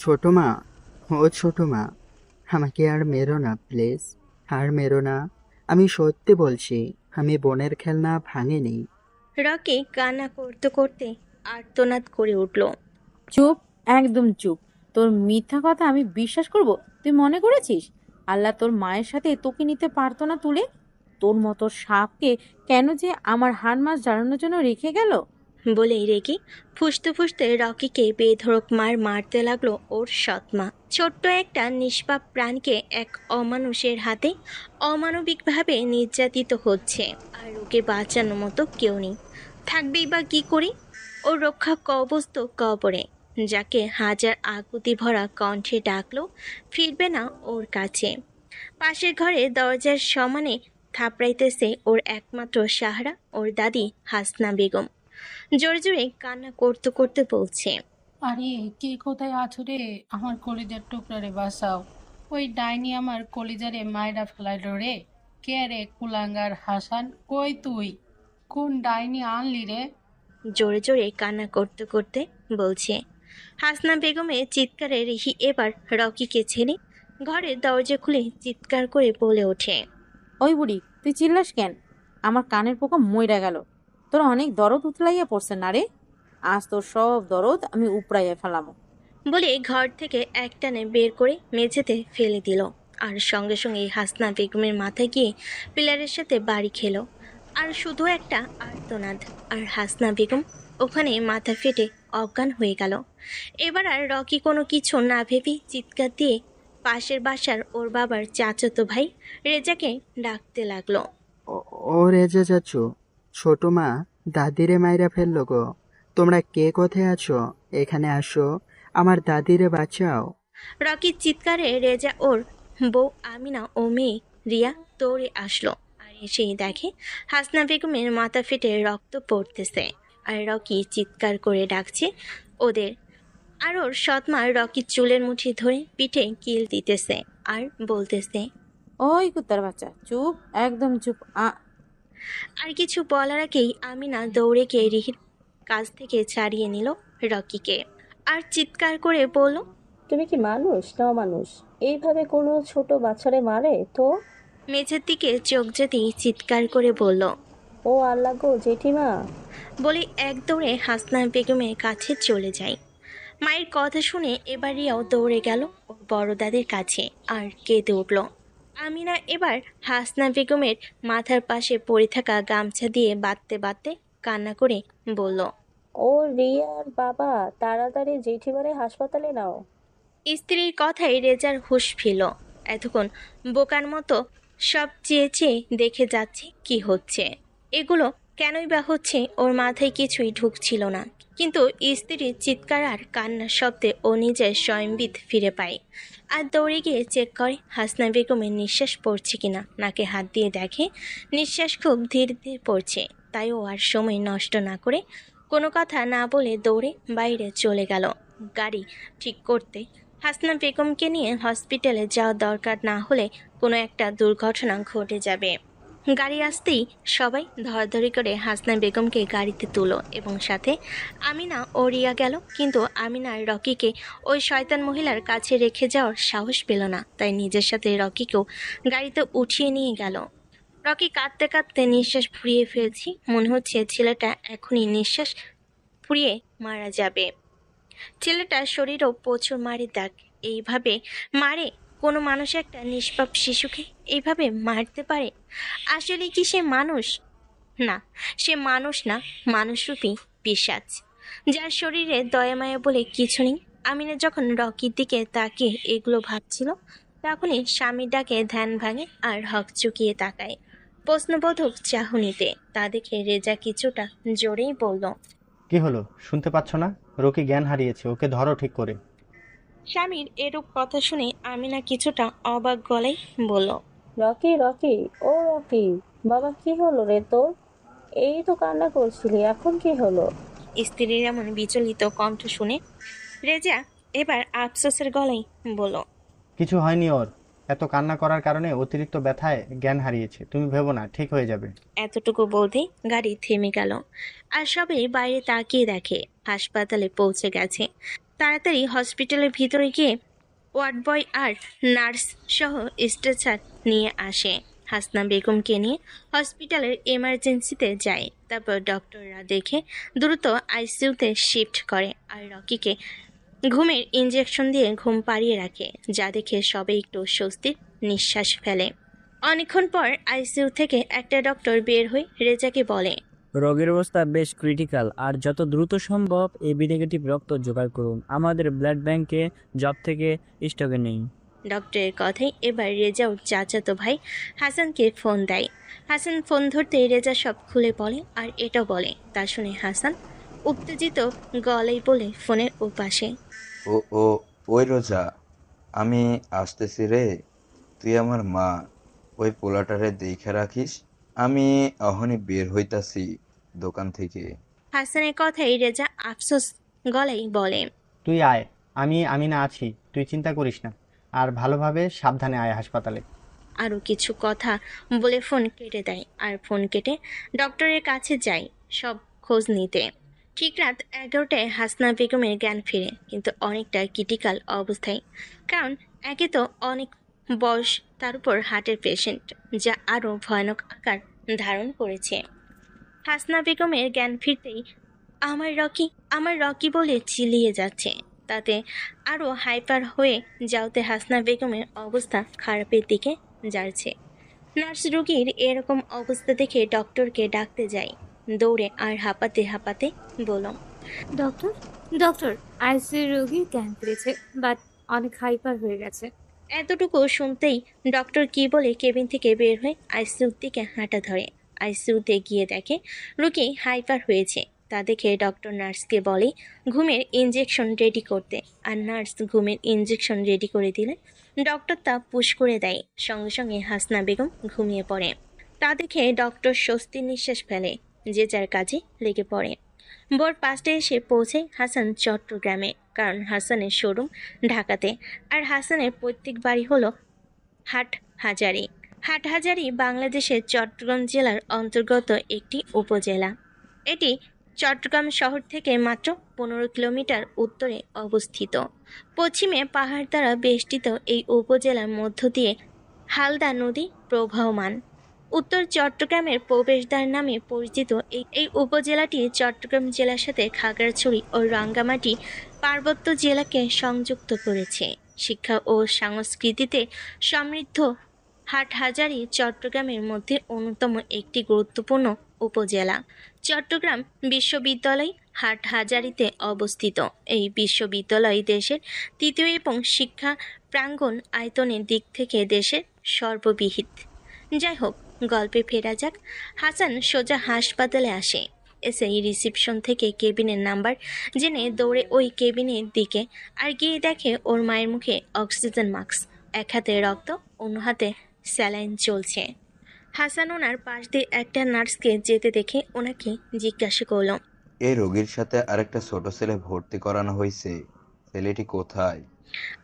ছোট মা, ও ছোট মা, আমাকে আর মেরো না প্লিজ। আর মেরো না। আমি সত্যি বলছি, আমি বোনের খেলনা ভাঙিনি। রকি কান্না করতে করতে আর্তনাদ করে উঠল। চুপ, একদম চুপ। তোর মিথ্যা কথা আমি বিশ্বাস করব? তুই মনে করেছিস আল্লাহ তোর মায়ের সাথে তোকে নিতে পারতো না তুলে? তোর মতো সাপকে কেন যে আমার হাড় মাস জ্বালানোর জন্য রেখে গেল? বলেই রেগে ফুঁসতে ফুঁসতে রকিকে বেধড়ক মারতে লাগলো ওর সৎমা। ছোট্ট একটা নিষ্পাপ প্রাণকে এক অমানুষের হাতে অমানবিকভাবে নির্যাতিত হচ্ছে, আর ওকে বাঁচানোর মতো কেউ নেই। থাকবেই বা কি করি? ওর রক্ষা কবচ তো কবরে। যাকে হাজার আকুতি ভরা কণ্ঠে ডাকলো ফিরবে না ওর কাছে। পাশের ঘরে দরজার সমানে থাপড়াইতেছে ওর একমাত্র সাহারা, ওর দাদি হাসনা বেগম। জোরে জোরে কান্না করতে করতে বলছে, আরে, কে কোথায় আছো রে? আমার কলিজার টুকরা রে, বাঁচাও। ওই ডাইনি আমার কলিজারে মাইরা ফেলাইলো রে। কে রে কুলাঙ্গার হাসান? কই তুই? কোন ডাইনি আনলি রে? জোরে জোরে কান্না করতে করতে বলছে। হাসনা বেগমের চিৎকারে রিহি এবার রকিকে ছেড়ে ঘরের দরজা খুলে চিৎকার করে বলে ওঠে, ওই বুড়ি, তুই চিল্লাস কেন? আমার কানের পোকা মইরা গেল। তোর অনেক দরদ উতলাইয়া পড়ছে না রে? আজ তোর সব দরদ আমি উপড়াইয়া ফেলামো। বলে ঘর থেকে একটানে বের করে মেঝেতে ফেলে দিল। আর সঙ্গে সঙ্গে হাসনা বেগমের মাথায় গিয়ে পিলারের সাথে বাড়ি খেলো। আর শুধু একটা আর্তনাদ, আর হাসনা বেগম ওখানে মাথা ফেটে অজ্ঞান হয়ে গেল। এবার আর রকি কোনো কিছু না ভেবেই চিৎকার দিয়ে পাশের বাসার ওর বাবার চাচাতো ভাই রেজাকে ডাকতে লাগলো। ও ও রেজা চাচু, ছোট মা দাদিরে মাইরা ফেললো গো। তোমরা কে কোথায় আছো? এখানে আসো, আমার দাদিরে বাঁচাও। রকির চিৎকারে রেজা, ওর বউ আমিনা ও মেয়ে রিয়া দৌড়ে আসলো। আর এসেই দেখে হাসনা বেগমের মাথা ফেটে রক্ত পড়তেছে, আর রকি চিৎকার করে ডাকছে ওদের। আর ওর সৎমা রকির চুলের মুঠি ধরে পিঠে কিল দিতেছে আর বলতেছে। ওই কুত্তার বাচ্চা, চুপ, একদম চুপ। আর কিছু বলার আগেই আমিনা দৌড়ে গিয়ে রিহির কাছ থেকে ছাড়িয়ে নিল রকিকে, আর চিৎকার করে বলল, তুমি কি মানুষ না অমানুষ? এইভাবে কোনো ছোট বাচ্চারে মারে তো? মেঝের দিকে চোখ যেতেই চিৎকার করে বলল। ও আল্লাহ গো, জেঠিমা! বলে এক দৌড়ে হাসনা বেগমের কাছে চলে যায়। মায়ের কথা শুনে এবার রিয়াও দৌড়ে গেল ওর বড় দাদির কাছে আর কেঁদে উঠল। আমিনা এবার হাসনা বেগমের মাথার পাশে পড়ে থাকা গামছা দিয়ে বাঁধতে বাঁধতে কান্না করে বলল, ও রিয়ার বাবা, তাড়াতাড়ি জেঠিমারে হাসপাতালে নাও। স্ত্রীর কথায় রেজার হুঁশ ফিরল। এতক্ষণ বোকার মতো সব চেয়ে চেয়ে দেখে যাচ্ছে কি হচ্ছে, এগুলো কেনই বা হচ্ছে ওর মাথায় কিছুই ঢুকছিল না। কিন্তু স্ত্রীর চিৎকার আর কান্নার শব্দে ও নিজের স্বয়ংবিদ ফিরে পায়। আর দৌড়ে গিয়ে চেক করে হাসনা বেগমের নিঃশ্বাস পড়ছে কিনা। নাকে হাত দিয়ে দেখে নিঃশ্বাস খুব ধীরে ধীরে পড়ছে। তাই ও আর সময় নষ্ট না করে কোনো কথা না বলে দৌড়ে বাইরে চলে গেল গাড়ি ঠিক করতে। হাসনা বেগমকে নিয়ে হসপিটালে যাওয়া দরকার, না হলে কোনো একটা দুর্ঘটনা ঘটে যাবে। গাড়ি আসতেই সবাই ধরাধরি করে হাসনা বেগমকে গাড়িতে তুলো এবং সাথে আমিনা ও রিয়া গেল। কিন্তু আমিনা রকিকে ওই শয়তান মহিলার কাছে রেখে যাওয়ার সাহস পেল না, তাই নিজের সাথে রকিকেও গাড়িতে উঠিয়ে নিয়ে গেল। রকি কাঁদতে কাঁদতে নিঃশ্বাস ফুরিয়ে ফেলছি, মনে হচ্ছে ছেলেটা এখনই নিঃশ্বাস ফুরিয়ে মারা যাবে। ছেলেটার শরীরও প্রচুর মারে দাগ। এইভাবে মারে কোনো মানুষ একটা নিষ্পাপ শিশুকে? এইভাবে মারতে পারে? আসলে কি সে মানুষ? না, সে মানুষ না, মানুষরূপী পিশাচ, যার শরীরে দয়ামায়া বলে কিছু নেই। আমিনা যখন রকির দিকে তাকিয়ে এগুলো ভাবছিল, তখনই স্বামীর ডাকে ধ্যান ভাঙে আর হক চুকিয়ে তাকায় প্রশ্নবোধক চাহনিতে। তা দেখে রেজা কিছুটা জোরেই বলল, কি হলো, শুনতে পাচ্ছ না? রকি জ্ঞান হারিয়েছে, ওকে ধরো ঠিক করে। স্বামীর এরূপ কথা শুনে আমিনা কিছুটা অবাক গলায় বলল, রকি, রকি, ও রকি! বাবা, কি হলো রে তোর? এই তো কান্না করছিলি, এখন কি হলো? স্ত্রীর এমন বিচলিত কণ্ঠ শুনে রেজা এবার আফসোসের গলায় বলল, কিছু হয়নি ওর। এত কান্না করার কারণে অতিরিক্ত ব্যথায় জ্ঞান হারিয়েছে, তুমি ভেবো না, ঠিক হয়ে যাবে। এতটুকু বলতেই গাড়ি থেমে গেল। আর সবাই বাইরে তাকিয়ে দেখে হাসপাতালে পৌঁছে গেছে। তাড়াতাড়ি হসপিটালের ভিতরে গিয়ে ওয়ার্ড বয় আর নার্স সহ স্ট্রেচার নিয়ে আসে। হাসনা বেগমকে নিয়ে হসপিটালের এমার্জেন্সিতে যায়। তারপর ডক্টররা দেখে দ্রুত আইসিইউতে শিফট করে আর রকিকে ঘুমের ইঞ্জেকশন দিয়ে ঘুম পাড়িয়ে রাখে, যা দেখে সবাই একটু স্বস্তির নিঃশ্বাস ফেলে। অনেকক্ষণ পর আইসিইউ থেকে একটা ডক্টর বের হয়ে রেজাকে বলে, রোগীর অবস্থা বেশ ক্রিটিক্যাল, আর যত দ্রুত সম্ভব এবি নেগেটিভ রক্ত জোগাড় করুন। আমাদের ব্লাড ব্যাংকে জব থেকে স্টকে নেই। ডক্টরের কথায় এবার রেজা ওর চাচাতো ভাই হাসানকে ফোন দেয়। হাসান ফোন ধরতেই রেজা সব খুলে বলে আর এটাও বলে। তা শুনে হাসান উত্তেজিত গলায় বলে ফোনের ওপাশে, ও ও ওই রোজা, আমি আসতেছি রে। তুই আমার মা, ওই পোলাটারে দেখে রাখিস। আমি অহনি বের হইতাছি দোকান থেকে। হাসানের কথায় রেজা আফসোস গলায় বলে, তুই আয়, আমি না আছি, তুই চিন্তা করিস না। আর ভালোভাবে সাবধানে আয় হাসপাতালে। আরও কিছু কথা বলে ফোন কেটে দেয় আর ফোন কেটে ডক্টরের কাছে যায় সব খোঁজ নিতে। ঠিক রাত 11টায় হাসনা বেগমের জ্ঞান ফিরে, কিন্তু অনেকটা ক্রিটিক্যাল অবস্থায়। কারণ একে তো অনেক বয়স, তার উপর হার্টের পেশেন্ট, যা আরও ভয়ানক আকার ধারণ করেছে। হাসনা বেগমের জ্ঞান ফিরতেই আমার রকি বলে চিল্লিয়ে যাচ্ছে। তাতে আরও হাইপার হয়ে যাওয়াতে হাসনা বেগমের অবস্থা খারাপের দিকে যাচ্ছে। নার্স রোগীর এরকম অবস্থা দেখে ডক্টরকে ডাকতে যায় দৌড়ে আর হাঁপাতে হাঁপাতে বলল, ডক্টর ডক্টর আইসিইউ রোগীর জ্ঞান ফিরেছে, বাট অনেক হাইপার হয়ে গেছে। এতটুকু শুনতেই ডক্টর কি বলে কেবিন থেকে বের হয়ে আইসিইউর দিকে হাঁটা ধরে। আইসিইউতে গিয়ে দেখে রোগী হাইপার হয়েছে। তা দেখে ডক্টর নার্সকে বলে ঘুমের ইঞ্জেকশন রেডি করতে, আর নার্স ঘুমের ইঞ্জেকশন রেডি করে দিলে ডক্টর তা পুশ করে দেয়। সঙ্গে সঙ্গে হাসনা বেগম ঘুমিয়ে পড়ে। তা দেখে ডক্টর স্বস্তির নিঃশ্বাস ফেলে, যে যার কাজে লেগে পড়ে। ভোর 5টায় এসে পৌঁছে হাসান চট্টগ্রামে, কারণ হাসানের শোরুম ঢাকাতে আর হাসানের পৈতৃক বাড়ি হলো হাটহাজারী। হাটহাজারী বাংলাদেশের চট্টগ্রাম জেলার অন্তর্গত একটি উপজেলা। এটি চট্টগ্রাম শহর থেকে মাত্র 15 কিলোমিটার উত্তরে অবস্থিত। পশ্চিমে পাহাড় দ্বারা বেষ্টিত এই উপজেলার মধ্য দিয়ে হালদা নদী প্রবাহমান। উত্তর চট্টগ্রামের প্রবেশদ্বার নামে পরিচিত এই উপজেলাটি চট্টগ্রাম জেলার সাথে খাগড়াছড়ি ও রাঙ্গামাটি পার্বত্য জেলাকে সংযুক্ত করেছে। শিক্ষা ও সংস্কৃতিতে সমৃদ্ধ হাটহাজারী চট্টগ্রামের মধ্যে অন্যতম একটি গুরুত্বপূর্ণ উপজেলা। চট্টগ্রাম বিশ্ববিদ্যালয় হাটহাজারীতে অবস্থিত। এই বিশ্ববিদ্যালয় দেশের তৃতীয় এবং শিক্ষা প্রাঙ্গণ আয়তনের দিক থেকে দেশের সর্ববৃহৎ। যাই হোক, গল্পে ফেরা যাক। হাসান সোজা হাসপাতালে আসে। এসে রিসিপশন থেকে কেবিনের নাম্বার জেনে দৌড়ে ওই কেবিনের দিকে আর গিয়ে দেখে ওর মায়ের মুখে অক্সিজেন মাস্ক, এক হাতে রক্ত, অন্য হাতে স্যালাইন চলছে। হাসান ওনার পাশ দিয়ে একটা নার্সকে যেতে দেখে ওনাকে জিজ্ঞাসা করল, এই রোগীর সাথে আরেকটা ছোট ছেলে ভর্তি করানো হয়েছে, ছেলেটি কোথায়?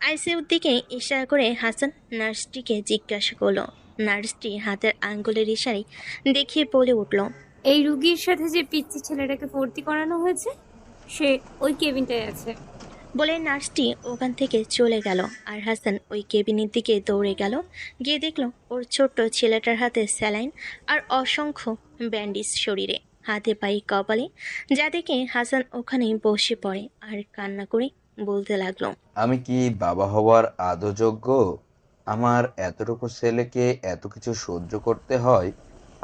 আইসিইউর দিকে ইশারা করে হাসান নার্সটিকে জিজ্ঞাসা করলো। নার্সটি হাতের আঙ্গুলের ইশারায় দেখিয়ে বলে উঠল, এই রুগীর সাথে যে পিচ্চি ছেলেটাকে ভর্তি করানো হয়েছে, সে ওই কেবিনটায় আছে। বলে নার্সটি ওখান থেকে চলে গেল। আর হাসান ওই কেবিনের দিকে দৌড়ে গেল। গিয়ে দেখলো ওর ছোট্ট ছেলেটার হাতে স্যালাইন আর অসংখ্য ব্যান্ডেজ শরীরে, হাতে পায়ে কপালে, যা দেখে হাসান ওখানেই বসে পড়ে আর কান্না করে বলতে লাগলো, আমি কি বাবা হওয়ার আদৌ যোগ্য? আমার এতটুকু ছেলেকে এত কিছু সহ্য করতে হয়,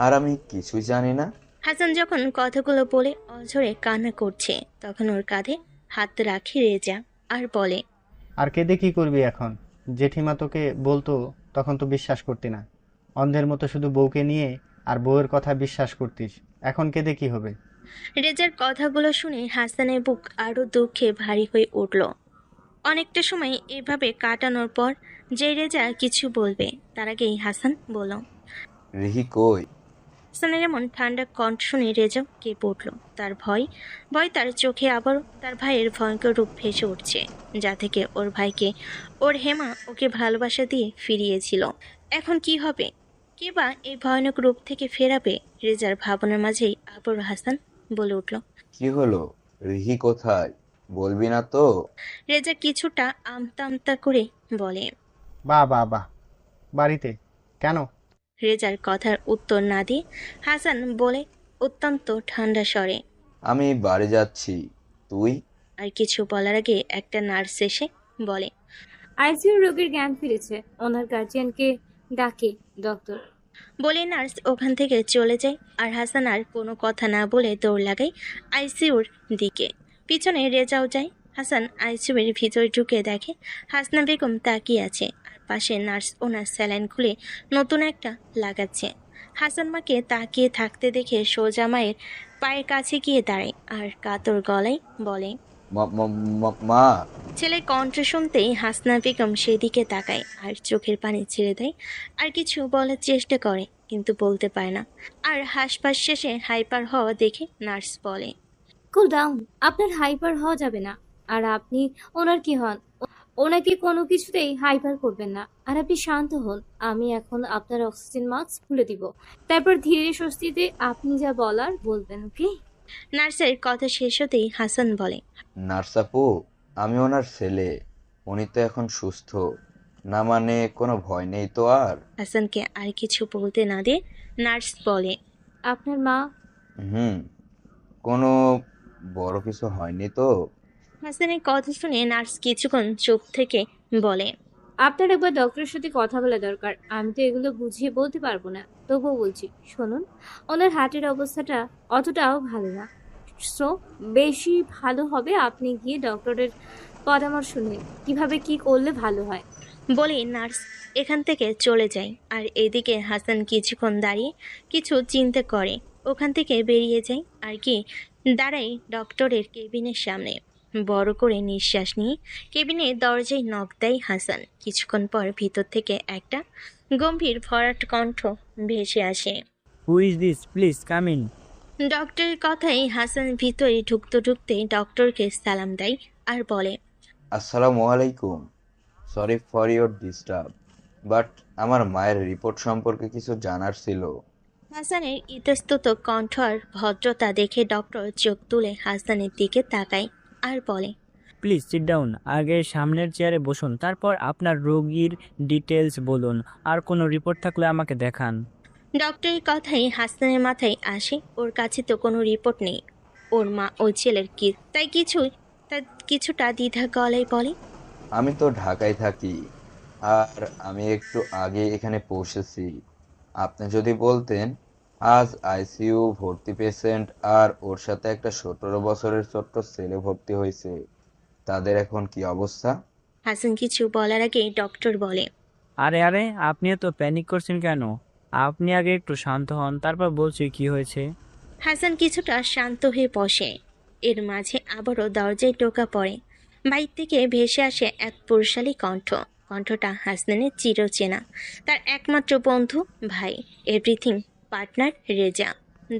আর আমি কিছুই জানি না। হাসান যখন কথাগুলো বলে অঝরে কান্না করছে, তখন ওর কাঁধে হাত রাখে রেজা আর বলে, আর কেঁদে কি করবি এখন? জেঠিমা তোকে বলতো তখন তো বিশ্বাস করতি না, অন্ধের মতো শুধু বউকে নিয়ে আর বউয়ের কথা বিশ্বাস করতিস। এখন কেঁদে কি হবে? রেজার কথাগুলো শুনে হাসানের বুক আরও দুঃখে ভারী হয়ে উঠল। অনেকটা সময় এভাবে কাটানোর পর যে রেজা কিছু বলবে, তার আগেই হাসান বলল, রিহি কই? হাসানের এমন ঠান্ডা কণ্ঠ শুনে রেজা কেঁপে উঠল। তার ভয় তার চোখে আবারও তার ভাইয়ের ভয়ঙ্কর রূপ ভেসে উঠছে, যা থেকে ওর ভাইকে ওর হেমা ওকে ভালোবাসা দিয়ে ফিরিয়েছিল। এখন কি হবে? কে বা এই ভয়ানক রূপ থেকে ফেরাবে? রেজার ভাবনার মাঝেই আবারও হাসান বলে উঠল, কি হলো? রিহি কোথায়? বলবি না তো? রেজা কিছুটা আমতা আমতা করে বলে। বাহ বাহ বাহ, বাড়িতে কেন? রেজার কথার উত্তর না দিয়ে হাসান বলে অত্যন্ত ঠান্ডা স্বরে। আমি বাড়ি যাচ্ছি, তুই? আর কিছু বলার আগে একটা নার্স এসে বলে। আইসিইউ রোগীর জ্ঞান ফিরেছে, ওনার গার্জিয়ানকে ডাকে ডক্টর। বলে নার্স ওখান থেকে চলে যায়। আর হাসান আর কোনো কথা না বলে দৌড় লাগায় আইসিইউর দিকে। পিছনে রেজাও যায়। হাসান আইসিইউর ভিতরে ঢুকে দেখে হাসনা বেগম তাকিয়ে আছে, আর পাশে নার্স ওনার স্যালাইন খুলে নতুন একটা লাগাচ্ছে। হাসান মাকে তাকিয়ে থাকতে দেখে সোজা মায়ের পায়ের কাছে গিয়ে দাঁড়ায় আর কাতর গলায় বলে। মা। ছেলের কণ্ঠ শুনতেই হাসনা বেগম সেদিকে তাকায় আর চোখের পানি ছেড়ে দেয়। আর কিছু বলার চেষ্টা করে কিন্তু বলতে পারে না। আর হাসপাস শেষে হাইপার হওয়া দেখে নার্স বলে। কুল ডাউন, আপনার হাইপার হওয়া যাবে না। আর আপনি ওনার কি হন? ওনাকে কোনো কিছুতেই হাইপার করবেন না। আর আপনি শান্ত হন, আমি এখন আপনার অক্সিজেন মাস্ক খুলে দিব, তারপর ধীরে স্বস্তিতে আপনি যা বলার বলবেন, ওকে? নার্সের কথা শেষ হতেই হাসান বলে। নার্স আপু, আমি ওনার ছেলে, উনি তো এখন সুস্থ না, মানে কোনো ভয় নেই তো আর? হাসানকে আর কিছু বলতে না দিয়ে নার্স বলে। আপনার মা? হুম, কোনো বড় কিছু হয়নি তো? হাসানের কথা শুনে নার্স কিছুক্ষণ চুপ থেকে বলে। আপনার একবার ডক্টরের সাথে কথা বলা দরকার। আমি তো এগুলো বুঝিয়ে বলতে পারবো না, তবুও বলছি শুনুন। ওনার হার্টের অবস্থাটা অতটাও ভালো না, সো বেশি ভালো হবে আপনি গিয়ে ডক্টরের পরামর্শ নিন কিভাবে কি করলে ভালো হয়। বলে নার্স এখান থেকে চলে যায়। আর এদিকে হাসান কিছুক্ষণ দাঁড়িয়ে কিছু চিন্তা করে ওখান থেকে বেরিয়ে যায়। আর কি দাঁড়ায় ডক্টরের কেবিনের সামনে। বড় করে নিঃশ্বাস নিয়ে কেবিনের দরজায় নক দেয় হাসান। কিছুক্ষণ পর ভিতর থেকে একটা গম্ভীর ভরাট কণ্ঠ ভেসে আসে। Who is this, please come in. ডক্টরের কথাই হাসান ভিতরে ঢুকতে ডক্টরকে সালাম দেয় আর বলে। আসসালামু আলাইকুম, sorry for your disturb, but আমার মায়ের রিপোর্ট সম্পর্কে কিছু জানার ছিল। হাসানের ইতস্তত কণ্ঠ আর ভদ্রতা দেখে ডক্টর চোখ তুলে হাসানের দিকে তাকায় আর বলে। প্লিজ সিট ডাউন, আগে সামনের চেয়ারে বসুন, তারপর আপনার রোগীর ডিটেলস বলুন, আর কোনো রিপোর্ট থাকলে আমাকে দেখান। ডক্টরের কথাই হাসানের মাথায় আসে ওর কাছে তো কোনো রিপোর্ট নেই। ওর মা ওই ছেলের কি তাই কিছুটা দ্বিধা গলায় বলে। আমি তো ঢাকায় থাকি, আর আমি একটু আগে এখানে পৌঁছেছি। আপনি যদি বলতেন, আজ আইসিইউ ভর্তি পেশেন্ট, আর ওর সাথে একটা 17 বছরের ছোট্ট ছেলে ভর্তি হয়েছে, তাদের এখন কি অবস্থা? হাসান কিছু বলার আগে ডক্টর বলে। আরে আরে, আপনি এত প্যানিক করছেন কেন? আপনি আগে একটু শান্ত হন, তারপর বলছি কি হয়েছে। হাসান কিছুটা শান্ত হয়ে বসে। এর মাঝে আবারও দরজায় টোকা পড়ে। বাইর থেকে ভেসে আসে এক পুরুষালী কণ্ঠ। কণ্ঠটা হাসানের চিরচেনা, তার একমাত্র বন্ধু, ভাই, এভরিথিং পার্টনার রেজা।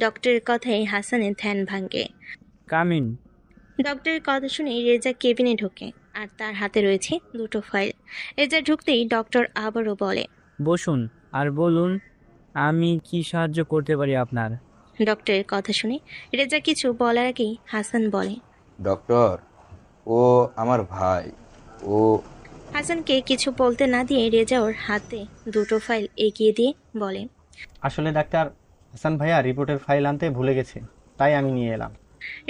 ডক্টরের কথায় হাসানের ধ্যান ভাঙে। Come in. ডক্টরের কথা শুনে রেজা কেবিনে ঢোকে আর তার হাতে রয়েছে দুটো ফাইল। রেজা ঢুকতেই ডক্টর আবারও বলে। বসুন আর বলুন আমি কি সাহায্য করতে পারি আপনার। ডক্টরের কথা শুনে রেজা কিছু বলার আগেই হাসান বলে। ডক্টর, ও আমার ভাই, ও। হাসানকে কিছু বলতে না দিয়ে রেজা ওর হাতে দুটো ফাইল এগিয়ে দিয়ে বলে। আসলে ডাক্তার, হাসান ভাইয়া রিপোর্টের ফাইল আনতে ভুলে গেছে, তাই আমি নিয়ে এলাম।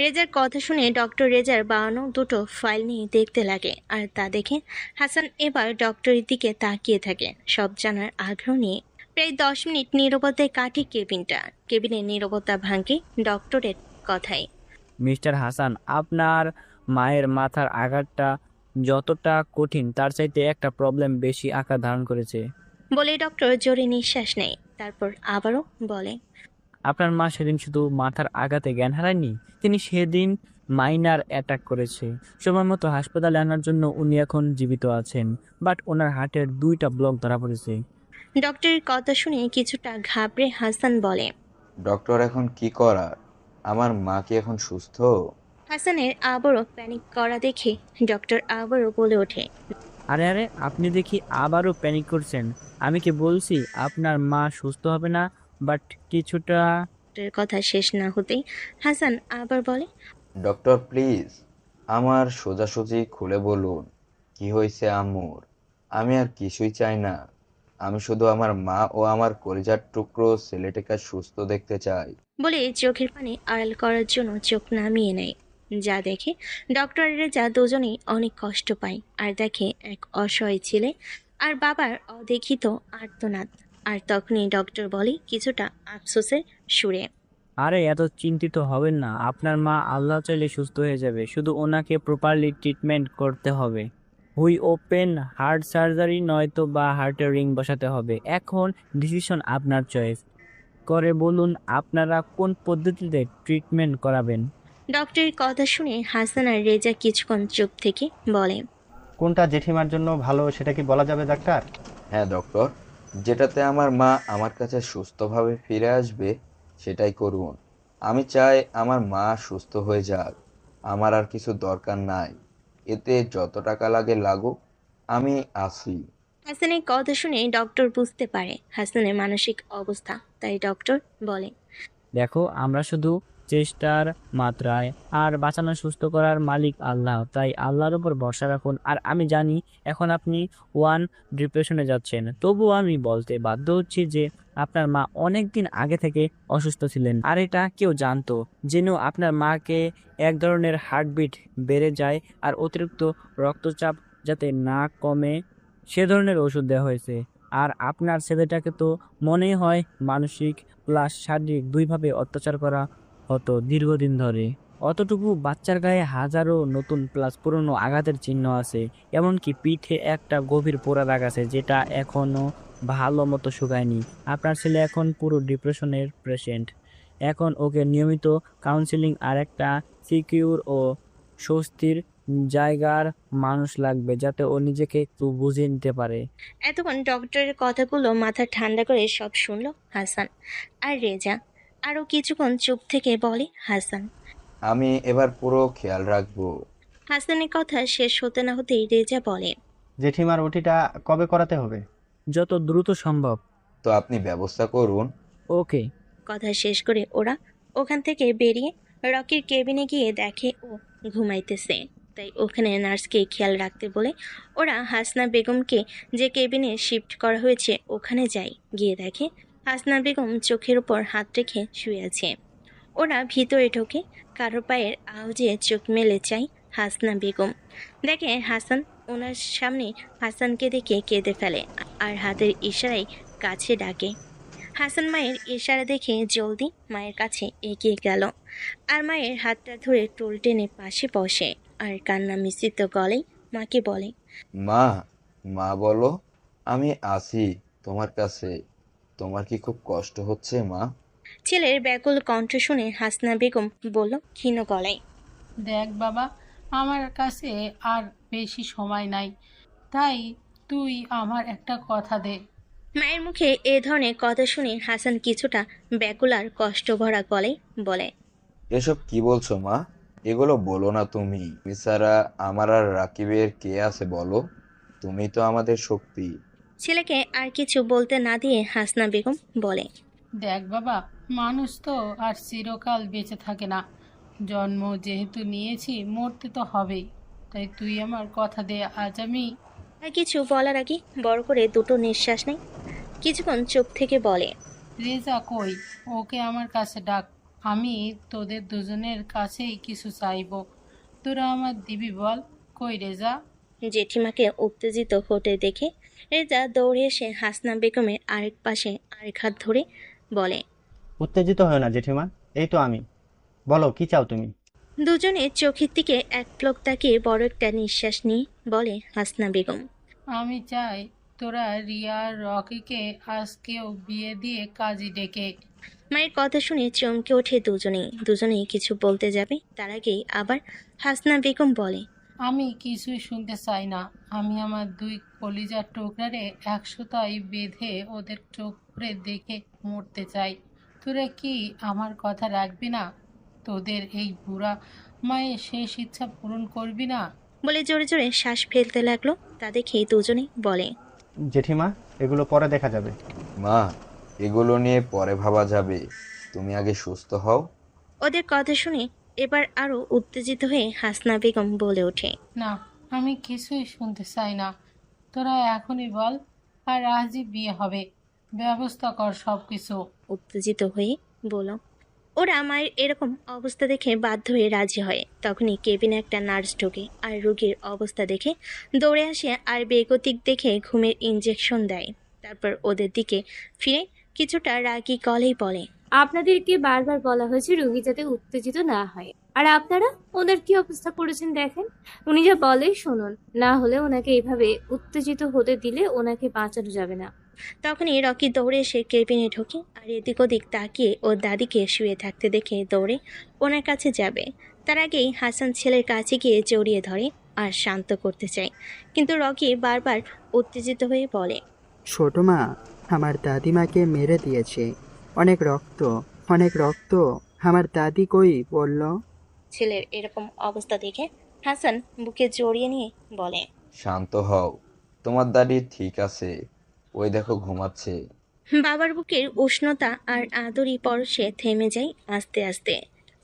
রেজার কথা শুনে ডক্টর রেজার বানানো দুটো ফাইল নিয়ে দেখতে লাগে। আর তা দেখে হাসান এবার ডক্টরের দিকে তাকিয়ে থাকে সব জানার আগ্রহ নিয়ে। প্রায় 10 মিনিট নীরবতায় কাটে কেবিনটা। কেবিনের নীরবতা ভাঙে ডক্টরের কথায়। মিস্টার হাসান, আপনার মায়ের মাথার আঘাতটা যতটা কঠিন তার চাইতে একটা প্রবলেম বেশি আকার ধারণ করেছে। বলে ডক্টর জোরে নিঃশ্বাস নেয়, তারপর আবারও বলে। আপনার মা সেদিন শুধু মাথার আঘাতে জ্ঞান হারায়নি, তিনি সেদিন মাইনার অ্যাটাক করেছে। সময় মতো হাসপাতালে আনার জন্য উনি এখন জীবিত আছেন, বাট ওনার হার্টের 2টা ব্লক ধরা পড়েছে। ডক্টরের কথা শুনে কিছুটা ঘাবড়ে হাসান বলে। ডক্টর, এখন কি করার? আমার মা কি এখন সুস্থ? হাসানের আবারও প্যানিক করা দেখে ডক্টর আবারও বলে ওঠে। আরে আরে, আপনি দেখি আবারও প্যানিক করছেন। আমি কি বলছি আপনার মা সুস্থ হবে না? বাট কিছুটা। ডক্টরের কথা শেষ না হতেই হাসান আবার বলে। ডক্টর প্লিজ, আমার সোজাসুজি খুলে বলুন, কি হয়েছে আম্মুর? আমি আর কিছুই চাই না। আমি শুধু আমার মা ও আমার কলিজার টুকরো ছেলেটাকে সুস্থ দেখতে চাই। বলে চোখের পানি আড়াল করার জন্য চোখ নামিয়ে নেয়। যা দেখে ডক্টর রেজা দুজনেই অনেক কষ্ট পায়, আর দেখে এক অসহায় ছেলে আর বাবার অদেখিত আর্তনাদ। আর তখনই ডক্টর বলে কিছুটা আফসোসের সুরে, আরে এত চিন্তিত হবেন না, আপনার মা আল্লাহ চাইলে সুস্থ হয়ে যাবে, শুধু ওনাকে প্রপারলি ট্রিটমেন্ট করতে হবে। হুই ওপেন হার্ট সার্জারি নয়তো বা হার্টের রিং বসাতে হবে। এখন ডিসিশন আপনার চয়েস করে বলুন আপনারা কোন পদ্ধতিতে ট্রিটমেন্ট করাবেন। ডক্টরের কথা শুনে হাসান আর রেজা কিছুক্ষণ চুপ থেকে বলে, কোনটা জেঠিমার জন্য ভালো সেটা কি বলা যাবে ডাক্তার? হ্যাঁ ডক্টর, যেটাতে আমার মা আমার কাছে সুস্থভাবে ফিরে আসবে সেটাই করুন। আমি চাই আমার মা সুস্থ হয়ে যাক। আমার আর কিছু দরকার নাই। এতে যত টাকা লাগে লাগুক, আমি আছি। হাসানের কথা শুনে ডক্টর বুঝতে পারে হাসানের মানসিক অবস্থা, তাই ডক্টর বলে, দেখো, আমরা শুধু চেষ্টার মাত্রায়, আর বাঁচানো সুস্থ করার মালিক আল্লাহ, তাই আল্লাহর উপর ভরসা রাখুন। আর আমি জানি এখন আপনি ডিপ্রেশনে যাচ্ছেন, তবুও আমি বলতে বাধ্য হচ্ছি যে আপনার মা অনেক দিন আগে থেকে অসুস্থ ছিলেন, আর এটা কেউ জানতো জেনেও আপনার মাকে এক ধরনের হার্টবিট বেড়ে যায় আর অতিরিক্ত রক্তচাপ যাতে না কমে সে ধরনের ওষুধ দেওয়া হয়েছে। আর আপনার ছেলেটাকে তো মনেই হয় মানসিক প্লাস শারীরিক দুইভাবে অত্যাচার করা হতো দীর্ঘদিন ধরে। অতটুকু বাচ্চার গায়ে হাজারো নতুন প্লাস পুরনো আঘাতের চিহ্ন আছে, এমনকি পিঠে একটা গভীর পোড়া দাগ আছে যেটা এখনো ভালো মতো শুকায়নি। আপনার ছেলে এখন পুরো ডিপ্রেশনের পেশেন্ট। এখন ওকে নিয়মিত কাউন্সিলিং আর একটা সিকিউর ও স্বস্তির জায়গার মানুষ লাগবে যাতে ও নিজেকে একটু বুঝিয়ে নিতে পারে। এতক্ষণ ডক্টরের কথাগুলো মাথা ঠান্ডা করে সব শুনলো হাসান আর রেজা। আরও কিছুক্ষণ চুপ থেকে বলে হাসান। আমি এবার পুরো খেয়াল রাখবো। হাসানের কথা শেষ হতে না হতেই রেজা বলে, জেঠিমার ওটিটা কবে করাতে হবে? যত দ্রুত সম্ভব। তো আপনি ব্যবস্থা করুন। ওকে। কথা শেষ করে ওরা ওখান থেকে বেরিয়ে রকির কেবিনে গিয়ে দেখে ও ঘুমাইতেছে, তাই ওখানে নার্সকে খেয়াল রাখতে বলে ওরা হাসনা বেগমকে যে কেবিনে শিফট করা হয়েছে ওখানে যায়। গিয়ে দেখে হাসনা বেগম চোখের উপর হাত রেখে শুয়ে আছে। ওরা ভিতরে ঢোকে, কারো পায়ের আওয়াজে চোখ মেলে চাই হাসনা বেগম। দেখে হাসান, ওনার সামনে হাসানকে দেখে কেঁদে ফেলে আর হাতের ইশারায় কাছে ডাকে। হাসান মায়ের ইশারা দেখে জলদি মায়ের কাছে এগিয়ে গেল আর মায়ের হাতটা ধরে টোল টেনে পাশে বসে আর কান্না মিশ্রিত গলায় মাকে বলে, মা, মা বলো, আমি আছি তোমার কাছে। তোমার কি খুব কষ্ট হচ্ছে মা? ছেলের ব্যাকুল কণ্ঠ শুনে হাসনা বেগম বলল ক্ষীণ গলায়, দেখ বাবা, আমার কাছে আর বেশি সময় নাই, তাই তুই আমার একটা কথা দে। মায়ের মুখে এ ধরনের কথা শুনে হাসান কিছুটা ব্যাকুল আর কষ্ট ভরা গলায় বলে, এসব কি বলছো মা? এগুলো বলো না তুমি। ছাড়া আমার আর রাকিবের কে আছে বলো? তুমি তো আমাদের শক্তি। ছেলেকে আর কিছু বলতে না দিয়ে হাসনা বেগম বলে, দেখ বাবা, মানুষ তো আর চিরকাল বেঁচে থাকে না। জন্ম যেহেতু নিয়েছি, মরতে তো হবেই। তাই তুই আমার কথা দে, আজ আমি। আর কিছু বলার আগে বড় করে দুটো নিঃশ্বাস নেয়, কিছুক্ষণ চুপ থেকে বলে, রেজা কই? ওকে আমার কাছে ডাক। আমি তোদের দুজনের কাছেই কিছু চাইবো, তোরা আমার দিবি বল। কই রেজা? জেঠিমাকে উত্তেজিত হতে দেখে রেজা দৌড়ে এসে হাসনা বেগমের আরেক পাশে আরেক হাত ধরে বলে, উত্তেজিত হয় না জেঠিমা, এই তো আমি। বলো কি চাও তুমি? দুজনে চোখের দিকে এক পলক তাকিয়ে বড় একটা নিঃশ্বাস নিয়ে বলে হাসনা বেগম, আমি চাই তোরা রিয়া আর রকিকে আজকেও বিয়ে দিয়ে কাজী ডেকে। মায়ের কথা শুনে চমকে ওঠে দুজনেই কিছু বলতে যাবে, তার আগেই আবার হাসনা বেগম বলে, আমি কিছুই শুনতে চাই না। আমি আমার দুই কলিজার টুকরারে 100টাই বেঁধে ওদের চোখে দেখে মরতে চাই। তোরা কি আমার কথা রাখবি না? তোদের এই বুড়া মায়ের শেষ ইচ্ছা পূরণ করবি না? বলে জোরে জোরে শ্বাস ফেলতে লাগলো। তা দেখেই দুজনেই বলে, জেঠিমা, এগুলো পরে দেখা যাবে। মা, এগুলো নিয়ে পরে ভাবা যাবে। তুমি আগে সুস্থ হও। ওদের কথা শুনে এবার আরো উত্তেজিত হয়ে হাসনা বেগম বলে ওঠে, না, আমি কিছুই শুনতে চাই না। তোরা এখনই বল, আর আজই বিয়ে হবে। ব্যবস্থা কর সবকিছু। উত্তেজিত হয়ে বলল। ওরা মায়ের এরকম অবস্থা দেখে বাধ্য হয়ে রাজি হয়। তখনই কেবিনে একটা নার্স ঢোকে আর রোগীর অবস্থা দেখে দৌড়ে আসে আর বেগতিক দেখে ঘুমের ইঞ্জেকশন দেয়। তারপর ওদের দিকে ফিরে কিছুটা রাগী গলেই বলে, আপনাদেরকে বারবার বলা হয়েছে রোগী যাতে উত্তেজিত না হয়, আর আপনারা ওনার কি অবস্থা করেছেন দেখেন। উনি যা বলে শুনুন, না হলে ওনাকে এইভাবে উত্তেজিত হতে দিলে ওনাকে বাঁচানো যাবে না। তখনই রকি দৌড়ে এসে কেবিনে ঢোকে আর এদিক ওদিক তাকিয়ে ওর দাদিকে শুয়ে থাকতে দেখে দৌড়ে ওনার কাছে যাবে। তার আগেই হাসান ছেলের কাছে গিয়ে জড়িয়ে ধরে আর শান্ত করতে চায়, কিন্তু রকি বারবার উত্তেজিত হয়ে বলে, ছোট মা, আমার দাদিমাকে মেরে দিয়েছে। অনেক রক্ত, অনেক রক্ত। আমার দাদি কই বলল? ছেলের এরকম অবস্থা দেখে হাসান বুকে জড়িয়ে নিয়ে বলে, শান্ত হও, তোমার দাদি ঠিক আছে, ওই দেখো ঘুমাচ্ছে। বাবার বুকের উষ্ণতা আর আদরি পরশে থেমে যায় আস্তে আস্তে।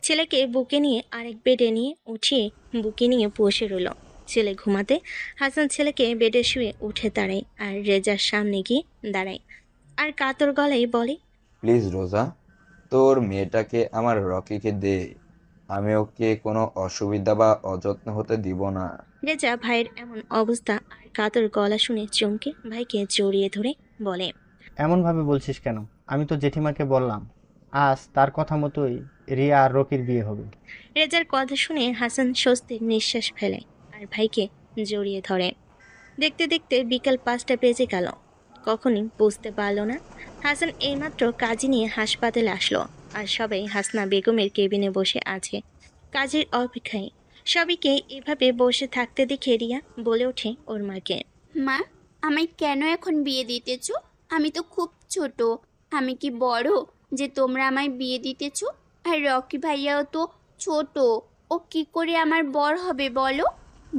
ছেলেকে বুকে নিয়ে আরেক বেডে নিয়ে উঠিয়ে বুকে নিয়ে বসে রইল। ছেলে ঘুমাতে হাসান ছেলেকে বেডে শুয়ে উঠে দাঁড়ায় আর রেজার সামনে গিয়ে দাঁড়ায় আর কাতর গলায় বলে, প্লিজ রোজা, তোর মেয়েটাকে আমার রকিকে দে। আমি ওকে কোনো অসুবিধা বা অযত্ন হতে দিব না। রেজা ভাইয়ের এমন অবস্থা আর কাতর গলা শুনে চমকে ভাইকে জড়িয়ে ধরে বলে, এমনভাবে বলছিস কেন? আমি তো জেঠিমাকে বললাম আজ তার কথা মতোই রিয়া আর রকির বিয়ে হবে। রেজার কথা শুনে হাসান স্বস্তির নিঃশ্বাস ফেলে আর ভাইকে জড়িয়ে ধরে। দেখতে দেখতে বিকাল 5টা বেজে গেল। কখনই বুঝতে পারল না হাসান এইমাত্র কাজী নিয়ে হাসপাতালে আসলো আর সবাই হাসনা বেগমের কেবিনে বসে আছে কাজের অপেক্ষায়। সবাইকে এভাবে বসে থাকতে দেখে রিয়া বলে ওঠে ওর মাকে, মা, আমায় কেন এখন বিয়ে দিতেছ? আমি তো খুব ছোট। আমি কি বড় যে তোমরা আমায় বিয়ে দিতেছ? আর রকি ভাইয়াও তো ছোট। ও কি করে আমার বর হবে বলো?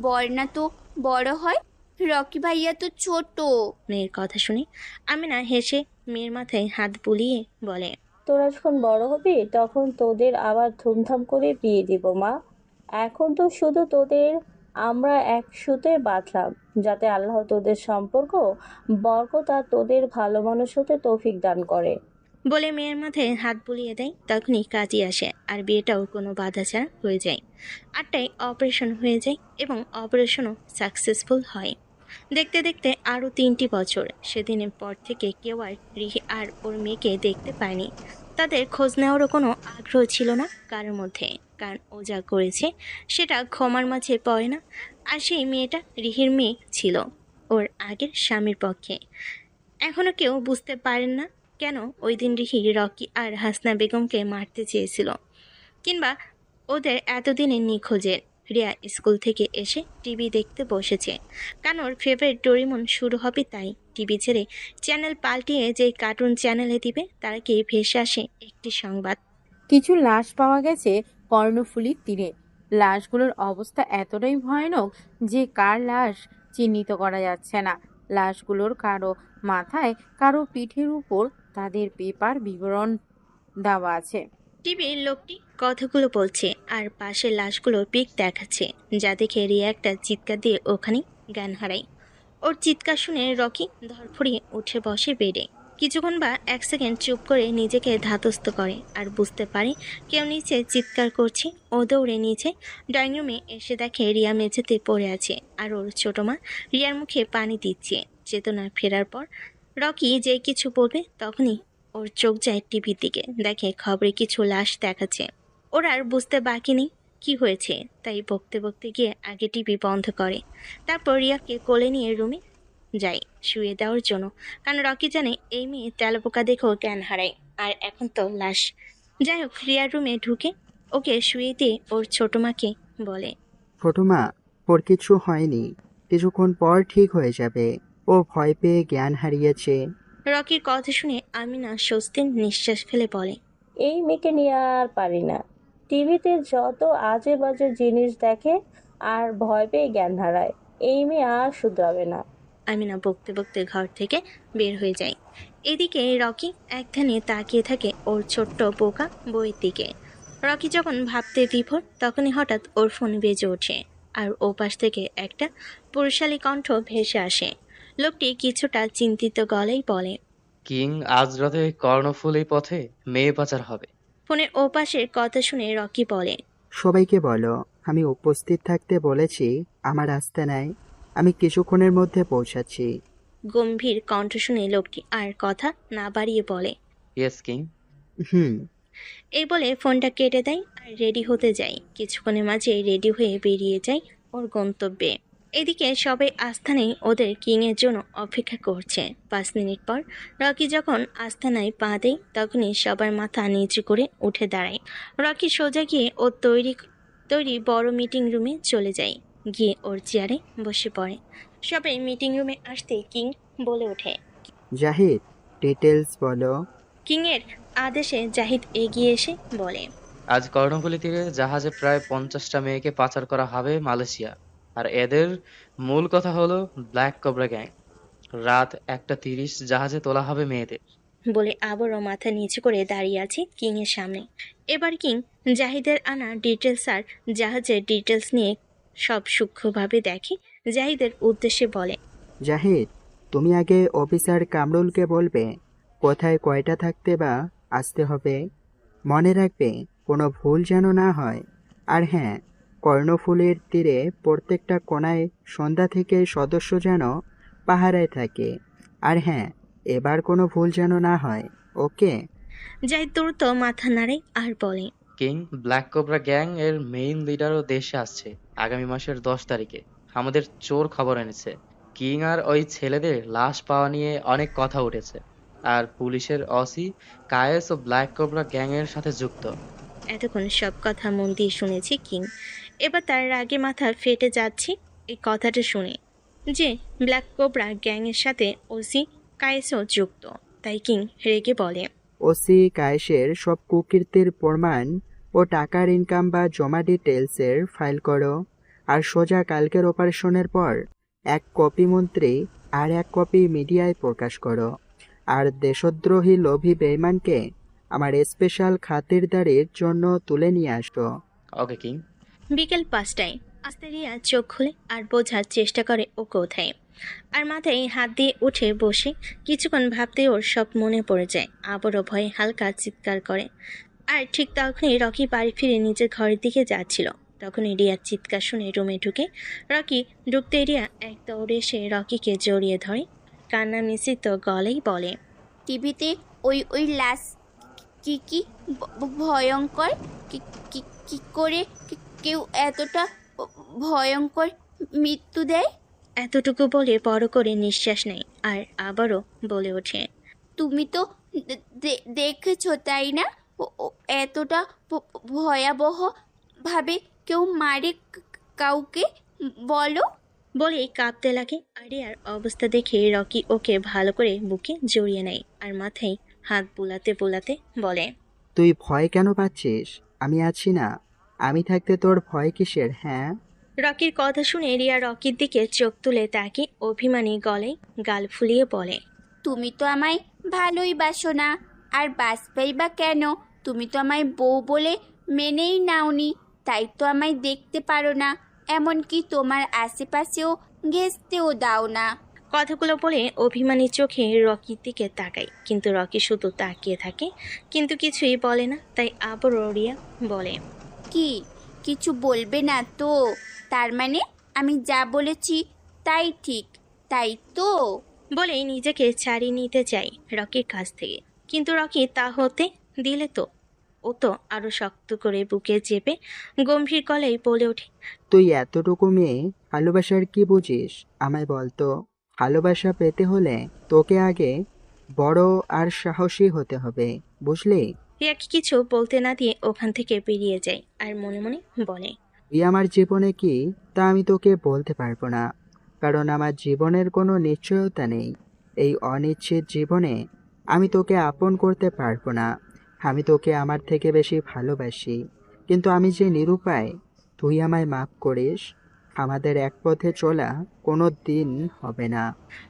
বর না তো বড় হয়। রকি ভাইয়া তো ছোট। মেয়ের কথা শুনে আমিনা হেসে মেয়ের মাথায় হাত বুলিয়ে বলে, তোরা যখন বড় হবি তখন তোদের আবার ধুমধাম করে বিয়ে দিব মা। এখন তো শুধু তোদের আমরা এক সুতোয় বাঁধলাম, যাতে আল্লাহ তোদের সম্পর্ক বরকত আর তোদের ভালো মানুষ হতে তৌফিক দান করে। বলে মেয়ের মাথায় হাত বুলিয়ে দেয়। তখনই কাজী আসে আর বিয়েটাও কোনো বাধা ছাড়া হয়ে যায়। 8টায় অপারেশন হয়ে যায় এবং অপারেশনও সাকসেসফুল হয়। দেখতে দেখতে আরও 3টি বছর। সেদিনের পর থেকে কেউ আর রিহি আর ওর মেয়েকে দেখতে পায়নি। তাদের খোঁজ নেওয়ারও কোনো আগ্রহ ছিল না কারোর মধ্যে, কারণ ও যা করেছে সেটা ক্ষমার মাঝে পড়ে না। আর সেই মেয়েটা রিহির মেয়ে ছিল ওর আগের স্বামীর পক্ষে। এখনও কেউ বুঝতে পারেন না কেন ওই দিন রিহি রকি আর হাসনা বেগমকে মারতে চেয়েছিল, কিংবা ওদের এতদিনের নিখোঁজের। রিয়া স্কুল থেকে এসে টিভি দেখতে বসেছে, কারণ ওর ফেভারিট ডোরেমন শুরু হবে তাই। টিভি ছেড়ে চ্যানেল পাল্টিয়ে যে কার্টুন চ্যানেলে দিবে তার কি ভেসে আসে একটি সংবাদ। কিছু লাশ পাওয়া গেছে কর্ণফুলীর তীরে। লাশগুলোর অবস্থা এতটাই ভয়ানক যে কার লাশ চিহ্নিত করা যাচ্ছে না। লাশগুলোর কারো মাথায়, কারো পিঠের উপর তাদের পেপার বিবরণ দেওয়া আছে। টিভির লোকটি কথাগুলো বলছে আর পাশের লাশগুলোর পিক দেখাচ্ছে, যা দেখে রিয়া একটা চিৎকার দিয়ে ওখানেই জ্ঞান হারায়। ওর চিৎকার শুনে রকি ধরফড়িয়ে উঠে বসে বেডে। কিছুক্ষণ বা 1 সেকেন্ড চুপ করে নিজেকে ধাতস্থ করে আর বুঝতে পারে কেউ নিচে চিৎকার করছে। ও দৌড়ে নিচে ড্রয়িং রুমে এসে দেখে রিয়া মেঝেতে পড়ে আছে আর ওর ছোট মা রিয়ার মুখে পানি দিচ্ছে। চেতনা ফেরার পর রকি যে কিছু বলবে তখনই ওর চোখ যায় টিভির দিকে, দেখে খবরে কিছু লাশ দেখাচ্ছে। ওর আর বুঝতে বাকি নেই কি হয়েছে, তাই বকতে বকতে গিয়ে আগে টিভি বন্ধ করে। তারপর রিয়াকে কোলে নিয়ে রুমে যায় শুয়ে দেওয়ার জন্য, কারণ রকি জানে এই মেয়ে তেলাপোকা দেখেও জ্ঞান হারায় আর এখন তো লাশ। যাই হোক, রিয়ার রুমে ঢুকে ওকে শুয়ে দিয়ে ওর ছোট মাকে বলে, ছোট মা, ওর কিছু হয়নি, কিছুক্ষণ পর ঠিক হয়ে যাবে। ও ভয় পেয়ে জ্ঞান হারিয়েছে। রকির কথা শুনে আমিনা স্বস্তির নিঃশ্বাস ফেলে বলে, এই মেয়েকে নিয়ে আর পারি না। টিভিতে যত আজে বাজে জিনিস দেখে আর ভয় পেয়ে জ্ঞান হারায়। এই মেয়ে আর শুধরাবে না। আমিনা বকতে বকতে ঘর থেকে বের হয়ে যায়। এদিকে রকি একধানে তাকিয়ে থাকে ওর ছোট্ট বোকা বইয়ের দিকে। রকি যখন ভাবতে বিভোর তখনই হঠাৎ ওর ফোন বেজে ওঠে আর ওপাশ থেকে একটা পুরুষালী কণ্ঠ ভেসে আসে। লোকটি কিছুটা চিন্তিত গলায় বলে, কিং, আজ রাতে কর্ণফুল এই পথে মেয়ে পাচার হবে। ফোনের ওপাশের কথা শুনে রকি বলে, সবাইকে বলো আমি উপস্থিত থাকতে বলেছি আমার আস্তানায়। আমি কিছুক্ষণের মধ্যে পৌঁছাচ্ছি। গম্ভীর কণ্ঠ শুনে লোকটি আর কথা না বাড়িয়ে বলে, ইয়েস কিং। হুম। এই বলে ফোনটা কেটে দেয় আর রেডি হতে যায়। কিছুক্ষণের মাঝে রেডি হয়ে বেরিয়ে যায় ওর গন্তব্যে। এদিকে সবাই আস্তানায় ওদের কিংয়ের জন্য অপেক্ষা করছে। 5 মিনিট পর রকি যখন আস্তানায় পা দেয় তখনই সবার মাথা নিচু করে উঠে দাঁড়ায়। রকি সোজা গিয়ে ওর তৈরি বড় মিটিং রুমে চলে যায়। গিয়ে ওর চেয়ারে বসে পড়ে। সবাই মিটিং রুমে আসতেই কিং বলে ওঠে, জাহিদ, ডিটেলস বলো। কিংয়ের আদেশে জাহিদ এগিয়ে এসে বলে, আজ কর্ণফুলী তীরে জাহাজে প্রায় 50টা মেয়েকে পাচার করা হবে মালয়েশিয়া। আর এদের মূল কথা হলো ব্ল্যাক কোবরা গ্যাং। রাত 1:30 জাহাজে তোলা হবে মেয়েদের। বলে আবারও মাথা নিচু করে দাঁড়িয়ে আছে কিংয়ের সামনে। এবার কিং জাহিদের আনা ডিটেলস আর জাহাজের ডিটেলস নিয়ে সব সূক্ষ্মভাবে দেখে। জাহিদের উদ্দেশ্যে বলে, জাহিদ, তুমি আগে অফিসার কামরুলকে বলবে কোথায় কয়টা থাকতে বা আসতে হবে। মনে রাখবে কোনো ভুল যেন না হয়। আর হ্যাঁ, কর্ণফুলের তীরে প্রত্যেকটা কোণায় সন্ধ্যা থেকে সদস্য যেন পাহারায় থাকে। আর হ্যাঁ, এবার কোনো ভুল যেন না হয়। ওকে? জাহিদ দ্রুত মাথা নাড়ে আর বলে, কিং, ব্ল্যাক কোবরা গ্যাং এর মেইন লিডারও দেশে আসছে আগামী মাসের 10 তারিখে। আমাদের চোর খবর এনেছে কিং আর ওই ছেলেদের লাশ পাওয়া নিয়ে অনেক কথা উঠেছে। আর পুলিশের অসি কায়েস ও ব্ল্যাক কোবরা গ্যাং এর সাথে যুক্ত। এতক্ষণ সব কথা মন দিয়ে শুনেছি কিং। এবার তার রাগে মাথা ফেটে যাচ্ছে এই কথাটা শুনে যে ব্ল্যাক কোবরা গ্যাংয়ের সাথে ওসি কায়েসও যুক্ত। তাই কিং রেগে বলে, ওসি কায়েসের সব কুকীর্তির প্রমাণ ও টাকার ইনকাম বা জমা ডিটেলসের ফাইল করো। আর সোজা কালকের অপারেশনের পর 1 কপি মন্ত্রী আর 1 কপি মিডিয়ায় প্রকাশ করো। আর দেশদ্রোহী লোভী বেঈমানকে আমার স্পেশাল খাতিরদারির জন্য তুলে নিয়ে আসো। Okay king. বিকেল 5টায় আস্তে রিয়া চোখ খুলে আর বোঝার চেষ্টা করে ও কোথায়। আর মাথায় হাত দিয়ে উঠে বসে কিছুক্ষণ ভাবতে ওর সব মনে পড়ে যায়। আবারও ভয়ে হালকা চিৎকার করে। আর ঠিক তখনই রকি বাড়ি ফিরে নিজের ঘরের দিকে যাচ্ছিল। তখনই রিয়ার চিৎকার শুনে রুমে ঢুকে। রকি ঢুকতে রিয়া এক দৌড়ে এসে রকিকে জড়িয়ে ধরে কান্না মিশ্রিত গলায় বলে, টিভিতে ওই লাশ কি ভয়ঙ্কর, কি কি কি করে কেউ এতটা ভয়ঙ্কর মৃত্যু দেয়? এতটুকু বলে বড় করে নিঃশ্বাস নেয় আর আবারও বলে ওঠে, তুমি তো দেখেছো তাই না? এতটা ভয়াবহ ভাবে কেউ মারে কাউকে, বলো? বলেই কাঁপতে লাগে। আরিয়ার অবস্থা দেখে রকি ওকে ভালো করে বুকে জড়িয়ে নেয় আর মাথায় হাত বুলাতে বুলাতে বলে, তুই ভয় কেন পাচ্ছিস? আমি আছি না। আমি থাকতে তোর ভয় কিসের? হ্যাঁ। রকির কথা শুনে রিয়া রকির দিকে চোখ তুলে তাকে অভিমানী গলায় গাল ফুলিয়ে বলে, তুমি তো আমায় ভালোই বাসো না, আর বাসবেই বা কেন? তুমি তো আমায় বউ বলে মেনেই নাওনি, তাই তো আমায় দেখতে পারো না, এমনকি তোমার আশেপাশেও ঘেঁষতেও দাও না। কথাগুলো বলে অভিমানী চোখে রকির দিকে তাকায়, কিন্তু রকি শুধু তাকিয়ে থাকে, কিন্তু কিছুই বলে না। তাই আবারও রিয়া বলে, কি কিছু বলবে না তো? তার মানে আমি যা বলেছি তাই ঠিক, তাই তো? বলেই নিজেকে ছাড়িয়ে নিতে চাই রকির কাছ থেকে, কিন্তু রকি তা হতে দিলে তো ও তো আরো শক্ত করে বুকে চেপে গম্ভীর গলায় বলে ওঠে, তুই এতটুকু মেয়ে ভালোবাসার কি বুঝিস? আমায় বলতো। ভালোবাসা পেতে হলে তোকে আগে বড় আর সাহসী হতে হবে, বুঝলি? রিয়াকে কিছু বলতে না দিয়ে ওখান থেকে বেরিয়ে যায় আর মনে মনে বলে, তুই আমার জীবনে কি তা আমি তোকে বলতে পারবো না, কারণ আমার জীবনের কোনো নিশ্চয়তা নেই। এই অনিশ্চিত জীবনে আমি তোকে আপন করতে পারবো না। আমি তোকে আমার থেকে বেশি ভালোবাসি, কিন্তু আমি যে নিরুপায়। তুই আমায় মাফ করিস। আমাদের এক পথে চলা কোনো দিন হবে না।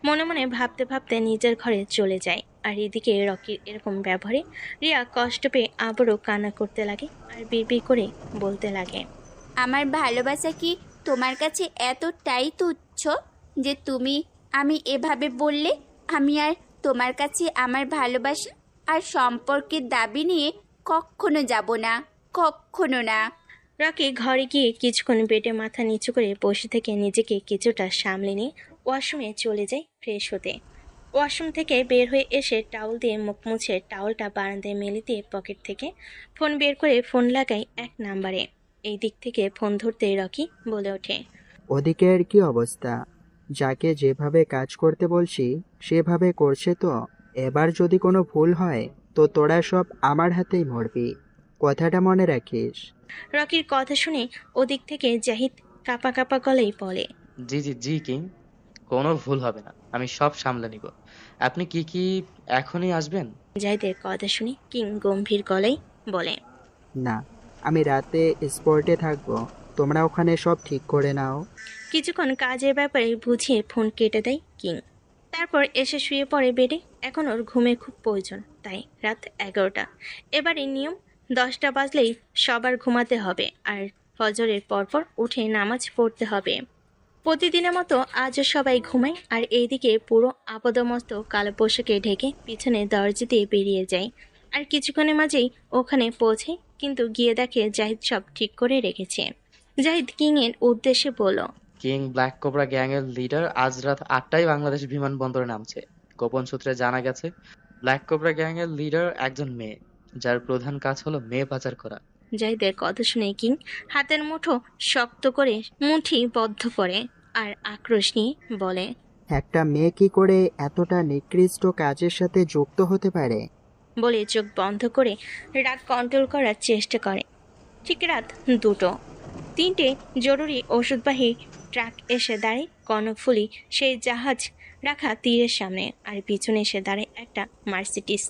মনে মনে ভাবতে ভাবতে নিজের ঘরে চলে যায়। আর এদিকে রকির এরকম ব্যবহারে রিয়া কষ্ট পেয়ে আবারও কান্না করতে লাগে আর বিড়বিড় করে বলতে লাগে, আমার ভালোবাসা কি তোমার কাছে এতটাই তুচ্ছ যে আমি এভাবে বললে আমি আর তোমার কাছে আমার ভালোবাসা আর সম্পর্কের দাবি নিয়ে কখনো যাব না, কখনো না। রকি ঘরে গিয়ে কিছুক্ষণ বেডে মাথা নিচু করে বসে থেকে নিজেকে কিছুটা সামলে নিয়ে ওয়াশরুমে চলে যায় ফ্রেশ হতে। ওয়াশরুম থেকে বের হয়ে এসে টাওয়াল দিয়ে মুখ মুছে টাওয়ালটা বারান্দায় মেলে দিয়ে পকেট থেকে ফোন বের করে ফোন লাগাই এক নাম্বারে। এই দিক থেকে ফোন ধরতে রকি বলে ওঠে, ওদিকের কি অবস্থা? যাকে যেভাবে কাজ করতে বলছি সেভাবে করছে তো? এবার যদি কোনো ভুল হয় তো তোরা সব আমার হাতেই মরবি, কথাটা মনে রাখিস। রকির কথা শুনে ওদিক থেকে জাহিদ কাপা কাপা গলেই বলে, জি জি জি কিং, কোনো ভুল হবে না, আমি সব সামলে নিব। আপনি কি এখনই আসবেন? জাহিদের কথা শুনে কিং গম্ভীর গলায় বলে, না, আমি রাতে স্পটে থাকবো, তোমরা ওখানে সব ঠিক করে নাও। কিছুক্ষণ কাজের ব্যাপারে বুঝিয়ে ফোন কেটে দেয় কিং। তারপর এসে শুয়ে পড়ে বেডে। এখন ওর ঘুমের খুব প্রয়োজন, তাই রাত 11টা। এবারে নিয়ম 10টা বাজলেই সবার ঘুমাতে হবে আর ফজরের পরপর উঠে নামাজ পড়তে হবে। প্রতিদিনের মতো আজও সবাই ঘুমায় আর এইদিকে পুরো আপাদমস্তক কালো পোশাকে ঢেকে পিছনে দরজা দিয়ে বেরিয়ে যায়। আর কিছুক্ষণের মাঝেই ওখানে পৌঁছে, কিন্তু গিয়ে দেখে জাহিদ সব ঠিক করে রেখেছে। জাহিদ কিংয়ের উদ্দেশ্যে বলল, কিং ব্ল্যাক কোবরা গ্যাং এর লিডার আজ রাত 8টায় বাংলাদেশ বিমানবন্দরে নামছে। গোপন সূত্রে জানা গেছে ব্ল্যাক কোবরা গ্যাং এর লিডার একজন মেয়ে, যার প্রধান কাজ হলো মেয়ে পাচার করা। জাহিদের কথা শুনে কিং হাতের মুঠো শক্ত করে মুঠি বদ্ধ করে আর আক্রোশ নিয়ে বলে, একটা মেয়ে কি করে এতটা নিকৃষ্ট কাজের সাথে যুক্ত হতে পারে? বলে চোখ বন্ধ করে রাগ কন্ট্রোল করার চেষ্টা করে। ঠিক রাত 2টো। 3টে জরুরি ওষুধবাহী ট্রাক এসে দাঁড়ায় কর্ণফুলী সেই জাহাজ রাখা তীরের সামনে, আর পিছনে এসে দাঁড়ায় একটা মার্সিডিস,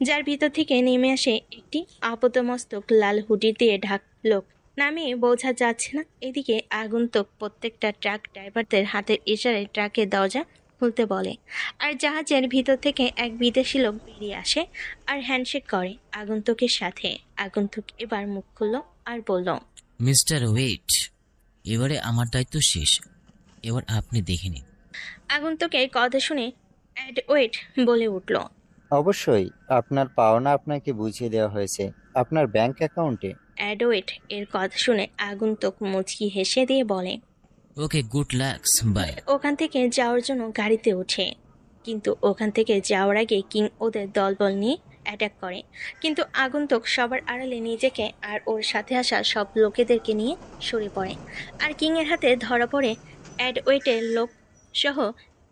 যার ভিতর থেকে নেমে আসে একটি আপাতমস্তক লাল হুডি দিয়ে ঢাক লোক। নামিয়ে বোঝা যাচ্ছে না। এদিকে আগন্তুক প্রত্যেকটা ট্রাক ড্রাইভারদের হাতের ইশারায় ট্রাকের দরজা খুলতে বলে, আর জাহাজের ভিতর থেকে এক বিদেশি লোক বেরিয়ে আসে আর হ্যান্ডশেক করে আগন্তুকের সাথে। আগন্তুক এবার মুখ খুলল আর বলল, মিস্টার ওয়েট, এবারে আমার দায়িত্ব শেষ, এবার আপনি দেখে নিন। আগন্তুকের কথা শুনে ওয়েট বলে উঠল, অবশ্যই, আপনার পাওনা আপনাকে বুঝিয়ে দেওয়া হয়েছে আপনার ব্যাংক অ্যাকাউন্টে। অ্যাডওয়েট এর কথা শুনে আগন্তুক মুচকি হেসে দিয়ে বলে, ওকে, গুড লাকস, বাই। ওখান থেকে যাওয়ার জন্য গাড়িতে ওঠে। কিন্তু ওখান থেকে যাওয়ার আগে কিং ওদের দলবল নিয়ে অ্যাটাক করে, কিন্তু আগন্তুক সবার আড়ালে নিজেকে আর ওর সাথে আসা সব লোকেদেরকে নিয়ে সরে পড়ে, আর কিংয়ের হাতে ধরা পড়ে অ্যাডওয়েটের লোক সহ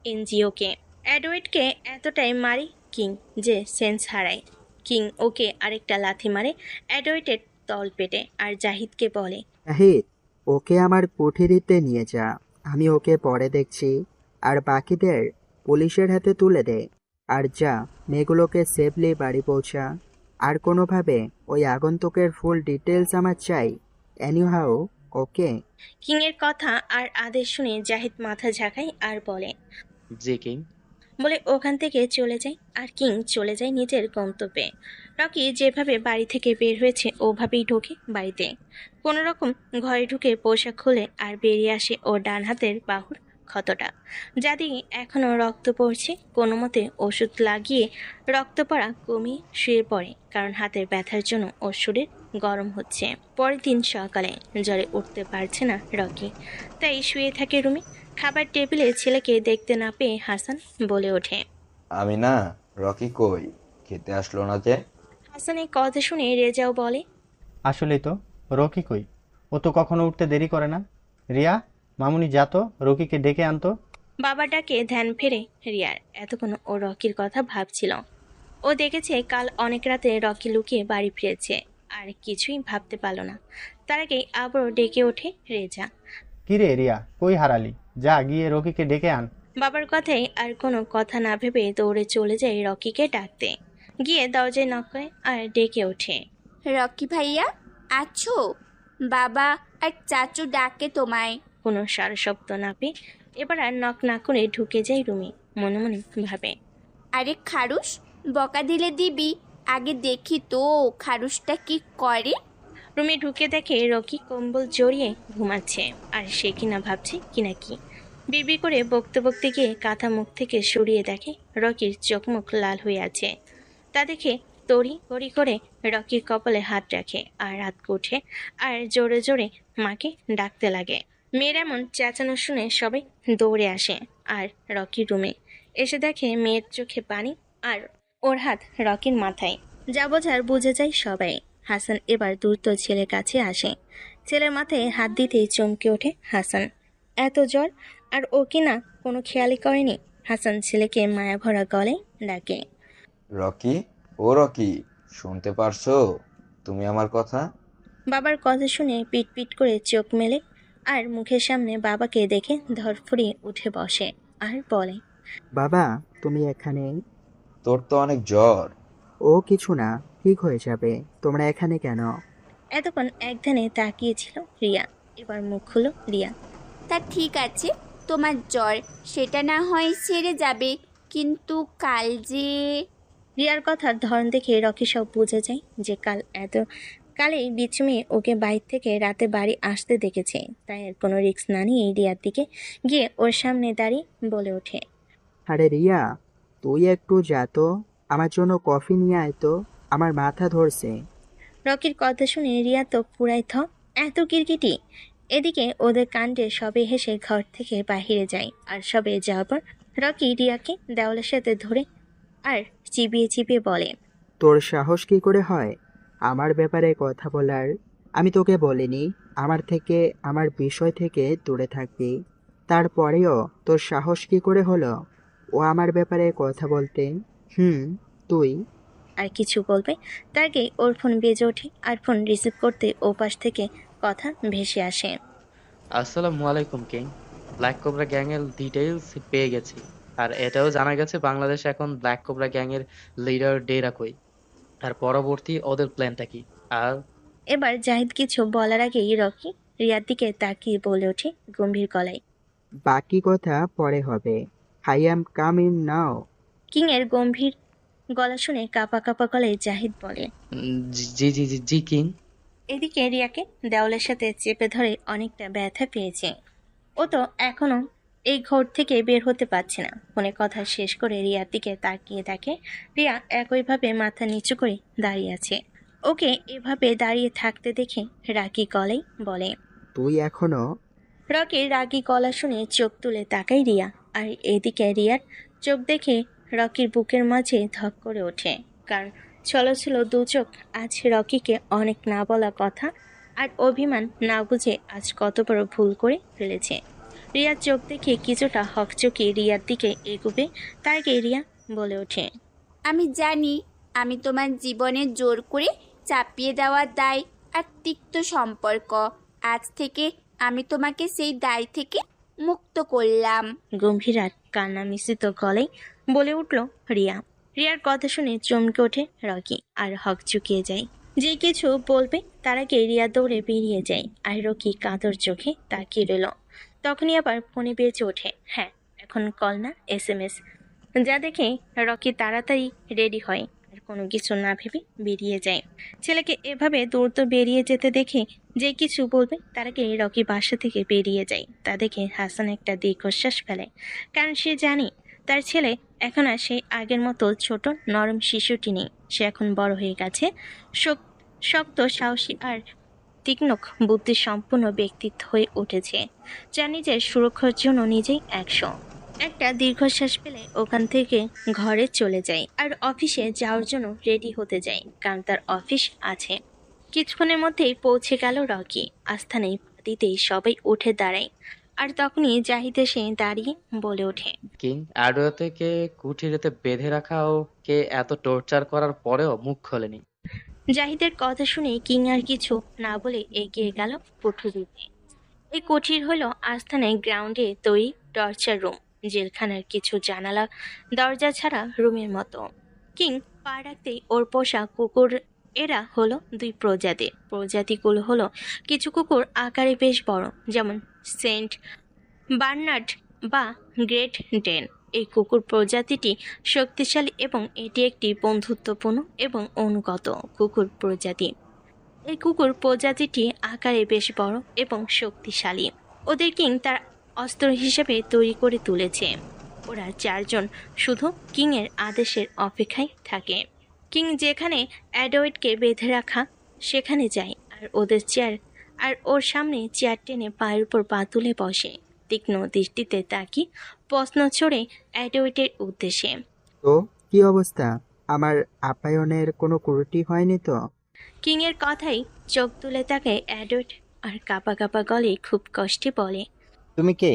এনজিওকে। অ্যাডওয়েটকে এতটাই মারি কিং যে সেন্স হারায়। কিং ওকে আরেকটা লাথি মারে অ্যাডওয়েটের তল পেটে, আর জাহিদকে বলে, জাহিদ, ওকে আমার কুঠিরিতে নিয়ে যা, আমি ওকে পরে দেখছি। আর বাকিদের পুলিশের হাতে তুলে দে, আর যা মেয়েগুলোকে সেফলি বাড়ি পৌঁছা। আর কোনোভাবে ওই আগন্তুকের ফুল ডিটেলস আমার চাই। এনিহাউ, ওকে? কিংয়ের কথা আর আদেশ শুনে জাহিদ মাথা ঝাঁকায় আর বলে, জি কিং। বলে ওখান থেকে চলে যায়, আর কিং চলে যায় নিজের গন্তব্যে। রকি যেভাবে বাড়ি থেকে বের হয়েছে ওভাবেই ঢোকে বাড়িতে। কোনো রকম ঘরে ঢুকে পোশাক খুলে আর বেরিয়ে আসে ওর ডান হাতের বাহুর ক্ষতটা, যা দিয়ে এখনও রক্ত পড়ছে। কোনো মতে ওষুধ লাগিয়ে রক্ত পড়া কমিয়ে শুয়ে পড়ে, কারণ হাতের ব্যথার জন্য ওর শরীর গরম হচ্ছে। পরের দিন সকালে জ্বরে উঠতে পারছে না রকি, তাই শুয়ে থাকে রুমে। খাবার টেবিলে ছেলেকে দেখতে না পেয়ে হাসান বলে ওঠে, আমি না, রকি কই, খেতে আসলো না যে? হাসানের কথা শুনে রেজাও বলে, আসলেই তো, রকি কই? ও তো কখনো উঠতে দেরি করে না। রিয়া, মামুনি যা তো রকিকে ডেকে আনতো। বাবা ডাকে ধ্যান ফেরে রিয়ার। এতক্ষণ ও রকির কথা ভাবছিল। ও দেখেছে কাল অনেক রাতে রকি লুকিয়ে বাড়ি ফিরেছে, আর কিছুই ভাবতে পারল না। তার আগেই আবারও ডেকে ওঠে রেজা। কিরে রিয়া, কই হারালি? যা গিয়ে রকিকে ডেকে আন। বাবার কথায় আর কোনো কথা না ভেবে দৌড়ে চলে যায় রকিকে ডাকতে। গিয়ে দরজায় নক করে আর ডেকে ওঠে, রকি ভাইয়া আছো? বাবা আর চাচু ডাকে তোমায়। কোনো সারা শব্দ না পেয়ে এবার আর নক না করে ঢুকে যায় রুমে। মনে মনে ভাবে, আরে খারুস, বকা দিলে দিবি, আগে দেখি তো খারুসটা কি করে। রুমে ঢুকে দেখে রকি কম্বল জড়িয়ে ঘুমাচ্ছে, আর সে কিনা ভাবছে কিনা কি বিড়বি করে বকতে বকতে গিয়ে কাঁথা মুখ থেকে সরিয়ে দেখে রকির চোখ মুখ লাল হয়ে আছে। তা দেখে তড়ি ঘড়ি করে রকির কপালে হাত রাখে আর হাত উঠে আর জোরে জোরে মাকে ডাকতে লাগে। মেয়ের এমন চেঁচানো শুনে সবাই দৌড়ে আসে আর রকির রুমে এসে দেখে মেয়ের চোখে পানি আর ওর হাত রকির মাথায়। যা বোঝার বুঝে যায় সবাই। হাসান এবার দ্রুত ছেলের কাছে আসে। ছেলের মাথায় হাত দিতেই চমকে ওঠে হাসান। এত জ্বর, আর ও কিনা কোনো খেয়ালই করেনি। হাসান ছেলেকে মায়া ভরা গলায় ডাকে। রকি, ও রকি, শুনতে পারছো তুমি আমার কথা? বাবার কথা শুনে পিট পিট করে চোখ মেলে আর মুখের সামনে বাবাকে দেখে ধরফড়িয়ে উঠে বসে আর বলে, বাবা, তুমি এখানে? তোর তো অনেক জ্বর। ও কিছু না, ঠিক হয়ে যাবে। তোমরা এখানে কেন? এতক্ষণ একধানে তাকিয়েছিল রিয়া, এবার মুখ খুলো রিয়া। তা ঠিক আছে, তোমার জ্বর সেটা না হয় সেরে যাবে, কিন্তু কাল যে। রিয়ার কথার ধরন দেখে রকি সব বুঝে যায় যে কালেই বিচ্ছু মেয়ে ওকে বাইর থেকে রাতে বাড়ি আসতে দেখেছে। তাই আর কোনো রিস্ক না নিয়ে রিয়ার দিকে গিয়ে ওর সামনে দাঁড়িয়ে বলে ওঠে, আরে রিয়া, তুই একটু যা তো, আমার জন্য কফি নিয়ে আয় তো, আমার মাথা ধরছে। রকির কথা শুনে রিয়া তো পুরাই এত কিরকিটি। এদিকে ওদের কাণ্ডে সবে হেসে ঘর থেকে বাহিরে যায়। আর সবে যাওয়ার পর রকি রিয়াকে দেওয়ালের সাথে ধরে আর চিবিয়ে চিবিয়ে বলে, তোর সাহস কি করে হয় আমার ব্যাপারে কথা বলার? আমি তোকে বলিনি আমার বিষয় থেকে দূরে থাকবি? তারপরেও তোর সাহস কি করে হলো ও আমার ব্যাপারে কথা বলতে? তুই। আর কিছু বলবে তার আগেই ওর ফোন বেজে ওঠে আর ফোন রিসিভ করতে ও পাশ থেকে কথা ভেসে আসে। আসসালামু আলাইকুম কিং। ব্ল্যাক কোবরা গ্যাং এর ডিটেইলস পেয়ে গেছি, আর এটাও জানা গেছে বাংলাদেশে এখন ব্ল্যাক কোবরা গ্যাং এর লিডার ডেরা কই, আর পরবর্তী ওদের প্ল্যানটা কি। আর এবার জাহিদ কিছু বলার আগেই রকি রিয়ার দিকে তাকিয়ে বলে ওঠে গম্ভীর গলায়, বাকি কথা পরে হবে। I am coming now. King এর গম্ভীর গলা শুনে কাপা কাপা গলায় জাহিদ বলে, জি জি জি জি কিং। এদিকে রিয়াকে দেওয়ালের সাথে চেপে ধরে অনেকটা ব্যথা পেয়েছে। ও তো এখনো এই ঘর থেকে বের হতে পারছে না। ফোনে কথা শেষ করে রিয়ার দিকে তাকিয়ে দেখে রিয়া একইভাবে মাথা নিচু করে দাঁড়িয়ে আছে। ওকে এভাবে দাঁড়িয়ে থাকতে দেখে রাগী গলায় বলে, তুই এখনো? রকির রাগী গলা শুনে চোখ তুলে তাকায় রিয়া। আর এদিকে রিয়ার চোখ দেখে রকির বুকের মাঝে ধক করে ওঠে। কারণ ছিল দু চোখ আজ রকিকে অনেক না বলা কথা আর অভিমান না বুঝে আজ কত বড় ভুল করে ফেলেছে। রিয়ার চোখ দেখে কিছুটা হকচকি রিয়ার দিকে এগুবে। তার আগে রিয়া বলে ওঠে, আমি জানি আমি তোমার জীবনে জোর করে চাপিয়ে দেওয়া দায় আর তিক্ত সম্পর্ক, আজ থেকে আমি তোমাকে সেই দায় থেকে মুক্ত করলাম। গম্ভীর আর কান্না মিশ্রিত গলায় বলে উঠল রিয়া। রিয়ার কথা শুনে চমকে ওঠে রকি আর হক চুকিয়ে যায়। যে কিছু বলবে তার আগে রিয়া দৌড়ে বেরিয়ে যায় আর রকি কাঁদর চোখে তাকিয়ে রইল। তখনই আবার ফোনে বেজে ওঠে। হ্যাঁ, এখন কল না, SMS। যা দেখে রকি তাড়াতাড়ি রেডি হয় আর কোনো কিছু না ভেবে বেরিয়ে যায়। ছেলেকে এভাবে দ্রুত বেরিয়ে যেতে দেখে যে কিছু বলবে তার আগে রকি বাসা থেকে বেরিয়ে যায়। তা দেখে হাসান একটা দীর্ঘশ্বাস ফেলে, কারণ সে জানে তার ছেলে এখন আর সেই আগের মতো ছোট নরম শিশুটি নেই। সে এখন বড় হয়ে গেছে, শক্ত, সাহসী আর তীক্ষ্ণ বুদ্ধি সম্পূর্ণ ব্যক্তিত্ব হয়ে উঠেছে, যা নিজের সুরক্ষার জন্য নিজেই 100। একটা দীর্ঘশ্বাস ফেলে ওখান থেকে ঘরে চলে যায় আর অফিসে যাওয়ার জন্য রেডি হতে যায়, কারণ তার অফিস আছে। কিছুক্ষণের মধ্যেই পৌঁছে গেল রকি। আস্থানেই দিতেই সবাই উঠে দাঁড়ায়। আর তখনই জাহিদ এসে দাঁড়িয়ে বলে ওঠে, কিং, অ্যাডওয়েতে কুঠিরেতে বেঁধে রাখা ও কে এত টর্চার করার পরেও মুখ খোলেনি। জাহিদের কথা শুনে কিং আর কিছু না বলে এগিয়ে গেল পুঠু দিতে। এই কুঠির হলো আস্থানায় গ্রাউন্ডে তৈরি টর্চার রুম, জেলখানার কিছু জানালা দরজা ছাড়া রুমের মতো। কিং পা রাখতেই ওর পোষা কুকুর, এরা হলো 2 প্রজাতির। প্রজাতিগুলো হলো কিছু কুকুর আকারে বেশ বড়, যেমন সেন্ট বার্নার্ড বা গ্রেট ডেন, এই কুকুর প্রজাতিটি শক্তিশালী এবং এটি একটি বন্ধুত্বপূর্ণ এবং অনুগত কুকুর প্রজাতি। এই কুকুর প্রজাতিটি আকারে বেশ বড় এবং শক্তিশালী। ওদের কিং তার অস্ত্র হিসেবে তৈরি করে তুলেছে। ওরা 4 জন শুধু কিংয়ের আদেশের অপেক্ষায় থাকে। কিং যেখানে অ্যাডওয়েডকে বেঁধে রাখা সেখানে যায় আর ওর সামনে চেয়ার টেনে পায়ের উপর পা তুলে বসে, তীক্ষ্ণ দৃষ্টিতে তাকিয়ে প্রশ্ন ছড়ে অ্যাডওয়েডের উদ্দেশ্যে। তো কি অবস্থা? আমার আপ্যায়নের কোনো ত্রুটি হয়নি তো? কিংয়ের কথাই চোখ তুলে তাকায় অ্যাডওয়েড আর কাঁপা কাঁপা গলে খুব কষ্টে বলে, তুমি কে?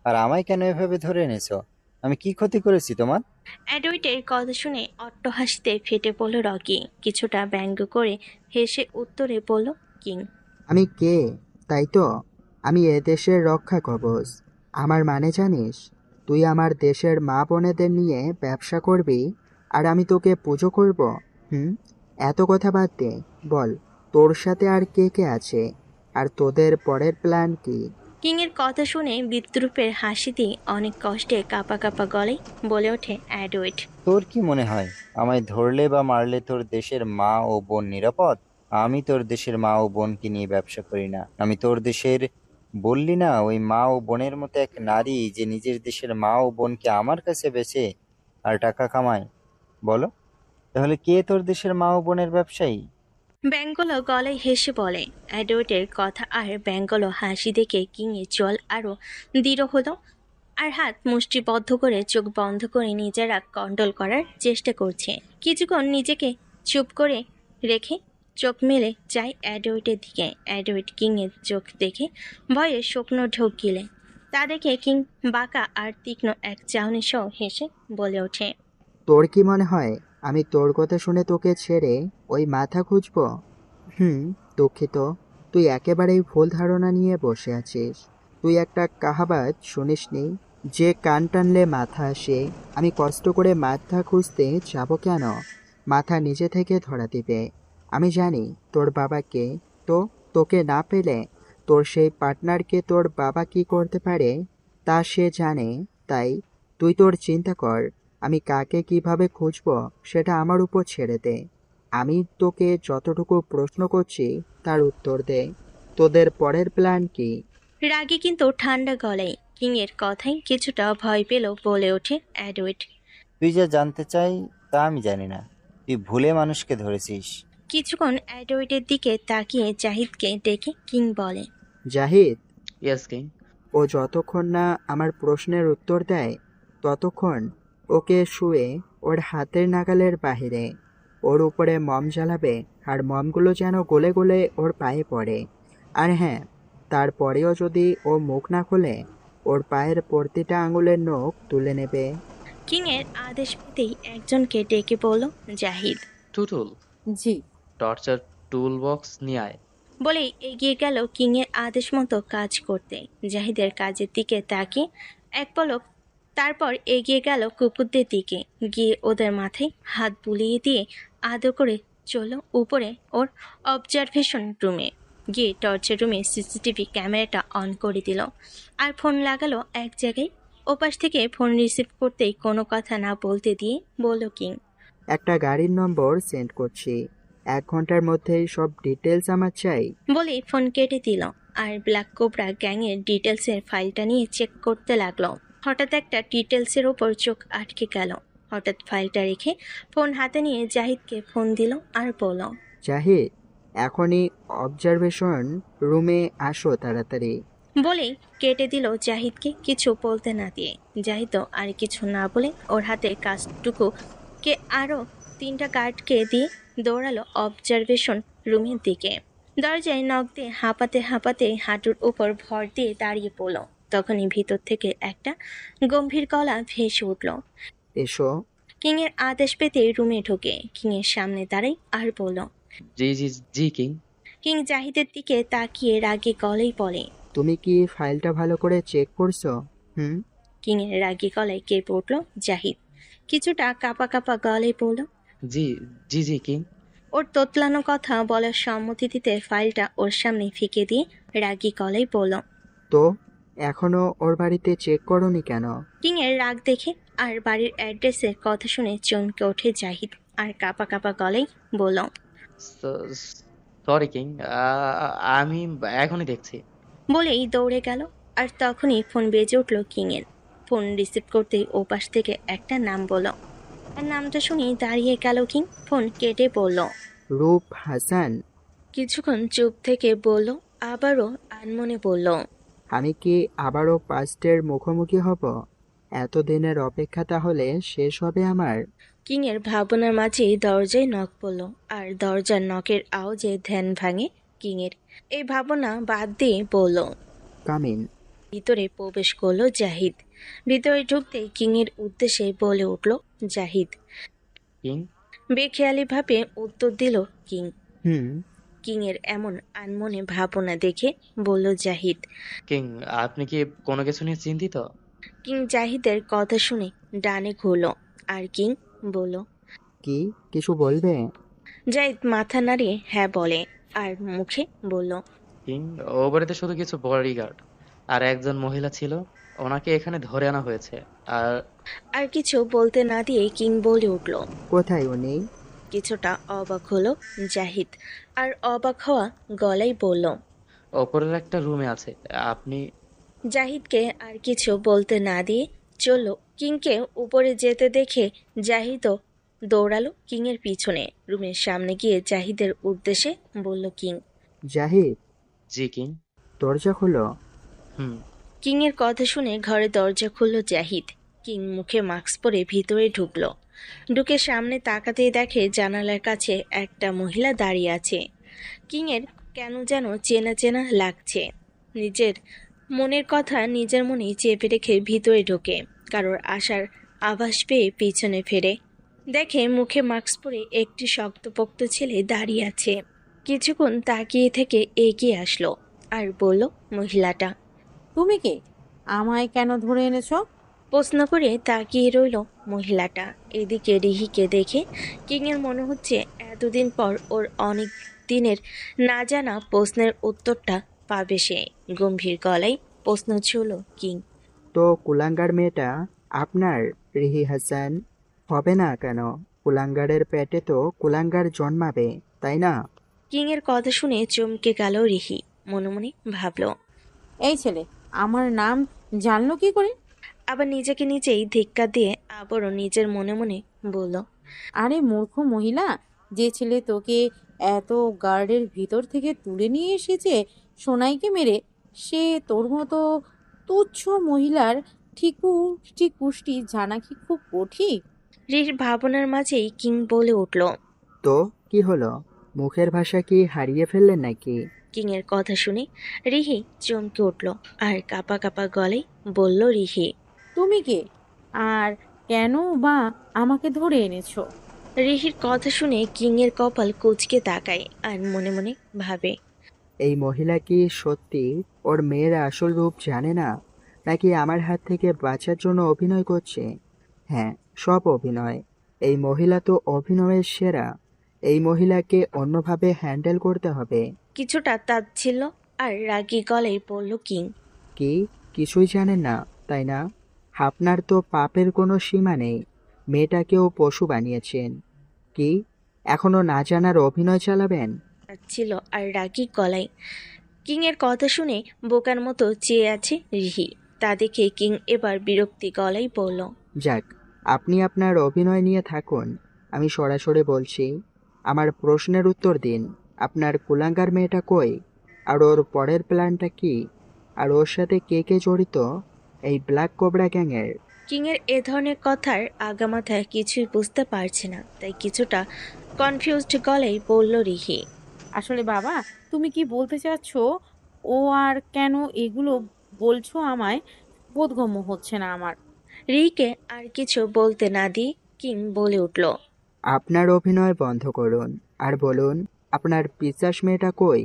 আর আমায় কেন এভাবে ধরে এনেছো? আমি কি ক্ষতি করেছি তোমার? অ্যাডওয়েডের কথা শুনে অট্টহাসিতে ফেটে পড়ল রকি। কিছুটা ব্যঙ্গ করে হেসে উত্তরে বলল কিং, আমি কে তাই তো? আমি এ দেশের রক্ষা কবচ। আমার মানে জানিস? তুই আমার দেশের মা বোনেদের নিয়ে ব্যবসা করবি আর আমি তোকে পুজো করব? এত কথা বাদ দে, বল তোর সাথে আর কে কে আছে আর তোদের পরের প্ল্যান কি? কিংয়ের কথা শুনে বিদ্রুপের হাসি দিয়ে অনেক কষ্টে কাঁপা কাঁপা গলে বলে ওঠে অ্যাডওয়েড, তোর কি মনে হয় আমায় ধরলে বা মারলে তোর দেশের মা ও বোন নিরাপদ? আমি তোর দেশের মা ও বোনকে নিয়ে ব্যবসা করি না। আমি তোর দেশের, বললি না, ওই মা ও বোনের মতো এক নারী যে নিজের দেশের মা ও বোনকে আমার কাছে বেচে আর টাকা কামায়। বলো তাহলে কে তোর দেশের মা ও বোনের ব্যবসায়ী? ব্যাঙ্গলো গলায় হেসে বলে। অ্যাডওয়েডের কথা আর ব্যাঙ্গলো হাসি দেখে কিংয়ের জল আরও দৃঢ় হলো আর হাত মুষ্টিবদ্ধ করে চোখ বন্ধ করে নিজেরা কন্ট্রোল করার চেষ্টা করছে। কিছুক্ষণ নিজেকে চুপ করে রেখে চোখ মেলে যায় অ্যাডওয়েডের দিকে। অ্যাডওয়েড কিংয়ের চোখ দেখে ভয়ে শুকনো ঢোক গিলে। তা দেখে কিং বাঁকা আর তীক্ষ্ণ এক চাহনি সহ হেসে বলে ওঠে, তোর কি মনে হয় আমি তোর কথা শুনে তোকে ছেড়ে ওই মাথা খুঁজব? দুঃখিত, তুই একেবারেই ভুল ধারণা নিয়ে বসে আছিস। তুই একটা কাহাবাত শুনিসনি যে কান টানলে মাথা আসে? আমি কষ্ট করে মাথা খুঁজতে যাব কেন? মাথা নিজে থেকে ধরা দিবে। আমি জানি তোর বাবাকে, তো তোকে না পেলে তোর সেই পার্টনারকে তোর বাবা কি করতে পারে তা সে জানে। তাই তুই তোর চিন্তা কর, আমি কাকে কিভাবে খুঁজবো সেটা আমার উপর ছেড়ে দে। আমি তোকে যতটুকু প্রশ্ন করছি তার উত্তর দে। তোদের পরের প্ল্যান কি? রাগে কিন্তু ঠান্ডা গলায় কিংয়ের কথাই কিছুটা ভয় পেল বলে ওঠে অ্যাডওয়েড, তুই যা জানতে চাই তা আমি জানি না। তুই ভুলে মানুষকে ধরেছিস। কিছুক্ষণ অ্যাডওয়েডের দিকে তাকিয়ে জাহিদকে ডেকে কিং বলে, জাহিদ, ইয়েস কিং। ও যতক্ষণ না আমার প্রশ্নের উত্তর দেয় ততক্ষণ ওকে শুয়ে ওর হাতের নাগালের বাহিরে। ওর উপরে মম জ্বালাবে আর মমগুলো যেন গলে গলে ওর পায়ে পড়ে। আর হ্যাঁ, তারপরেও যদি ও মুখ না খোলে ওর পায়ের প্রতিটা আঙুলের নখ তুলে নেবে। কিংয়ের আদেশ পেতেই একজনকে ডেকে বলল জাহিদ। টুটুল, জি। টর্চার টুল বক্স নিয়ে আয়। বলেই এগিয়ে গেল কিংয়ের আদেশ মতো কাজ করতে। জাহিদের কাজের দিকে তাকিয়ে এক পলক তারপর এগিয়ে গেল কুকুরদের দিকে, গিয়ে ওদের মাথায় হাত বুলিয়ে দিয়ে আদর করে চলল উপরে ওর অবজারভেশন রুমে। গিয়ে টর্চের রুমে সিসিটিভি ক্যামেরাটা অন করে দিল আর ফোন লাগালো এক জায়গায়। ওপাশ থেকে ফোন রিসিভ করতেই কোনো কথা না বলতে দিয়ে বলল কিং, একটা গাড়ির নম্বর সেন্ড করছি, 1 ঘন্টার মধ্যেই সব ডিটেলস আমার চাই। বলে ফোন কেটে দিল আর ব্ল্যাক কোবরা গ্যাংয়ের ডিটেলসের ফাইলটা নিয়ে চেক করতে লাগলো। হঠাৎ একটা ডিটেলসের ওপর চোখ আটকে গেল। হঠাৎ ফাইলটা রেখে ফোন হাতে নিয়ে জাহিদকে ফোন দিল আর বলল, জাহিদ, এখনই অবজারভেশন রুমে আসো তাড়াতাড়ি। বলেই কেটে দিল জাহিদকে কিছু বলতে না দিয়ে। জাহিদও আর কিছু না বলে ওর হাতের কাজটুকু কে আরও 3টা গার্ডকে দিয়ে দৌড়ালো অবজারভেশন রুমের দিকে। দরজায় নখ দিয়ে হাঁপাতে হাঁপাতে হাঁটুর উপর ভর দিয়ে দাঁড়িয়ে পড়ল। তখনই ভিতর থেকে একটা গম্ভীর গলা ভেসে উঠল। এসো। কিংয়ের আদেশ পেতে রুমে ঢোকে কিংয়ের সামনে দাঁড়াই আর বলল, জি জি জি কিং। কিং জাহিদের দিকে তাকিয়ে রাগে গলেই বলে, তুমি কি ফাইলটা ভালো করে চেক করছো? কিংয়ের রাগে গলায় কেঁপে উঠল জাহিদ। কিছুটা কাঁপা কাঁপা গলায় বলল, জি জি জি কিং। ওর তোতলানো কথা বলার সম্মতি দিতে ফাইলটা ওর সামনে ফিকে দিয়ে রাগী গলায় বলল, তো এখনো ওর বাড়িতে চেক করনি কেন? কিং এর রাগ দেখে আর বাড়ির অ্যাড্রেসের কথা শুনে চমকে ওঠে জাহিদ আর কাপা কাপা গলায় বলল, সরি কিং, আমি এখনই দেখছি। বলেই দৌড়ে গেল। আর তখনই ফোন বেজে উঠল কিং এর। ফোন রিসিভ করতেই ওপাশ থেকে একটা নাম বলল। আর নামটা শুনেই দাঁড়িয়ে গেল কিং। ফোন কেটে বলল, রূপ হাসান। কিছুক্ষণ চুপ থেকে বলল, আবারও আনমনে বলল, আমি কি আবারও পাস্টের মুখোমুখি হব? এতদিনের অপেক্ষা তাহলে শেষ হবে আমার? কিং এর ভাবনার মাঝেই দরজায় নক পড়ল। আর দরজার নকের আওয়াজে ধ্যান ভাঙে কিং এর। এই ভাবনা বাদ দিয়ে বলল, কামিন। ভিতরে প্রবেশ করলো জাহিদ। ভিতরে ঢুকতেই কিং এর উদ্দেশ্যে বলে উঠল জাহিদ। কিং? বেখেয়ালি ভাবে উত্তর দিল কিং। হুম। কিং এর এমন আনমনে ভাবনা দেখে বলল জাহিদ। কিং, আপনি কি কোনো কিছু নিয়ে চিন্তিত? কিং জাহিদের কথা শুনে ডানে ঘুরল। আর কিং বলল, কি কিছু বলবে? জাহিদ মাথা নাড়িয়ে হ্যাঁ বলে। আর মুখে বলল, কিং, ও বাড়িতে শুধু কিছু বডিগার্ড আর একজন মহিলা ছিল, ওনাকে এখানে ধরে আনা হয়েছে। আর আর কিছু বলতে না দিয়ে কিং বলে উঠল। কোথায় উনি? কিছুটা অবাক হলো জাহিদ। আর অবাক হওয়া গলায় বলল, ওপরের একটা রুমে আছে, আপনি। জাহিদকে আর কিছু বলতে না দিয়ে চলল। কিংকে উপরে যেতে দেখে জাহিদও দৌড়ালো কিংয়ের পিছনে। রুমের সামনে গিয়ে জাহিদের উদ্দেশ্যে বলল কিং। জাহিদ, জি কিং। দরজা খোলো। হুম। কিংয়ের কথা শুনে ঘরে দরজা খুলল জাহিদ। কিং মুখে মাস্ক পরে ভিতরে ঢুকলো। ঢুকে সামনে তাকাতেই দেখে জানালার কাছে একটা মহিলা দাঁড়িয়ে আছে। কিংয়ের কেন যেন চেনা চেনা লাগছে। নিজের মনের কথা নিজের মনেই চেপে রেখে ভিতরে ঢোকে। কারোর আসার আভাস পেয়ে পিছনে ফেরে। দেখে মুখে মাস্ক পরে একটি শক্তপোক্ত ছেলে দাঁড়িয়ে আছে। কিছুক্ষণ তাকিয়ে থেকে এগিয়ে আসলো আর বলল মহিলাটা, তুমি কে? আমায় কেন ধরে এনেছো? প্রশ্ন করে তাকিয়ে রইল মহিলাটা। এদিকে রিহিকে দেখে কিংয়ের মনে হচ্ছে এতদিন পর ওর অনেক দিনের না জানা প্রশ্নের উত্তরটা পাবে সে। গম্ভীর গলায় প্রশ্ন ছুড়ল কিং। তো কুলাঙ্গার মেয়েটা আপনার, রিহি হাসান? হবে না কেন? কুলাঙ্গারের পেটে তো কুলাঙ্গার জন্মাবে, তাই না? কিংয়ের কথা শুনে চমকে গেল রিহি। মনে মনে ভাবল, এই ছেলে আমার নাম জানলো কি করে? আবার নিজেকে নিজেই ধিক্কা দিয়ে আবারও নিজের মনে মনে বলল, আরে মূর্খ মহিলা, যে ছেলে তোকে এত গার্ডের ভিতর থেকে তুলে নিয়ে এসেছে সোনাইকে মেরে, সে তোর মতো তুচ্ছ মহিলার ঠিক পুষ্টি জানা কি খুব কঠিন? রিহির ভাবনার মাঝেই কিং বলে উঠল। তো কি হলো? মুখের ভাষা কি হারিয়ে ফেললেন নাকি? কিংয়ের কথা শুনে রিহি চমকে উঠল আর কাপা কাপা গলায় বলল রিহি, তুমি কে? আর কেন বা আমাকে ধরে এনেছো? রিহির কথা শুনে কিংয়ের কপাল কুঁচকে তাকায় আর মনে মনে ভাবে, এই মহিলা কি সত্যি ওর মেয়ের আসল রূপ জানে না, নাকি আমার হাত থেকে বাঁচার জন্য অভিনয় করছে? হ্যাঁ, সব অভিনয়। এই মহিলা তো অভিনয়ের সেরা। এই মহিলাকে অন্যভাবে হ্যান্ডেল করতে হবে। কিছুটা তাচ্ছিল্য আর রাগী গলায় বলল কিং। কি কিছুই জানেন না, তাই না? আপনার তো পাপের কোনো সীমা নেই। মেয়েটাকেও পশু বানিয়েছেন। কি এখনো না জানার অভিনয় চালাবেন? ছিল আর রাগী গলায়। কিংয়ের কথা শুনে বোকার মতো চেয়ে আছে রিহি। তা দেখে কিং এবার বিরক্তি গলায় বলল, যাক, আপনি আপনার অভিনয় নিয়ে থাকুন। আমি সরাসরি বলছি, আমার প্রশ্নের উত্তর দিন। আপনার কুলাঙ্গার মেয়েটা কই? আর ওর পরের প্ল্যানটা কি? আর ওর সাথে কে কে জড়িত এই ব্ল্যাক কোবরা গ্যাংয়ের? কিংয়ের এ ধরনের কথার আগামাথায় কিছুই বুঝতে পারছে না, তাই কিছুটা কনফিউজড গলায় বলল রিহি। আসলে বাবা, তুমি কি বলতে চাচ্ছ? ও আর কেন এগুলো বলছো আমায় বোধগম্য হচ্ছে না আমার। রিহিকে আর কিছু বলতে না দিয়ে কিং বলে উঠল, আপনার অভিনয় বন্ধ করুন আর বলুন, আপনার পিশাচ মেয়েটা কই?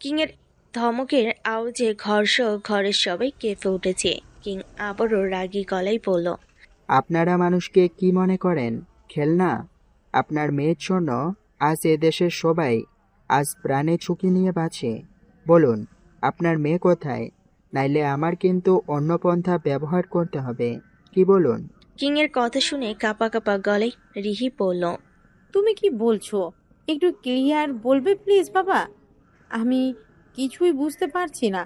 কিংয়ের ধমকের আওয়াজে ঘরসহ ঘরের সবাই কেঁপে উঠেছে। কিং আবারও রাগী গলায় বলল, আপনারা মানুষকে কি মনে করেন, খেলনা? আপনার মেয়ের জন্য আজ এদেশের সবাই আজ প্রাণে ঝুঁকি নিয়ে বাঁচে। বলুন, আপনার মেয়ে কোথায়? নাইলে আমার কিন্তু অন্য পন্থা ব্যবহার করতে হবে, কি বলুন? কিংয়ের কথা শুনে কাপা কাপা গলায় রিহি বলল, তুমি কি বলছো? একটু ক্লিয়ার বলবে প্লিজ বাবা? আমি কিছুই বুঝতে পারছি না।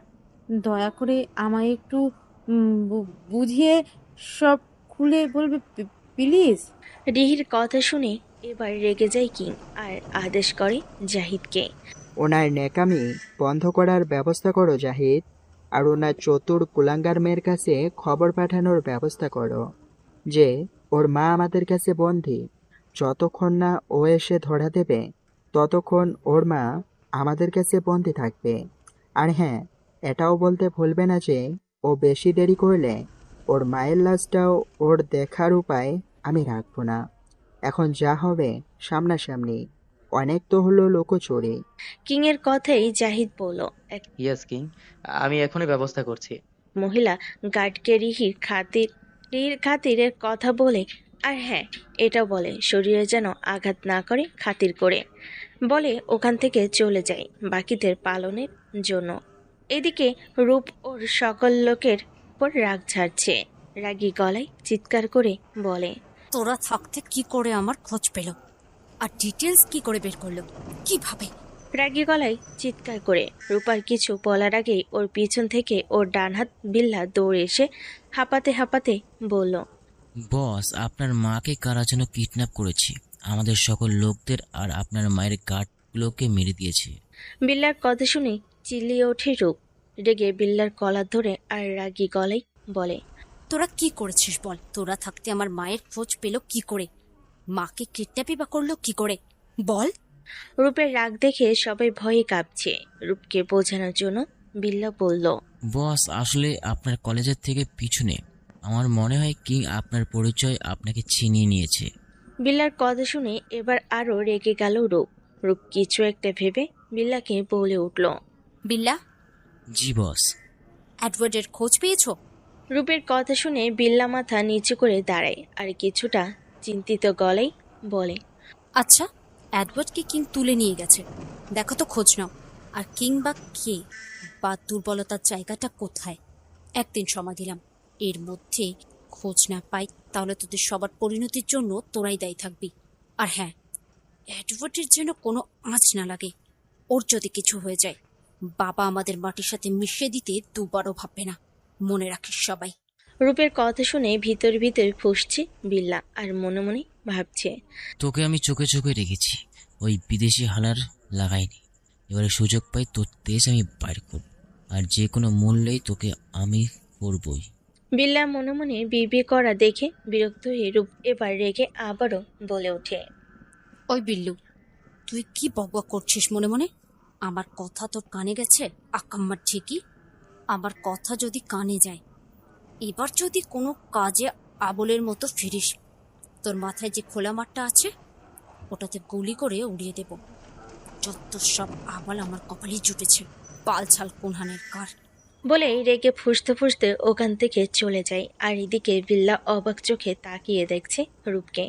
দয়া করে আমায় একটু বুঝিয়ে সব খুলে বলবে প্লিজ। রিহির কথা শুনে এবার রেগে যায় কিং আর আদেশ করে জাহিদকে। ওনার ন্যাকামি বন্ধ করার ব্যবস্থা করো জাহিদ, আর ওনার চতুর কুলাঙ্গার মেয়ের কাছে খবর পাঠানোর ব্যবস্থা করো যে ওর মা আমাদের কাছে বন্দী। যতক্ষণ না ও এসে ধরা দেবে ততক্ষণ ওর মা আমাদের কাছে বন্দী থাকবে। আর হ্যাঁ, এটাও বলতে ভুলবে না যে ও বেশি দেরি করলে ওর মায়ের লাশটাও ওর দেখার উপায় আমি রাখবো না। এখন যা হবে সামনাসামনি, অনেক তো হলো লোকচুরি। কিংয়ের কথাই জাহিদ বলল। এক ইয়েস কিং, আমি এখনই ব্যবস্থা করছি। মহিলা গার্ডকে রিহির খাতিরের কথা বলে, আর হ্যাঁ এটাও বলে শরীরে যেন আঘাত না করে খাতির করে, বলে ওখান থেকে চলে যায় বাকিদের পালনের জন্য। এদিকে রূপ ওর সকল লোকের উপর রাগ ঝাড়ছে, রাগী গলায় চিৎকার করে বলে, তোরা থাকতে কি করে আমার খোঁজ পেল, আর ডিটেলস কি করে বের করলো, কিভাবে? রাগী গলায় চিৎকার করে রূপার কিছু বলার আগেই ওর পিছন থেকে ওর ডান হাত বিল্লা দৌড়ে এসে হাঁপাতে হাঁপাতে বলল, বস, আপনার মাকে কারা যেন কিডন্যাপ করেছে, আমাদের সকল লোকদের আর আপনার মায়ের গার্ডগুলোকে মেরে দিয়েছে। বিল্লার কথা শুনে চিল্লিয়ে ওঠে রূপ, রেগে বিল্লার কলার ধরে আর রাগী গলায় বলে, তোরা কি করেছিস বল? তোরা থাকতে আমার মায়ের খোঁজ পেল কি করে? মাকে কিডন্যাপই বা করলো কি করে বল? রূপের রাগ দেখে সবাই ভয়ে কাঁপছে। রূপকে বোঝানোর জন্য বিল্লা বলল, বস, আসলে আপনার কলেজের থেকে পিছনে আমার মনে হয় কিং আপনার পরিচয় আপনাকে ছিনিয়ে নিয়েছে। বিল্লার কথা শুনে এবার আরো রেগে গেল রূপ। রূপ কিছু একটা ভেবে বিল্লাকে বলে উঠল, বিল্লা, জি বস। অ্যাডওয়ার্ডের খোঁজ পেয়েছো? রূপের কথা শুনে বিল্লা মাথা নিচু করে দাঁড়ায় আর কিছুটা চিন্তিত গলায় বলে, আচ্ছা, অ্যাডওয়ার্ডকে কিং তুলে নিয়ে গেছে, দেখো তো খোঁজ নাও। আর কিং বা কে বা দুর্বলতার জায়গাটা কোথায়? একদিন সময় দিলাম, এর মধ্যে খোঁজ না পাই তাহলে তোদের সবার পরিণতির জন্য তোরাই দায়ী থাকবি। আর হ্যাঁ, অ্যাডওয়ার্ডের যেন কোনো আঁচ না লাগে। ওর যদি কিছু হয়ে যায়, বাবা আমাদের মাটির সাথে মিশিয়ে দিতে দুবারও ভাববে না, মনে রাখিস সবাই। রূপের কথা শুনে ভিতর ভিতর ফুঁসছে বিল্লা আর মনে মনে ভাবছে, তোকে আমি চোখে চোখে রেখেছি, ওই বিদেশি হালার লাগাইনি। এবারে সুযোগ পাই তোর দেশ আমি বাইর করব, আর যে কোনো মূল্যেই তোকে আমি করবই। বিল্লা মনে মনে বিড়বিড় করা দেখে বিরক্ত হয়ে রূপ এবার রেগে আবারও বলে ওঠে, ওই বিল্লু, তুই কি বকবক করছিস মনে মনে? আমার কথা তোর কানে গেছে? আকাম্মার ঠিকই। আমার কথা যদি কানে যায়, এবার যদি কোনো কাজে আবলের মতো ফিরিস, তোর মাথায় যে খোলা মাঠটা আছে ওটাতে গুলি করে উড়িয়ে দেব। যত সব আবাল আমার কপালেই জুটেছে, পালছাল কোনহানের কার। বলেই রেগে ফুঁসতে ফুঁসতে ওখান থেকে চলে যায়। আর এদিকে বিল্লা অবাক চোখে তাকিয়ে দেখছে রূপকে,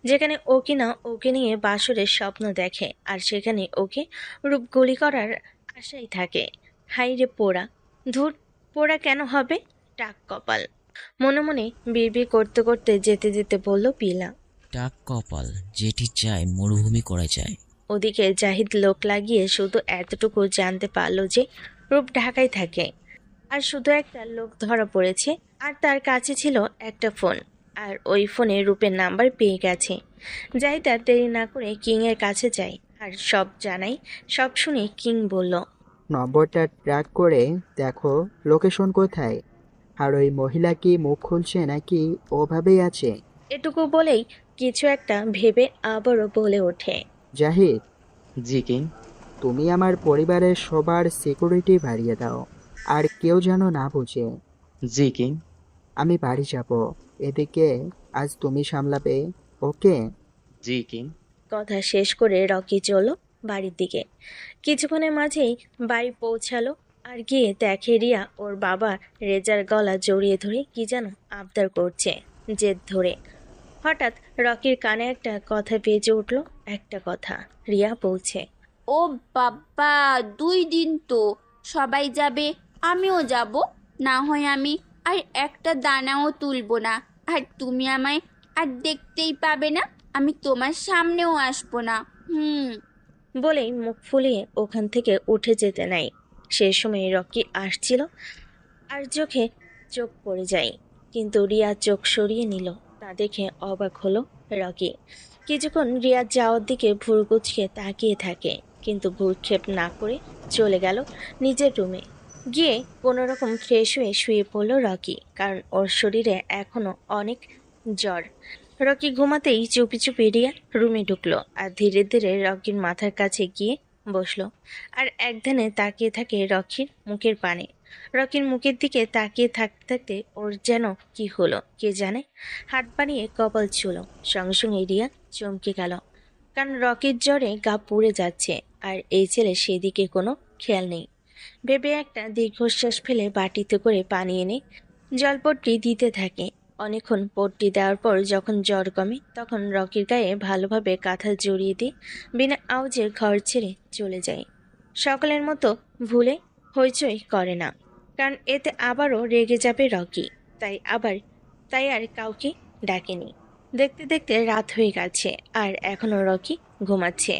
যেখানে ও কিনা ওকে নিয়ে বাসরের স্বপ্ন দেখে আর সেখানে ওকে রূপ গুলি করার আশাই থাকে। হাই রে পোড়া, ধুর, পোড়া কেন হবে, টাক কপাল। মনে মনে বিড়বিড় করতে করতে যেতে যেতে বলল বিল্লা, টাক কপাল, যেটি চায় মরুভূমি করা যায়। ওদিকে জাহিদ লোক লাগিয়ে শুধু এতটুকু জানতে পারলো যে রূপ ঢাকায় থাকে আর শুধু একটা লোক ধরা পড়েছে, আর তার কাছে ছিল একটা ফোন, আর ওই ফোনে রূপের নাম্বার পেয়ে গেছে। জাহিদ আর দেরি না করে কিংয়ের কাছে যায় আর সব জানাই। সব শুনে কিং বলল, নম্বরটা ট্র্যাক করে দেখো লোকেশন কোথায়, আর ওই মহিলা কি মুখ খুলছে নাকি ওভাবেই আছে। এটুকু বলেই কিছু একটা ভেবে আবারও বলে ওঠে, জাহিদ, জি কিং। তুমি আমার পরিবারের সবার সিকিউরিটি বাড়িয়ে দাও, আর কেউ যেন না বুঝে। জি কিং। আমি বাড়ি যাব, এদিকে আজ তুমি সামলাবে, ওকে? জি কিং। কথা শেষ করে রকি চলল বাড়ির দিকে। কিছুক্ষণের মাঝেই বাড়ি পৌঁছালো আর গিয়ে দেখে রিয়া ওর বাবা রেজার গলা জড়িয়ে ধরে কি যেন আবদার করছে জেদ ধরে। হঠাৎ রকির কানে একটা কথা বেজে উঠল, একটা কথা। রিয়া বলছে, ও বাবা, 2 দিন তো সবাই যাবে, আমিও যাব। না হয় আমি আর একটা দানাও তুলবো না, আর তুমি আমায় আর দেখতেই পাবে না, আমি তোমার সামনেও আসবো না। বলেই মুখ ফুলিয়ে ওখান থেকে উঠে যেতে নাই। সে সময় রকি আসছিল আর চোখে চোখ পড়ে যায়, কিন্তু রিয়া চোখ সরিয়ে নিল। তা দেখে অবাক হলো রকি। কিছুক্ষণ রিয়া যাওয়ার দিকে ভুরু কুঁচকে তাকিয়ে থাকে, কিন্তু ভ্রুক্ষেপ না করে চলে গেল নিজের রুমে। গিয়ে কোনো রকম ফ্রেশ হয়ে শুয়ে পড়ল রকি, কারণ ওর শরীরে এখনো অনেক জ্বর। রকি ঘুমাতেই চুপি চুপি রিয়া রুমে ঢুকলো আর ধীরে ধীরে রকির মাথার কাছে গিয়ে বসলো, আর একধানে তাকিয়ে থাকে রকির মুখের পানে। রকির মুখের দিকে তাকিয়ে থাকতে থাকতে ওর যেন কি হলো কে জানে, হাত বাড়িয়ে কপাল ছুঁলো। সঙ্গে সঙ্গে রিয়া চমকে গেল, কারণ রকির জ্বরে গা পুড়ে যাচ্ছে আর এই ছেলে সেদিকে কোনো খেয়াল নেই। ভেবে একটা দীর্ঘশ্বাস ফেলে বাটিতে করে পানি এনে জলপট্টি দিতে থাকে। অনেকক্ষণ পট্টি দেওয়ার পর যখন জ্বর কমে, তখন রকির গায়ে ভালোভাবে কাঁথা জড়িয়ে দিয়ে বিনা আওয়াজে ঘর ছেড়ে চলে যায়। সকালের মতো ভুলে হইচই করে না, কারণ এতে আবারও রেগে যাবে রকি। তাই আর কাউকে ডাকেনি। দেখতে দেখতে রাত হয়ে গেছে আর এখনো রকি ঘুমাচ্ছে।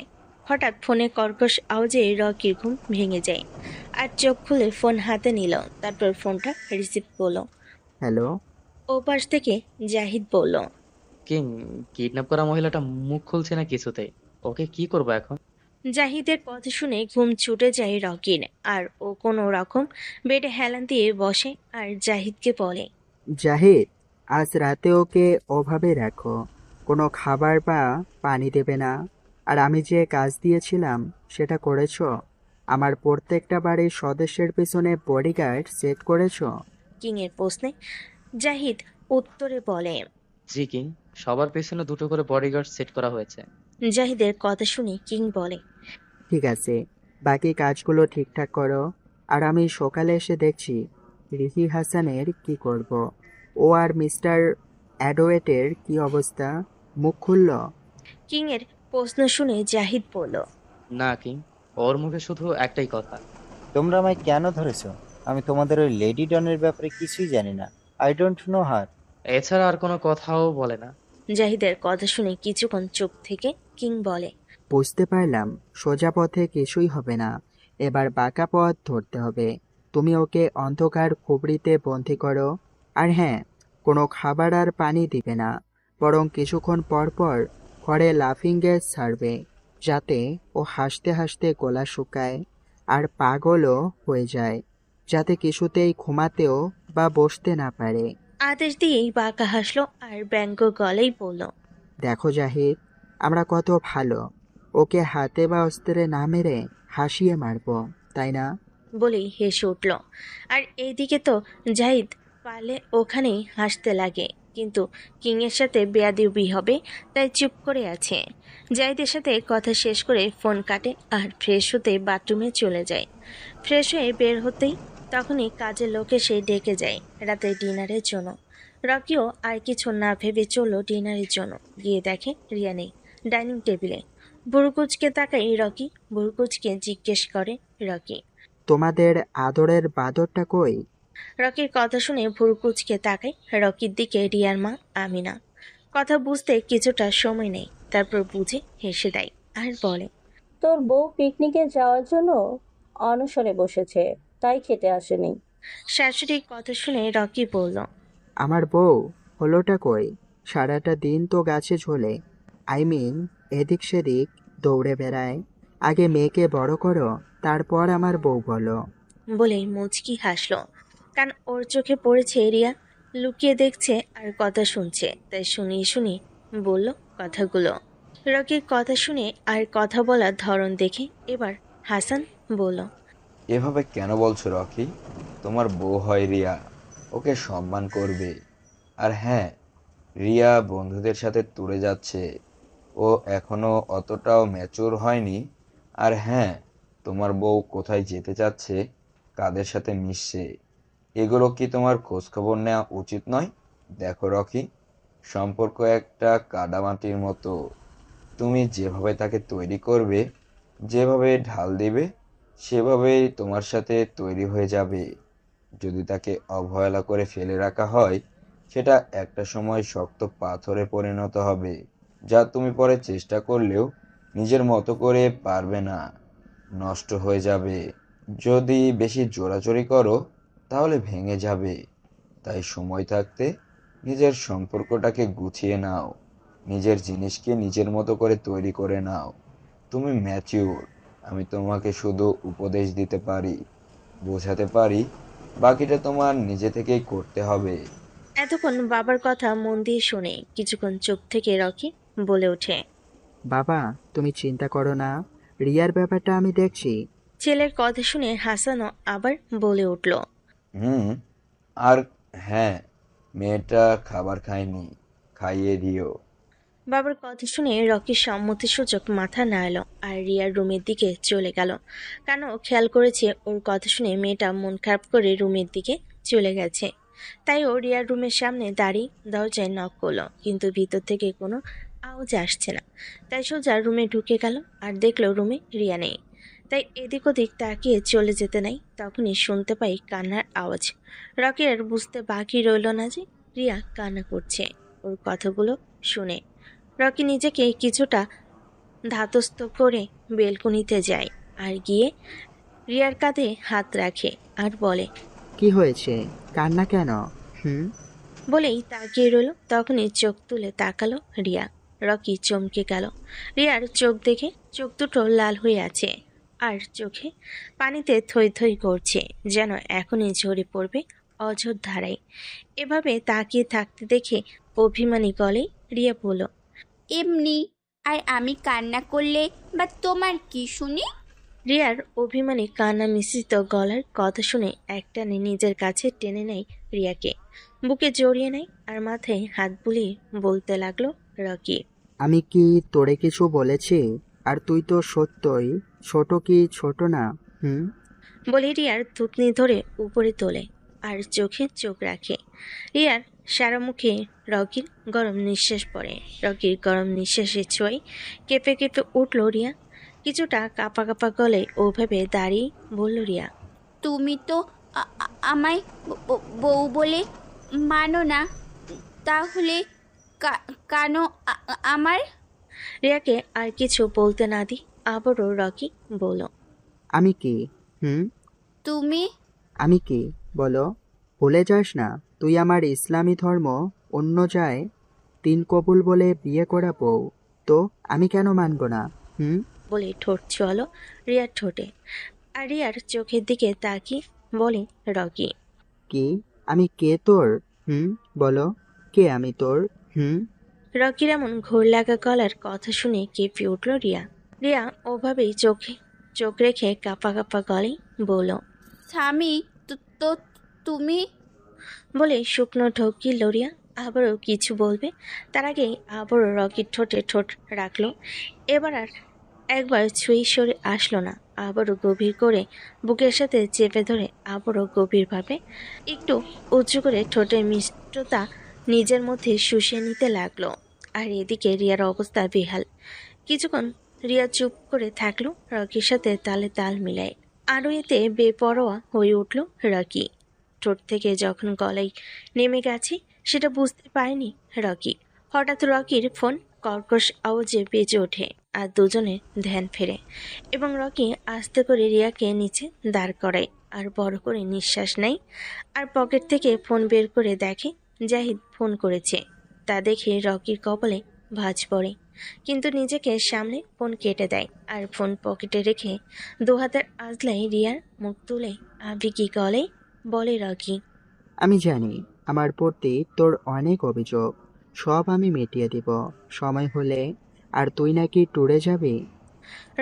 হঠাৎ ফোনে কর্কশ আওয়াজে রকির ঘুম ভেঙে যায় আর চোখ খুলে ফোন হাতে নিল। তারপর ফোনটা রিসিভ করলো। হ্যালো। ওপাশ থেকে জাহিদ বলল, কিং, কিডন্যাপ করা মহিলাটা মুখ খুলছে না কিছুতেই, ওকে কি করবো এখন? জাহিদের কথা শুনে ঘুম ছুটে যায় রকির, আর ও কোনো রকম বেডে হেলান দিয়ে বসে আর জাহিদকে বলে, জাহিদ, আজ রাতে ওকে ওভাবে রাখো, কোনো খাবার বা পানি দেবে না। আর আমি যে কাজ দিয়েছিলাম সেটা করেছো? আমার প্রত্যেকটা বাড়ির সদস্যের পিছনে বডিগার্ড সেট করেছো? কিংয়ের প্রশ্নে জাহিদ উত্তরে বলে। জি কিং, সবার পেছনে দুটো করে বডিগার্ড সেট করা হয়েছে। জাহিদের কথা শুনে কিং বলে, ঠিক আছে, বাকি কাজগুলো ঠিকঠাক করো। আর আমি সকালে এসে দেখছি রিহি হাসানের কি করব। ও আর মিস্টার অ্যাডোয়েটের কি অবস্থা? মুখ খুলল? কিংয়ের প্রশ্ন শুনে জাহিদ বলল, না কিং, ওর মুখে শুধু একটাই কথা। তোমরা আমায় কেন ধরেছো? আমি তোমাদের ওই লেডি ডনের ব্যাপারে কিছুই জানি না। I don't know her. এছাড়া আর কোনো কথাও বলে না। জাহিদের কথা শুনে কিছুক্ষণ চুপ থেকে কিং বলে, বুঝতে পারলাম, সোজা পথে কিছুই হবে না, এবার বাঁকা পথ ধরতে হবে। তুমি ওকে অন্ধকার খুবড়িতে বন্দি করো। আর হ্যাঁ, কোনো খাবার আর পানি দিবে না, বরং কিছুক্ষণ পর পর ঘরে লাফিং গ্যাস ছাড়বে, যাতে ও হাসতে হাসতে গলা শুকায় আর পাগলও হয়ে যায়, যাতে কিছুতেই ঘুমাতেও বা বসতে না পারে। আদেশ দিয়েই বাঁকা হাসলো আর ব্যঙ্গ গলেই বলল, দেখো জাহিদ, আমরা কত ভালো, ওকে হাতে বা অস্ত্রে না মেরে হাসিয়ে মারবো, তাই না? বলেই হেসে উঠল। আর এইদিকে তো জাহিদ পারলে ওখানেই হাসতে লাগে, কিন্তু কিংয়ের সাথে বেয়াদবি হবে তাই চুপ করে আছে। জাহিদের সাথে কথা শেষ করে ফোন কাটে আর ফ্রেশ হতে বাথরুমে চলে যায়। ফ্রেশ হয়ে বের হতেই তখনই কাজের লোক এসে ডেকে যায় রাতে ডিনারের জন্য। রকিও আর কিছু না ভেবে চলল ডিনারের জন্য। গিয়ে দেখে রিয়া নেই ডাইনিং টেবিলে। বুড়কুচকে তাকাই রকি। বুড়কুচকে জিজ্ঞেস করে রকি, তোমাদের আদরের বাদরটা কই? রকির কথা শুনে ভুরুকুচকে তাকায় রকির দিকে রিয়ার মা আমিনা। কথা বুঝতে কিছুটা সময় নেই, তারপর বুঝে হেসে দেয় আর বলে, তোর বউ পিকনিকে যাওয়ার জন্য অনশনে বসেছে, তাই খেতে আসেনি। শাশুড়ির কথা শুনে রকি বলল, আমার বউ হলোটা কই? সারাটা দিন তো গাছে ঝোলে, এদিক সেদিক দৌড়ে বেড়ায়। আগে মেয়েকে বড় করো, তারপর আমার বউ বলো। বলেই মুচকি হাসলো, কারণ ওর চোখে পড়েছে রিয়া লুকিয়ে দেখছে আর কথা শুনছে, তাই শুনিয়ে বলল কথাগুলো। রকির কথা শুনে আর কথা বলার ধরন দেখে এবার হাসান বলল, এভাবে কেন বলছো রকি? তোমার বউ হয় রিয়া, ওকে সম্মান করবে। আর হ্যাঁ, রিয়া বন্ধুদের সাথে ট্যুরে যাচ্ছে, ও এখনো অতটাও ম্যাচুর হয়নি। আর হ্যাঁ, তোমার বউ কোথায় যেতে চাচ্ছে, কাদের সাথে মিশছে, এগুলো কি তোমার খোঁজখবর নেওয়া উচিত নয়? দেখো রকি, সম্পর্ক একটা কাদামাটির মতো, তুমি যেভাবে তাকে তৈরি করবে, যেভাবে ঢাল দিবে, সেভাবেই তোমার সাথে তৈরি হয়ে যাবে। যদি তাকে অবহেলা করে ফেলে রাখা হয়, সেটা একটা সময় শক্ত পাথরে পরিণত হবে, যা তুমি পরে চেষ্টা করলেও নিজের মতো করে পারবে না, নষ্ট হয়ে যাবে। যদি বেশি জোরাজুরি করো, তাহলে ভেঙে যাবে। তাই সময় থাকতে নিজের সম্পর্কটাকে গুছিয়ে নাও, নিজের জিনিসকে নিজের মতো করে তৈরি করে নাও। তুমি ম্যাচিউর, আমি তোমাকে শুধু উপদেশ দিতে পারি, বোঝাতে পারি, বাকিটা তোমার নিজে থেকেই করতে হবে। এতক্ষণ বাবার কথা মন দিয়ে শুনে কিছুক্ষণ চুপ থেকে রকি বলে ওঠে, বাবা, তুমি চিন্তা করো না, রিয়ার ব্যাপারটা আমি দেখছি। ছেলের কথা শুনে হাসানও আবার বলে উঠল, হুম, আর হ্যাঁ, মেয়েটা খাবার খায়নি, খাইয়ে দিও। বাবার কথা শুনে রকির সম্মতিসূচক মাথা নাড়ল আর রিয়ার রুমের দিকে চলে গেল। কেন খেয়াল করেছে ওর কথা শুনে মেয়েটা মন খারাপ করে রুমের দিকে চলে গেছে। তাই ও রিয়ার রুমের সামনে দাঁড়িয়ে দরজায় নক করলো, কিন্তু ভিতর থেকে কোনো আওয়াজ আসছে না। তাই সোজা রুমে ঢুকে গেল আর দেখলো রুমে রিয়া নেই। তাই এদিক ওদিক তাকিয়ে চলে যেতে নাই, তখনই শুনতে পাই কান্নার আওয়াজ। রকি আর বুঝতে বাকি রইল না যে রিয়া কান্না করছে ওর কথাগুলো শুনে। রকি নিজেকে কিছুটা ধাতস্থ করে বেলকনিতে যায় আর গিয়ে রিয়ার কাঁধে হাত রাখে আর বলে, কি হয়েছে, কান্না কেন? বলেই তাকিয়ে রইল। তখনই চোখ তুলে তাকালো রিয়া। রকি চমকে গেল। রিয়ার চোখ দেখে চোখ দুটো লাল হয়ে আছে আর চোখে পানিতে থই থই করছে, যেন এখনই ঝরে পড়বে অঝোর ধারায়। এভাবে তাকিয়ে থাকতে দেখে অভিমানী গলে রিয়া বলল, এমনি। আর আমি কান্না করলে বা তোমার কি শুনি? রিয়ার অভিমানী কান্না মিশ্রিত গলার কথা শুনে একটানে নিজের কাছে টেনে নেয় রিয়াকে, বুকে জড়িয়ে নেয় আর মাথায় হাত বুলিয়ে বলতে লাগলো রকি, আমি কি তোরে কিছু বলেছি? আর তুই তো সত্যই ছোট, কি ছোট না? বলে রিয়ার থুতনি ধরে উপরে তোলে আর চোখে চোখ রাখে। রিয়ার সারা মুখে রকির গরম নিঃশ্বাস পড়ে। রকির গরম নিঃশ্বাসে ছোঁয় কেঁপে কেঁপে উঠল রিয়া। কিছুটা কাঁপা কাঁপা গলে ওভাবে দাঁড়িয়ে বলল রিয়া, তুমি তো আমায় বউ বলে মানো না, তাহলে কেন আমার? রিয়াকে আর কিছু বলতে না দি আবারও রকি বলল, আমি কি? তুমি? আমি কি বলো? ভুলে যাস না, তুই আমার ইসলামী ধর্ম অন্য যায় 3 কবুল বলে বিয়ে করা বউ, তো আমি কেন মানব না? বলে ঠোঁট ছোঁয়ালো রিয়ার ঠোঁটে। আর রিয়ার চোখের দিকে তাকিয়ে বলে রকি, কি? আমি কে তোর? বলো, কে আমি তোর? রকির এমন ঘোর লাগা গলার কথা শুনে কেঁপে উঠল রিয়া। রিয়া ওভাবেই চোখ রেখে কাঁপা কাঁপা গলে বলল, স্বামী তো তুমি? বলে শুকনো ঢোক গিলল রিয়া। আবারও কিছু বলবে তার আগেই আবারও রকির ঠোঁটে ঠোঁট রাখলো। এবার আর একবার ছুঁই সরে আসলো না, আবারও গভীর করে বুকের সাথে চেপে ধরে আবারও গভীরভাবে একটু উঁচু করে ঠোঁটের মিষ্টতা নিজের মধ্যে শুষিয়ে নিতে লাগলো। আর এদিকে রিয়ার অবস্থা বেহাল। কিছুক্ষণ রিয়া চুপ করে থাকলো, রকির সাথে তালে তাল মিলায়। আরও এতে বেপরোয়া হয়ে উঠল রকি। ঠোঁট থেকে যখন গলায় নেমে গেছে সেটা বুঝতে পারেনি রকি। হঠাৎ রকির ফোন কর্কশ আওয়াজে বেজে ওঠে আর দুজনের ধ্যান ফেরে এবং রকি আস্তে করে রিয়াকে নিচে দাঁড় করায় আর বড় করে নিঃশ্বাস নেয়। আর পকেট থেকে ফোন বের করে দেখে জাহিদ ফোন করেছে। তা দেখে রকির কপালে ভাঁজ পড়ে, কিন্তু নিজেকে সামলে ফোন কেটে দেয় আর ফোন পকেটে রেখে 2 হাতের আজলায় রিয়ার মুখ তুলে আবেগী গলে বলে রকি, আমি জানি আমার প্রতি তোর অনেক অভিযোগ, সব আমি মিটিয়ে দিব সময় হলে। আর তুই নাকি ট্যুরে যাবি?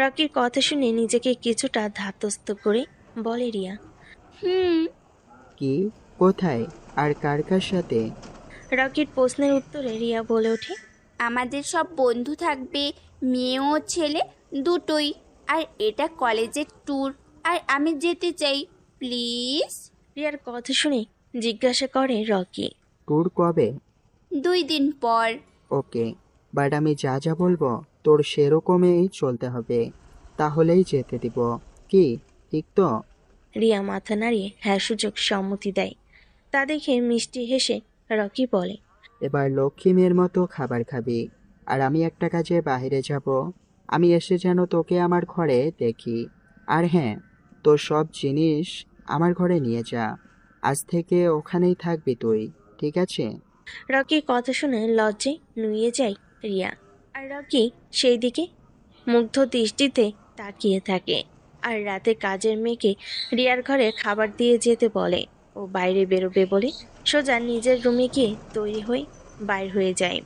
রকির কথা শুনে নিজেকে কিছুটা ধাতস্থ করে বলে রিয়া, কি? কোথায়? আর কার কার সাথে? রকির প্রশ্নের উত্তরে রিয়া বলে ওঠে, আমাদের সব বন্ধু থাকবে, মেয়ে ও ছেলে দুটোই। আর এটা কলেজের ট্যুর, আর আমি যেতে চাই, প্লিজ। রিয়ার কথা শুনে জিজ্ঞাসা করে রকি, ট্যুর কবে? 2 দিন পর। ওকে, বাট আমি যা যা বলবো তোর সেরকমই চলতে হবে, তাহলেই যেতে দিব। কি ঠিক তো? রিয়া মাথা নাড়িয়ে হ্যাঁ সূচক সম্মতি দেয়। তা দেখে মিষ্টি হেসে রকি বলে, এবার লক্ষ্মী মেয়ের মতো খাবার খাবি। আর আমি একটা কাজে বাইরে যাব। আমি এসে যেন তোকে আমার ঘরে দেখি। আর হ্যাঁ, তোর সব জিনিস আমার ঘরে নিয়ে যা। আজ থেকে ওখানেই থাকবি তুই, ঠিক আছে? রকির কথা শুনে লজ্জায় নুয়ে যায় রিয়া। আর রকি সেই দিকে মুগ্ধ দৃষ্টিতে তাকিয়ে থাকে। আর রাতে কাজের মেয়েকে রিয়ার ঘরে খাবার দিয়ে যেতে বলে। ও বাইরে বেরোবে বলে সোজা নিজের রুমে গিয়ে তৈরি হয়ে বাইর হয়ে যায়।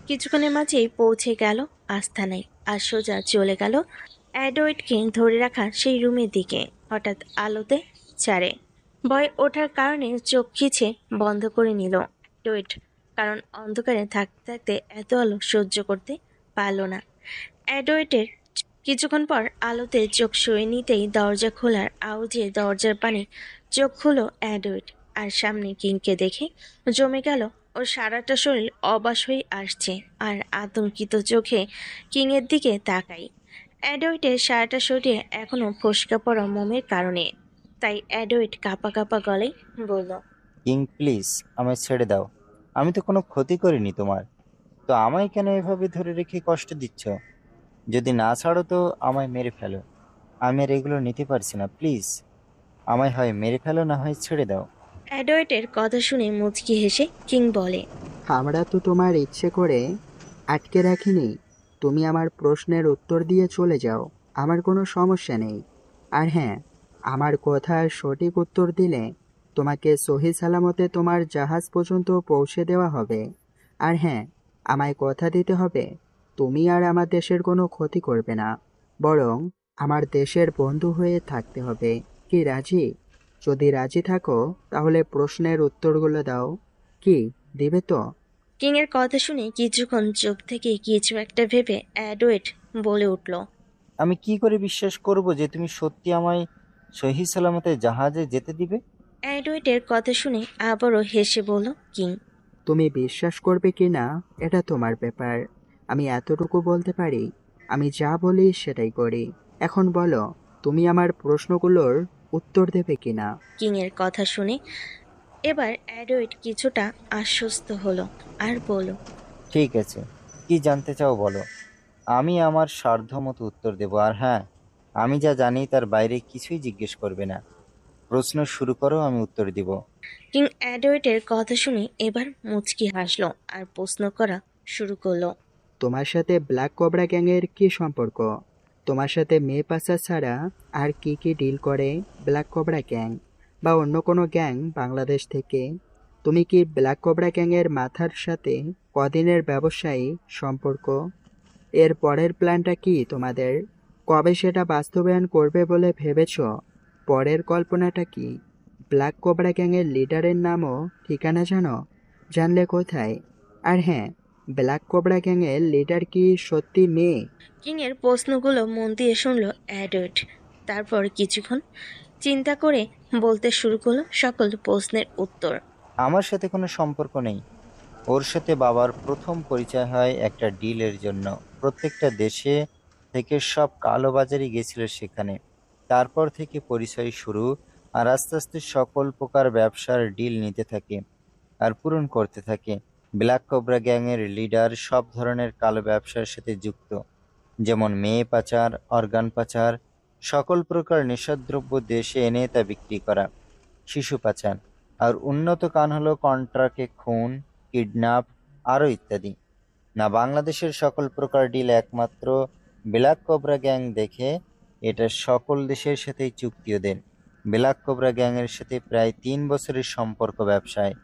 কিছুক্ষণের মাঝেই পৌঁছে গেল আস্তানায়। আর সোজা চলে গেল অ্যাডওয়েটকে ধরে রাখা সেই রুমের দিকে। হঠাৎ আলোতে ছাড়ে ভয় ওঠার কারণে চোখ খিচে বন্ধ করে নিল অ্যাডওয়েট, কারণ অন্ধকারে থাকতে থাকতে এত আলো সহ্য করতে পারল না। অ্যাডওয়েটের কিছুক্ষণ পর আলোতে চোখ সয়ে নিতেই দরজা খোলার আওয়াজে দরজার পানে চোখ খুলো অ্যাডওয়েট। আর সামনে কিংকে দেখে জমে গেল ওর সারাটা শরীর অবাস হয়ে আসছে। আর আতঙ্কিত চোখে কিংয়ের দিকে তাকাই। অ্যাডওয়েটের সারাটা শরীরে এখনো ফোসকা পড়া মোমের কারণে। তাই অ্যাডওয়েট কাঁপা কাঁপা গলায় বলল, কিং প্লিজ আমায় ছেড়ে দাও। আমি তো কোনো ক্ষতি করিনি তোমার, তো আমায় কেন এভাবে ধরে রেখে কষ্ট দিচ্ছ? যদি না ছাড়ো তো আমায় মেরে ফেলো। আমি আর এগুলো নিতে পারছি না, প্লিজ আমায় হয় মেরে ফেলো, না হয় ছেড়ে দাও। অ্যাডওয়েটের কথা শুনে মুচকি হেসে কিং বলে, আমরা তো তোমার ইচ্ছে করে আটকে রাখিনি। তুমি আমার প্রশ্নের উত্তর দিয়ে চলে যাও, আমার কোনো সমস্যা নেই। আর হ্যাঁ, আমার কথার সঠিক উত্তর দিলে তোমাকে সহি সালামতে তোমার জাহাজ পর্যন্ত পৌঁছে দেওয়া হবে। আর হ্যাঁ, আমায় কথা দিতে হবে, তুমি আর আমার দেশের কোনো ক্ষতি করবে না, বরং আমার দেশের বন্ধু হয়ে থাকতে হবে। কি রাজি? যদি রাজি থাকো তাহলে প্রশ্নের উত্তরগুলো দাও। কি দিবে তো? কিংয়ের কথা শুনে কিছুক্ষণ চুপ থেকে কিছু একটা ভেবে অ্যাডওয়েট বলে উঠল, আমি কি করে বিশ্বাস করব যে তুমি সত্যি আমায় সহি সালামতে জাহাজে যেতে দিবে? অ্যাডওয়েটের কথা শুনে আবারও হেসে বলল কিং, তুমি বিশ্বাস করবে কি না এটা তোমার ব্যাপার। আমি এতটুকু বলতে পারি, আমি যা বলি সেটাই করি। এখন বলো, তুমি আমার প্রশ্নগুলোর উত্তর দেবে কিনা? কিংয়ের কথা শুনে এবার অ্যাডওয়েট কিছুটা আশ্বস্ত হলো আর বলল, ঠিক আছে, কি জানতে চাও বলো, আমি আমার সাধ্য মতো উত্তর দেব। আর হ্যাঁ, আমি যা জানি তার বাইরে কিছুই জিজ্ঞেস করবে না। প্রশ্ন শুরু করো, আমি উত্তর দিব। কিং অ্যাডওয়েটের কথা শুনে এবার মুচকি হাসলো আর প্রশ্ন করা শুরু করলো, তোমার সাথে ব্ল্যাক কোবরা গ্যাংয়ের কি সম্পর্ক? তোমার সাথে মেয়ে পাচার ছাড়া আর কি কি ডিল করে ব্ল্যাক কোবরা গ্যাং, বা অন্য কোনো গ্যাং বাংলাদেশ থেকে? তুমি কি ব্ল্যাক কোবরা গ্যাংয়ের মাথার সাথে কদিনের ব্যবসায়ী সম্পর্ক? এর পরের প্ল্যানটা কি তোমাদের? কবে সেটা বাস্তবায়ন করবে বলে ভেবেছ? পরের কল্পনাটা কি? ব্ল্যাক কোবরা গ্যাংয়ের লিডারের নামও ঠিকানা জানো? জানলে কোথায়? আর হ্যাঁ, ব্ল্যাক কোবরা গ্যাংয়ের লিডার কি সত্যি মেয়ে? কিংয়ের প্রশ্নগুলো মন দিয়ে শুনলো অ্যাডওয়েট। তারপর কিছুক্ষণ চিন্তা করে বলতে শুরু করলো সকল প্রশ্নের উত্তর। আমার সাথে কোনো সম্পর্ক নেই। ওর সাথে বাবার প্রথম পরিচয় হয় একটা ডিলের জন্য। প্রত্যেকটা দেশে থেকে সব কালোবাজারি গেছিল সেখানে। তারপর থেকে পরিচয় শুরু, আর আস্তে আস্তে সকল প্রকার ব্যবসার ডিল নিতে থাকে আর পূরণ করতে থাকে। ব্ল্যাক কোবরা গ্যাংয়ের লিডার সব ধরনের কালো ব্যবসার সাথে যুক্ত, যেমন মেয়ে পাচার, অর্গান পাচার, সকল প্রকার নেশাদ্রব্য দেশে এনে তা বিক্রি করা, শিশু পাচার, আর উন্নত কান হলো কন্ট্রাক্টে খুন, কিডন্যাপ, আরও ইত্যাদি। না, বাংলাদেশের সকল প্রকার ডিল একমাত্র ব্ল্যাক কোবরা গ্যাং দেখে। এটা সকল দেশের সাথেই চুক্তিও দেন। ব্ল্যাক কোবরা গ্যাংয়ের সাথে প্রায় 3 বছরের সম্পর্ক ব্যবসায়।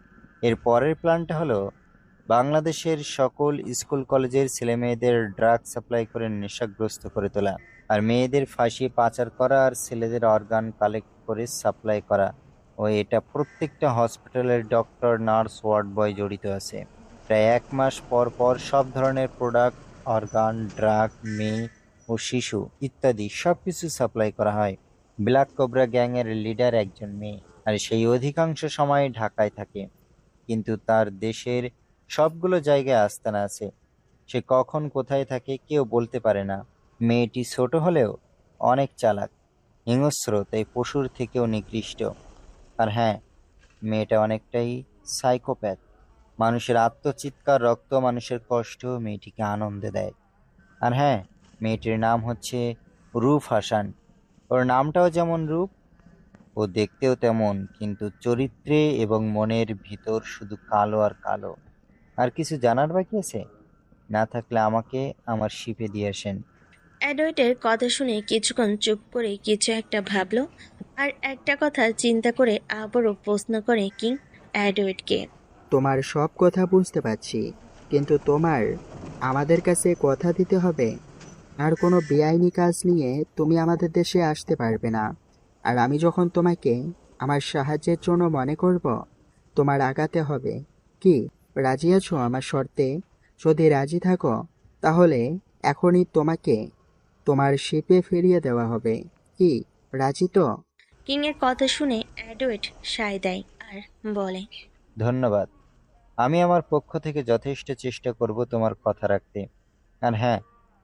এর পরের প্ল্যানটা হলো বাংলাদেশের সকল স্কুল কলেজের ছেলেমেয়েদের ড্রাগ সাপ্লাই করে নেশাগ্রস্ত করে তোলা, আর মেয়েদের ফাঁসি পাচার করা, আর ছেলেদের অর্গান কালেক্ট করে সাপ্লাই করা। ও এটা প্রত্যেকটা হসপিটালের ডক্টর, নার্স, ওয়ার্ড বয় জড়িত আছে। প্রায় 1 মাস পর পর সব ধরনের প্রোডাক্ট, অর্গান, ড্রাগ, মেয়ে ও শিশু ইত্যাদি সব কিছু সাপ্লাই করা হয়। ব্ল্যাক কোবরা গ্যাংয়ের লিডার একজন মেয়ে, আর সেই অধিকাংশ সময় ঢাকায় থাকে, কিন্তু তার দেশের সবগুলো জায়গায় আস্তানা আছে। সে কখন কোথায় থাকে কেউ বলতে পারে না। মেয়েটি ছোট হলেও অনেক চালাক। হিংস্র, তাই পশুর থেকেও নিকৃষ্ট। আর হ্যাঁ, মেয়েটা অনেকটাই সাইকোপ্যাথ। মানুষের আত্মচিৎকার, রক্ত, মানুষের কষ্ট মেয়েটিকে আনন্দে দেয়। আর হ্যাঁ, মেয়েটির নাম হচ্ছে রূপ হাসান। ওর নামটাও যেমন রূপ, ও দেখতেও তেমন, কিন্তু চরিত্রে এবং মনের ভিতর শুধু কালো আর কালো। আর কিছু জানার বাকি আছে? না থাকলে আমাকে আমার শিপে দিয়ে আসেন। অ্যাডওয়েটের কথা শুনে কিছুক্ষণ চুপ করে কিছু একটা ভাবলো, আর একটা কথা চিন্তা করে আবারও প্রশ্ন করে কিং অ্যাডওয়েটকে। তোমার সব কথা বুঝতে পারছি, কিন্তু তোমার আমাদের কাছে কথা দিতে হবে। আর কোনো বেআইনি কাজ নিয়ে তুমি আমাদের দেশে আসতে পারবে না। আর আমি যখন তোমাকে আমার সাহায্যের জন্য মনে করব, তোমার আগাতে হবে। কি রাজি আছো আমার শর্তে? যদি রাজি থাকো, তাহলে এখনই তোমাকে তোমার শিপে ফিরিয়ে দেওয়া হবে। কি রাজি তো? কিংয়ের কথা শুনে অ্যাডওয়েট সায় দেয় আর বলে, ধন্যবাদ। আমি আমার পক্ষ থেকে যথেষ্ট চেষ্টা করব তোমার কথা রাখতে। আর হ্যাঁ,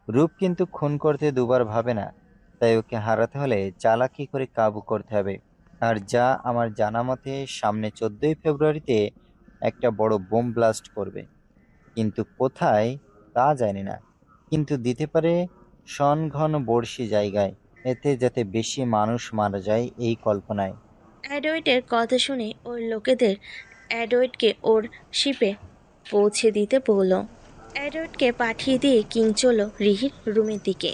রূপ কিন্তু খুন করতে দুবার ভাবে না, তাই ওকে হারাতে হলে চালাকি করে কাবু করতে হবে। আর যা আমার জানা মতে সামনে 14ই ফেব্রুয়ারিতে একটা বড় বোম ব্লাস্ট করবে, কিন্তু কোথায় তা জানি না। কিন্তু দিতে পারে সনঘন বর্ষি জায়গায়, এতে যাতে বেশি মানুষ মারা যায় এই কল্পনায়। অ্যাডওয়েটের কথা শুনে ওর লোকেদের অ্যাডওয়েটকে ওর শিপে পৌঁছে দিতে বলল। অ্যাডওয়েটকে পাঠিয়ে দিয়ে কিং চলল রিহির রুমের দিকে।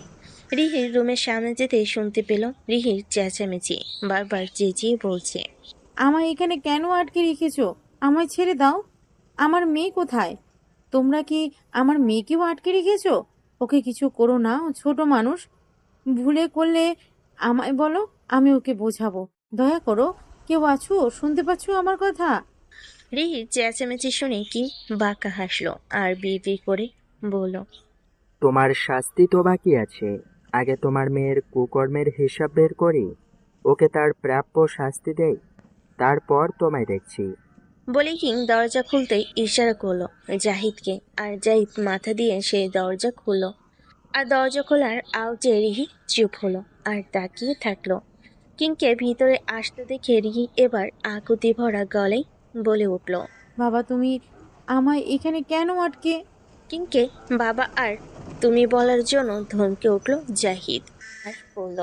রিহির রুমের সামনে যেতে শুনতে পেল রিহির চেঁচামেচি, বারবার চেঁচিয়ে বলছে, আমায় এখানে কেন আটকে রেখেছো? আমায় ছেড়ে দাও। আমার মেয়ে কোথায়? তোমরা কি আমার মেয়েকেও আটকে রেখেছো? ওকে কিছু করো না, ও ছোট মানুষ। ভুলে করলে আমায় বলো, আমি ওকে বোঝাবো। দয়া করো, কেউ আছো? শুনতে পাচ্ছো আমার কথা? রিহির চেঁচামেচি শুনে কিং বাঁকা হাসলো আর বিড়বিড় করে বলল, তোমার শাস্তি তো বাকি আছে। আগে তোমার মেয়ের কুকর্মের হিসাব বের করি, ওকে তার প্রাপ্য শাস্তি দেই, তারপর তোমায় দেখছি। বলে কিং দরজা খুলতেই ইশারা করলো জাহিদকে, আর জাহিদ মাথা দিয়ে সেই দরজা খুললো। আর দরজা খোলার আওয়াজে রিহি চুপ হলো আর তাকিয়ে থাকলো। কিংকে ভিতরে আসতে দেখে রিহি এবার আকুতি ভরা গলায় বলে উঠল, বাবা, তুমি আমায় এখানে কেন আটকে? কিংকে বাবা আর তুমি বলার জন্য ধমকে উঠল জাহিদ আর বলল,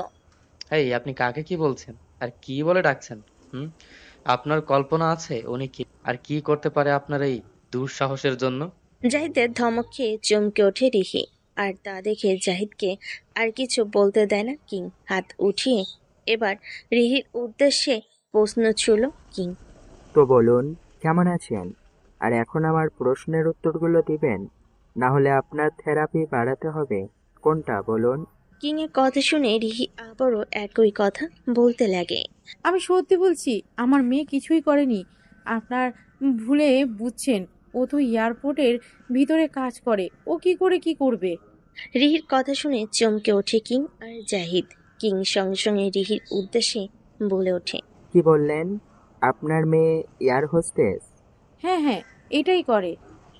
এই আপনি কাকে কি বলছেন আর কি বলে ডাকছেন? হুম, আপনার কল্পনা আছে উনি কি আর কি করতে পারে আপনার এই দুঃসাহসের জন্য? জাহিদের ধমক খেয়ে চমকে ওঠে রিহি, আর তা দেখে জাহিদকে আর কিছু বলতে দেয় না কিং। হাত উঠিয়ে এবার রিহির উদ্দেশ্যে প্রশ্ন ছুড়ল কিং। তো বলুন, কেমন আছেন? আর এখন আমার প্রশ্নের উত্তরগুলো দিবেন, না হলে আপনার থেরাপি বাড়াতে হবে। কোনটা বলুন? কিং এর কথা শুনে রিহি আবারও একই কথা বলতে লাগে। আমি সত্যি বলছি, আমার মেয়ে কিছুই করেনি। আপনার ভুলে বুঝছেন। ও তো এয়ারপোর্টের ভিতরে কাজ করে। ও কি করে কি করবে? রিহির কথা শুনে চমকে ওঠে কিং আর জাহিদ। কিং সঙ্গে সঙ্গে রিহির উদ্দেশ্যে বলে ওঠে, কি বললেন? আপনার মেয়ে এয়ার হোস্টেস? হ্যাঁ হ্যাঁ, এটাই করে।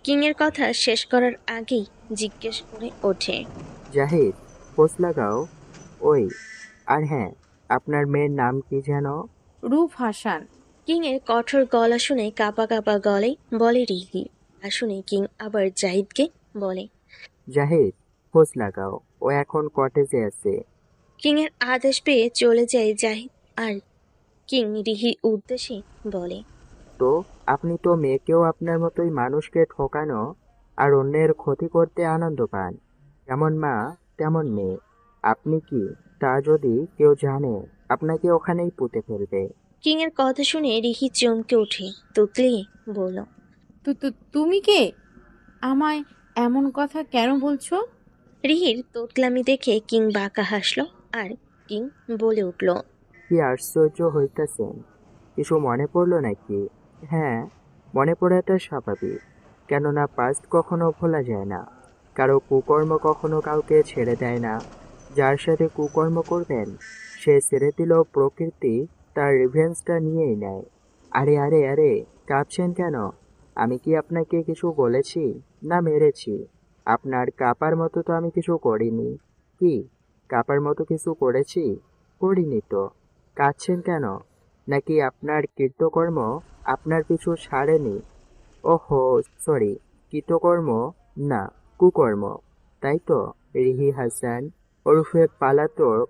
কিং এর কথা শেষ করার আগেই জিজ্ঞেস করে ওঠে, জাহিদ, পোস্ট লাগাও। ওই, আর হ্যাঁ, আপনার মেয়ের নাম কি যেন? রূপ হাসান। কিং এর কঠোর গলা শুনে কাঁপা কাঁপা গলায় বলে রিহি। আর শুনে কিং আবার জাহিদকে বলে, জাহিদ, পোস্ট লাগাও। ও এখন কটেজে আছে। কিং এর আদেশ পেয়ে চলে যায় জাহিদ, আর কিং রিহির উদ্দেশ্যে বলে, তো আপনি তো মেয়েকেও আপনার মতোই মানুষকে ঠকানো আর অন্যের ক্ষতি করতে আনন্দ পান। যেমন মা তেমন মেয়ে। আপনি কি, তা যদি কেউ জানে, আপনাকে ওখানেই পুঁতে ফেলবে। কিং এর কথা শুনে রিহি চমকে ওঠে, তুতলিয়ে বলল, তুমি কে? আমায় এমন কথা কেন বলছো? রিহির তোতলামি দেখে কিং বাঁকা হাসলো আর কিং বলে উঠল, কি আশ্চর্য হইতাছেন? কিছু মনে পড়লো নাকি? হ্যাঁ, মনে পড়াটা স্বাভাবিক, কেননা পাস্ট কখনো ভোলা যায় না। কারো কুকর্ম কখনো কাউকে ছেড়ে দেয় না। যার সাথে কুকর্ম করবেন, সে ছেড়ে দিলেও প্রকৃতি তার রিভেঞ্জটা নিয়েই নেয়। আরে আরে আরে, কাঁপছেন কেন? আমি কি আপনাকে কিছু বলেছি না মেরেছি? আপনার কাঁপার মতো তো আমি কিছু করিনি। কি কাঁপার মতো কিছু করেছি? করিনি তো। কাঁদছেন কেন? নাকি আপনার কৃতকর্ম আপনার পিছু ছাড়েনি? ওহো, সরি, কৃতকর্ম না, কুকর্ম, তাই তো? রিহি হাসান ওরফে পালাতক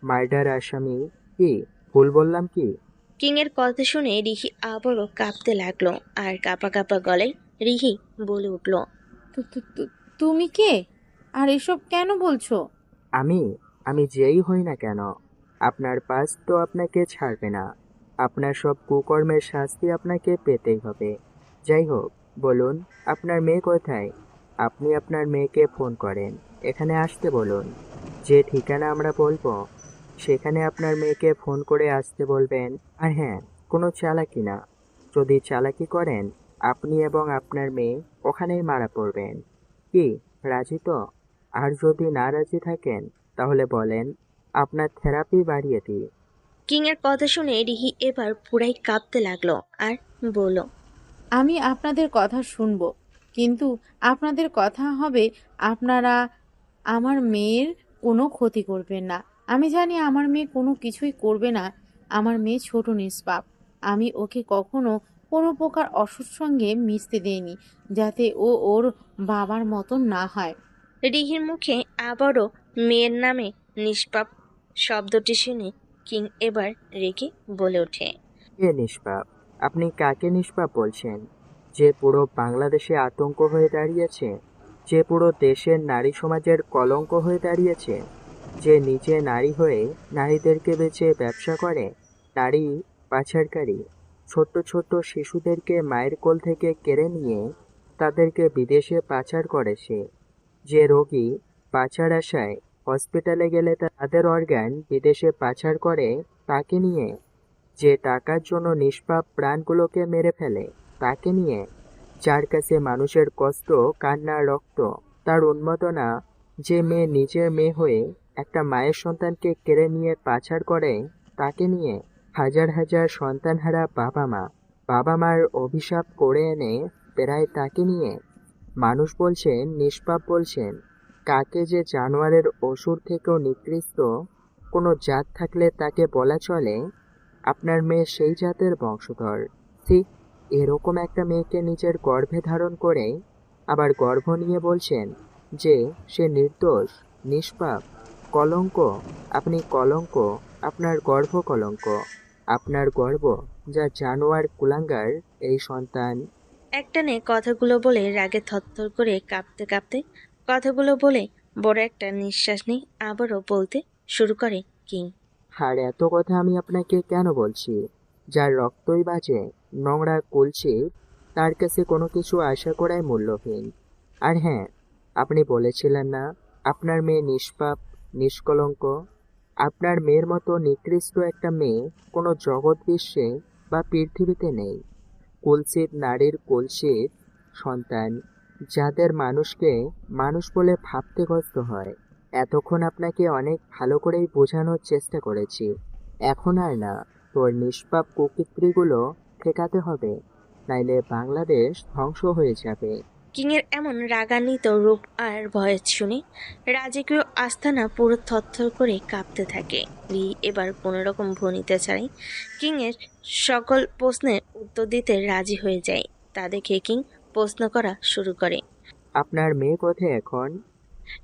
মার্ডার আসামি। কি ভুল বললাম কি? কিংয়ের কথা শুনে রিহি আবারও কাঁপতে লাগলো, আর কাঁপা কাঁপা গলায় রিহি বলে উঠল, তুমি কে? আর এসব কেন বলছো? আমি আমি যেই হই না কেন, আপনার পাস তো আপনাকে ছাড়বে না। আপনার সব কুকর্মের শাস্তি আপনাকে পেতেই হবে। যাই হোক, বলুন আপনার মেয়ে কোথায়? আপনি আপনার মেয়েকে ফোন করেন, এখানে আসতে বলুন। যে ঠিকানা আমরা বলবো সেখানে আপনার মেয়েকে ফোন করে আসতে বলবেন। আর হ্যাঁ, কোনো চালাকি না। যদি চালাকি করেন আপনি এবং আপনার মেয়ে ওখানেই মারা পড়বেন। কি, রাজি তো? আর যদি না রাজি থাকেন তাহলে বলেন, আপনার থেরাপি বাড়িয়ে দিই। কিংয়ের কথা শুনে রিহি এবার পুরাই কাঁপতে লাগলো আর বলল, আমি আপনাদের কথা শুনবো, কিন্তু আপনাদের কথা হবে আপনারা আমার মেয়ের কোনো ক্ষতি করবেন না। আমি জানি আমার মেয়ে কোনো কিছুই করবে না। আমার মেয়ে ছোট নিষ্পাপ। আমি ওকে কখনো কোনো প্রকার অসুর সঙ্গে মিশতে দেইনি, যাতে ও ওর বাবার মতন না হয়। রিহির মুখে আবারও মেয়ের নামে নিষ্পাপ শব্দটি শুনে কিং এবার রেগে বলে ওঠে, কে নিষ্পাপ? আপনি কাকে নিষ্পাপ বলছেন? যে পুরো বাংলাদেশে আতঙ্ক হয়ে দাঁড়িয়েছে, যে পুরো দেশের নারী সমাজের কলঙ্ক হয়ে দাঁড়িয়েছে, যে নিজে নারী হয়ে নারীদেরকে বেচে ব্যবসা করে, নারী পাচারকারী, ছোট্ট ছোট্ট শিশুদেরকে মায়ের কোল থেকে কেড়ে নিয়ে তাদেরকে বিদেশে পাচার করে সে, যে রোগী পাচার আশায় হসপিটালে গেলে তাদের অর্গান বিদেশে পাচার করে তাকে নিয়ে, যে টাকার জন্য নিষ্পাপ প্রাণগুলোকে মেরে ফেলে তাকে নিয়ে, যার কাছে মানুষের কষ্ট, কান্না, রক্ত, তার উন্মাদনা, যে মেয়ে নিজের মেয়ে হয়ে একটা মায়ের সন্তানকে কেড়ে নিয়ে পাচার করে তাকে নিয়ে, হাজার হাজার সন্তানহারা বাবা মার অভিশাপ করে এনে পেরায় তাকে নিয়ে। মানুষ বলছেন নিষ্পাপ বলছেন, কাকে যে জানোয়ারের অসুর থেকেও নিকৃষ্ট কোনো জাত থাকলে তাকে বলা চলে আপনার মেয়ে সেই জাতের বংশধর। ঠিক এরকম একটা মেয়েকে নিজের গর্ভে ধারণ করে আবার গর্ভ নিয়ে বলছেন যে সে নির্দোষ, নিষ্পাপ, কলঙ্ক। আপনি কলঙ্ক, আপনার গর্ভ কলঙ্ক, আপনার গর্ভ যা জানোয়ার কুলাঙ্গার এই সন্তান। একটানে কথাগুলো বলে রাগে থরথর করে কাঁপতে কাঁপতে কথাগুলো বলে বড় একটা নিঃশ্বাস নিয়ে আবারও বলতে শুরু করে কিং। আর এত কথা আমি আপনাকে কেন বলছি? যার রক্তই বাজে, নোংরা কলছি, তার কাছে কোনো কিছু আশা করাই মূল্যহীন। আর হ্যাঁ, আপনি বলেছিলেন না আপনার মেয়ে নিষ্পাপ, নিষ্কলঙ্ক? আপনার মেয়ের মতো নিকৃষ্ট একটা মেয়ে কোনো জগৎ বিশ্বে বা পৃথিবীতে নেই। কুলসিত নারীর কুলসিত সন্তান, যাদের মানুষকে মানুষ বলে ভাবতে কষ্ট হয়। এতক্ষণ আপনাকে অনেক ভালো করেই বোঝানোর চেষ্টা করেছি। এখন আর না, তোর নিষ্পাপ কুকীর্তিগুলো ঠেকাতে হবে, নাইলে বাংলাদেশ ধ্বংস হয়ে যাবে। কিংয়ের এমন রাগান্বিত রূপ আর ভয়েস শুনে রাজকীয় আস্থানা পুরো থরথর করে কাঁপতে থাকে। রি এবার কোনোরকম ভনিতে ছাড়াই কিংয়ের সকল প্রশ্নের উত্তর দিতে রাজি হয়ে যায়। তা দেখে কিং প্রশ্ন করা শুরু করে, আপনার মেয়ে কোথায় এখন?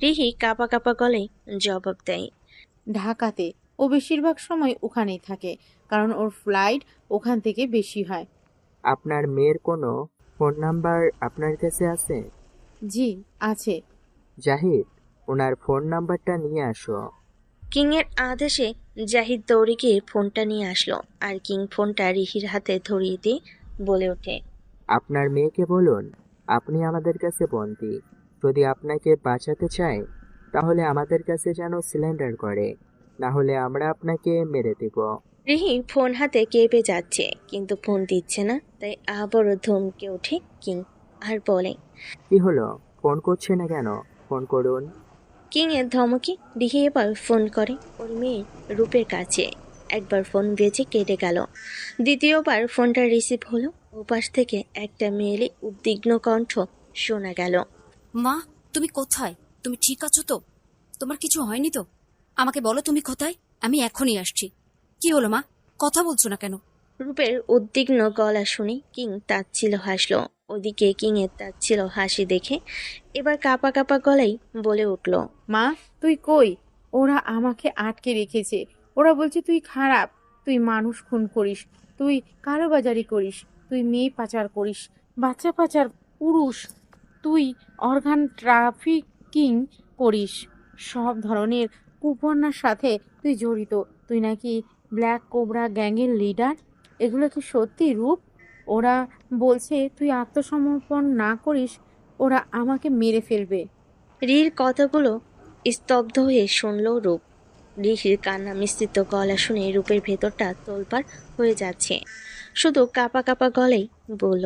রিহি কাঁপা কাঁপা গলায় জবাব দেয়, ঢাকাতে। ও বেশিরভাগ সময় ওখানেই থাকে, কারণ ওর ফ্লাইট ওখান থেকে বেশি হয়। আপনার মেয়ের কোনো ফোন নাম্বার আপনার কাছে আছে? জি আছে। জাহিদ, ওনার ফোন নাম্বারটা নিয়ে আসো। কিংয়ের আদেশে জাহিদ দৌড়ে গিয়ে ফোনটা নিয়ে আসলো, আর কিং ফোনটা রিহির হাতে ধরিয়ে দিয়ে বলে ওঠে, আপনার মেয়েকে বলুন আপনি আমাদের কাছে বন্দী। যদি আপনাকে বাঁচাতে চায় তাহলে আমাদের কাছে যেন সিলিন্ডার করে, না হলে আমরা আপনাকে মেরে দেব। রিহি ফোন হাতে কেঁপে যাচ্ছে, কিন্তু ফোন দিচ্ছে না। তাই আবারও ধমকে ওঠে কিং আর বলে, কি হলো, ফোন করছে না কেন? ফোন করুন। কিং এর ধমকে রিহি এবার ফোন করে ওর মেয়ের রূপের কাছে। একবার ফোন বেজে কেটে গেল, দ্বিতীয়বার ফোনটা রিসিভ হলো। ওপাশ থেকে একটা মেয়েলি উদ্বিগ্ন কণ্ঠ শোনা গেল, মা, তুমি কোথায়? তুমি ঠিক আছো তো? তোমার কিছু হয়নি তো? আমাকে বলো তুমি কোথায়? আমি এখনই আসছি। কি হলো মা, কথা বলছো না কেন? রূপের উদ্বিগ্ন গলা শুনে কিং তাচ্ছিল হাসলো। ওদিকে কিং এর তাচ্ছিল হাসি দেখে এবার কাঁপা কাঁপা গলায় বলে উঠল, মা তুই কই? ওরা আমাকে আটকে রেখেছে। ওরা বলছে তুই খারাপ, তুই মানুষ খুন করিস, তুই কালোবাজারি করিস, তুই মেয়ে পাচার করিস, বাচ্চা পাচার, পুরুষ, তুই অর্গান ট্রাফিকিং করিস, সব ধরনের কুপন্যার সাথে তুই জড়িত, তুই নাকি ব্ল্যাক কোবরা গ্যাংয়ের লিডার। এগুলো কি সত্যি রূপ? ওরা বলছে তুই আত্মসমর্পণ না করিস ওরা আমাকে মেরে ফেলবে। রির কথাগুলো স্তব্ধ হয়ে শুনল রূপ। রিহির কান্না মিশ্রিত গলা শুনে রূপের ভেতরটা তোলপাড় হয়ে যাচ্ছে। শুধু কাঁপা কাঁপা গলায় বলল,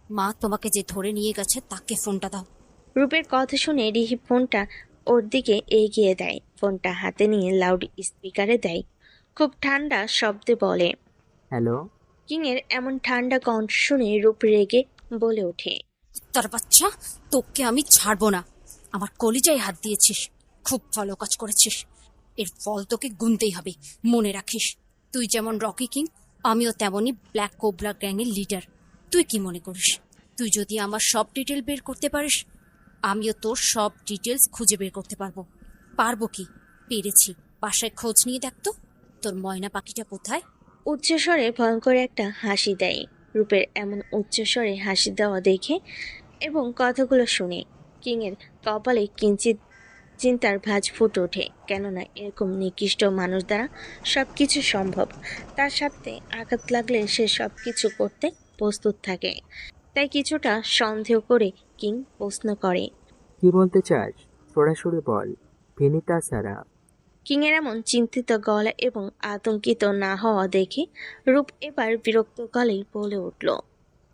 মা তোমাকে যে ধরে নিয়ে গেছে তাকে ফোনটা দাও। রূপের কথা শুনে রিহি ফোনটা ওর দিকে এগিয়ে দেয়। ফোনটা হাতে নিয়ে লাউড স্পিকারে দেয়। খুব ঠান্ডা শব্দে বলে, হ্যালো। কিংয়ের এমন ঠান্ডা কণ্ঠ শুনে রূপ রেগে বলে ওঠে, তার বাচ্চা, তোকে আমি ছাড়বো না। আমার কলিজায় হাত দিয়েছিস, খুব ভালো কাজ করেছিস। এর ফল তোকে গুনতেই হবে, মনে রাখিস। তুই যেমন রকি কিং, আমিও তেমনই ব্ল্যাক কোবরা গ্যাংয়ের লিডার। তুই কি মনে করিস তুই যদি আমার সব ডিটেল বের করতে পারিস, আমিও তোর সব ডিটেলস খুঁজে বের করতে পারবো? পারবো কি? পেরেছি। বাসায় খোঁজ নিয়ে দেখতো তোর ময়না পাখিটা কোথায়। উচ্চস্বরে ভয়ঙ্কর একটা হাসি দেয়। রূপের এমন উচ্চস্বরে হাসি দেওয়া দেখে এবং কথাগুলো শুনে কিংয়ের কপালে কিঞ্চিত চিন্তার ভাঁজ ফুটে ওঠে। কেননা এরকম নিকৃষ্ট মানুষ দ্বারা সবকিছু সম্ভব। তার সাথে আঘাত লাগলে সে সবকিছু করতে প্রস্তুত থাকে। তাই কিছুটা সন্দেহ করে কিং প্রশ্ন করে, কি বলতে চাস? সরাসরি বল, ভিনিতা ছাড়া। কিংয়ের এমন চিন্তিত গলা এবং আতঙ্কিত না হওয়া দেখে রূপ এবার বিরক্ত গলায় বলে উঠল,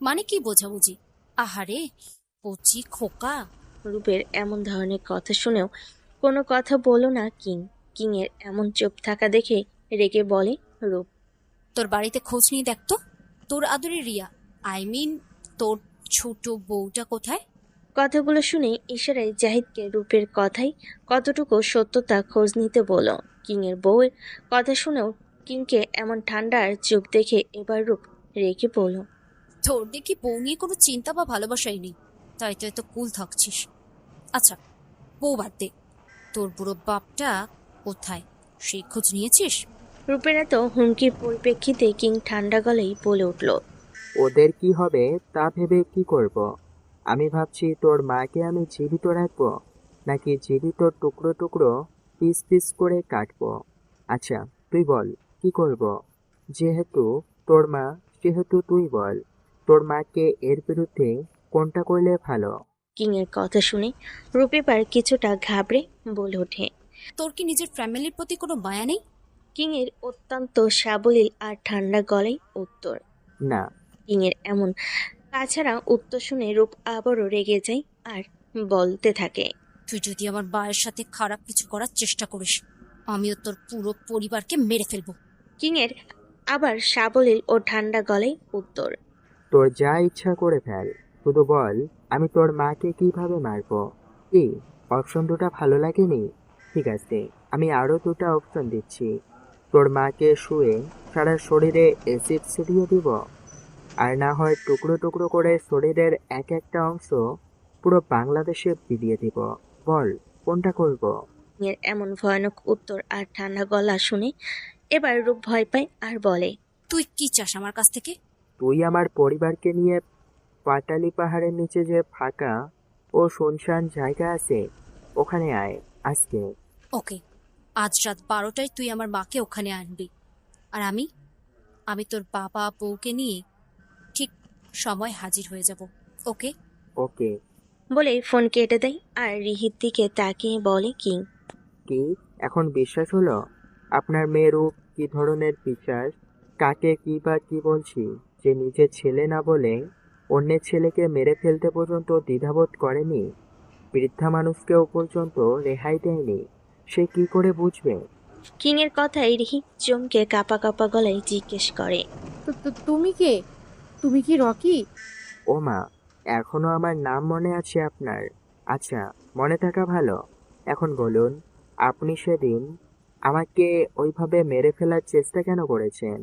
মানে কি বোঝাবুঝি? আহারে কচি খোকা। রূপের এমন ধরনের কথা শুনেও কোনো কথা বলো না কিং। কিংয়ের এমন চুপ থাকা দেখে রেগে বলে রূপ, তোর বাড়িতে খোঁজ নিয়ে দেখতো তোর আদরের রিয়া, আই মিন তোর ছোট বউটা কোথায়। কথাগুলো শুনে ইশারায় জাহিদকে রূপের কথাই কতটুকু সত্যতা খোঁজ নিতে বলো। কিংয়ের বউয়ের কথা শুনেও কিংকে এমন ঠান্ডার চোখ দেখে এবার রূপ রেগে বলল, তোর দেখি বউ নিয়ে কোনো চিন্তা বা ভালোবাসাই নেই, তাই তো এত কুল থাকছিস। আচ্ছা বউ বাদ দে, তোর বুড়ো বাপটা কোথায়, সেই খোঁজ নিয়েছিস? রূপের এত হুমকির পরিপ্রেক্ষিতে কিং ঠান্ডা গলায় বলে উঠল, ওদের কি হবে তা ভেবে কি করব? আমি ভাবছি তোর মাকে আমি জীবিত রাখবো নাকি জীবিত টুকরো টুকরো পিস পিস করে কাটবো। আচ্ছা তুই বল কি করব? যেহেতু তোর মা সেহেতু তুই বল, তোর মাকে এর বিরুদ্ধে কোনটা করলে ভালো? কিংয়ের কথা শুনে রূপ এবার কিছুটা ঘাবড়ে বলে ওঠে, তোর কি নিজের ফ্যামিলির প্রতি কোনো মায়া নেই? কিংয়ের অত্যন্ত সাবলীল আর ঠান্ডা গলায় উত্তর। না। কিংয়ের এমন তাছাড়া উত্তর শুনে রূপ আবারও রেগে যায় আর বলতে থাকে, তুই যদি আমার মায়ের সাথে খারাপ কিছু করার চেষ্টা করিস, আমিও তোর পুরো পরিবারকে মেরে ফেলবো। কিংয়ের আবার সাবলীল ও ঠান্ডা গলায় উত্তর, তোর যা ইচ্ছা করে ফেল, শুধু বল আমি তোর মাকে কিভাবে মারবো। কি অপশন দুটা ভালো লাগেনি? ঠিক আছে, আমি আরো দুটা অপশন দিচ্ছি। তোর মাকে শুয়ে সারা শরীরে অ্যাসিড ছিটিয়ে দিব, আর না হয় টুকরো টুকরো করে শরীরের এক একটা অংশ পুরো বাংলাদেশে বিলিয়ে দিব। বল কোনটা করব? কিংয়ের এমন ভয়ানক উত্তর আর ঠান্ডা গলা শুনে এবার রূপ ভয় পায় আর বলে, তুই কি চাস আমার কাছ থেকে? তুই আমার পরিবারকে নিয়ে পাটালি পাহাড়ের নিচে যে ফাঁকা ও শুনশান জায়গা আছে ওখানে আয় আজকে। ওকে, আজ রাত 12টায় তুই আমার মাকে ওখানে আনবি, আর আমি তোর বাবা বউকে নিয়ে ঠিক সময় হাজির হয়ে যাব। ওকে? ওকে। বলে ফোন কেটে দেয় আর রিহির দিকে তাকিয়ে বলে, কিং কি এখন বিশ্বাস হলো? আপনার মেয়েরও কি ধরনের বিশ্বাস? কাকে কি বা কি বলছি, যে নিজের ছেলে না বলে অন্যের ছেলেকে মেরে ফেলতে পর্যন্ত দ্বিধাবোধ করেনি, বৃদ্ধা মানুষকেও পর্যন্ত রেহাই দেয়নি, সে কি করে বুঝবে? কিংয়ের কথায় রিহি চমকে কাঁপা কাঁপা গলায় জিজ্ঞেস করে, তুমি কে? তুমি কি রকি? ও মা, এখনো আমার নাম মনে আছে আপনার? আচ্ছা, মনে থাকা ভালো। এখন বলুন, আপনি সেদিন আমাকে ওইভাবে মেরে ফেলার চেষ্টা কেন করেছেন?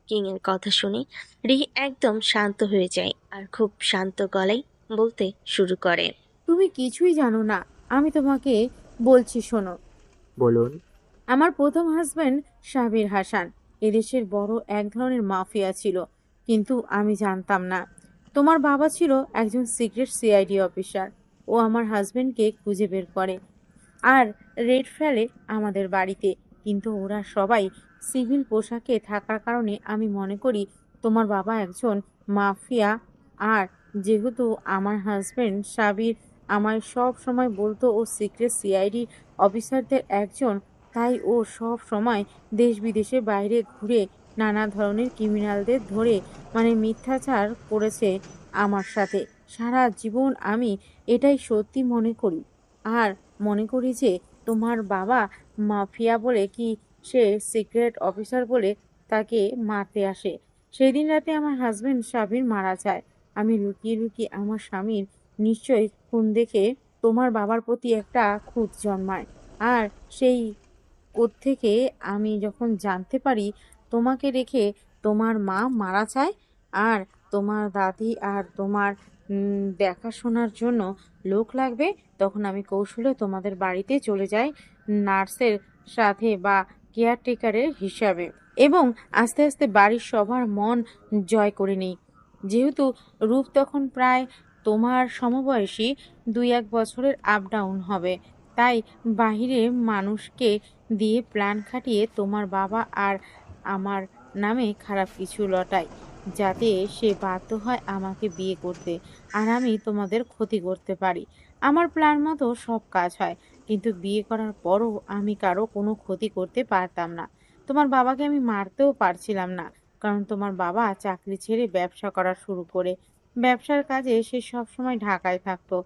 কিং এর কথা শুনে রিহি একদম শান্ত হয়ে যায় আর খুব শান্ত গলায় বলতে শুরু করে। তুমি কিছুই জানো না, আমি তোমাকে বলছি শোনো। বলুন। আমার প্রথম হাজবেন্ড সাবির হাসান এদেশের বড় এক ধরনের মাফিয়া ছিল, কিন্তু আমি জানতাম না। তোমার বাবা ছিল একজন সিক্রেট সিআইডি অফিসার। ও আমার হাজবেন্ডকে খুঁজে বের করে আর রেড ফেলে আমাদের বাড়িতে, কিন্তু ওরা সবাই সিভিল পোশাকে থাকার কারণে আমি মনে করি তোমার বাবা একজন মাফিয়া। আর যেহেতু আমার হাজবেন্ড সাবির আমায় সব সময় বলতো ও সিক্রেট সিআইডি অফিসারদের একজন, তাই ও সব সময় দেশ বিদেশে বাইরে ঘুরে নানা ধরনের ক্রিমিনালদের ধরে মিথ্যাচার করেছে আমার সাথে। সারা জীবন আমি এটাই সত্যি মনে করি। আর মনে করি যে তোমার বাবা মাফিয়া বলে কি সে সিক্রেট অফিসার বলে তাকে মারতে আসে। সেদিন রাতে আমার হাজবেন্ড সাবির মারা যায়। আমি লুকিয়ে লুকিয়ে আমার স্বামীর নিশ্চয়ই খুন দেখে তোমার বাবার প্রতি একটা খুঁত জন্মায়। আর সেই থেকে আমি যখন জানতে পারি তোমাকে রেখে তোমার মা মারা যায় আর তোমার দাদি আর তোমার দেখাশোনার জন্য লোক লাগবে, তখন আমি কৌশলে তোমাদের বাড়িতে চলে যাই নার্সের সাথে বা কেয়ারটেকারের হিসাবে, এবং আস্তে আস্তে বাড়ির সবার মন জয় করে নিই। যেহেতু রূপ তখন প্রায় তোমার সমবয়সী, 2-1 বছরের আপ ডাউন হবে, তাই বাহিরে মানুষকে দিয়ে প্ল্যান খাটিয়ে তোমার বাবা আর আমার নামে খারাপ কিছু লটাই, যাতে সে বাধ্য হয় আমাকে বিয়ে করতে আর আমি তোমাদের ক্ষতি করতে পারি। আমার প্ল্যান মতো সব কাজ হয়, কিন্তু বিয়ে করার পরও আমি কারো কোনো ক্ষতি করতে পারতাম না। তোমার বাবাকে আমি মারতেও পারছিলাম না, কারণ তোমার বাবা চাকরি ছেড়ে ব্যবসা করা শুরু করে ব্যবসার কাজে সে সবসময় ঢাকায় থাকতো।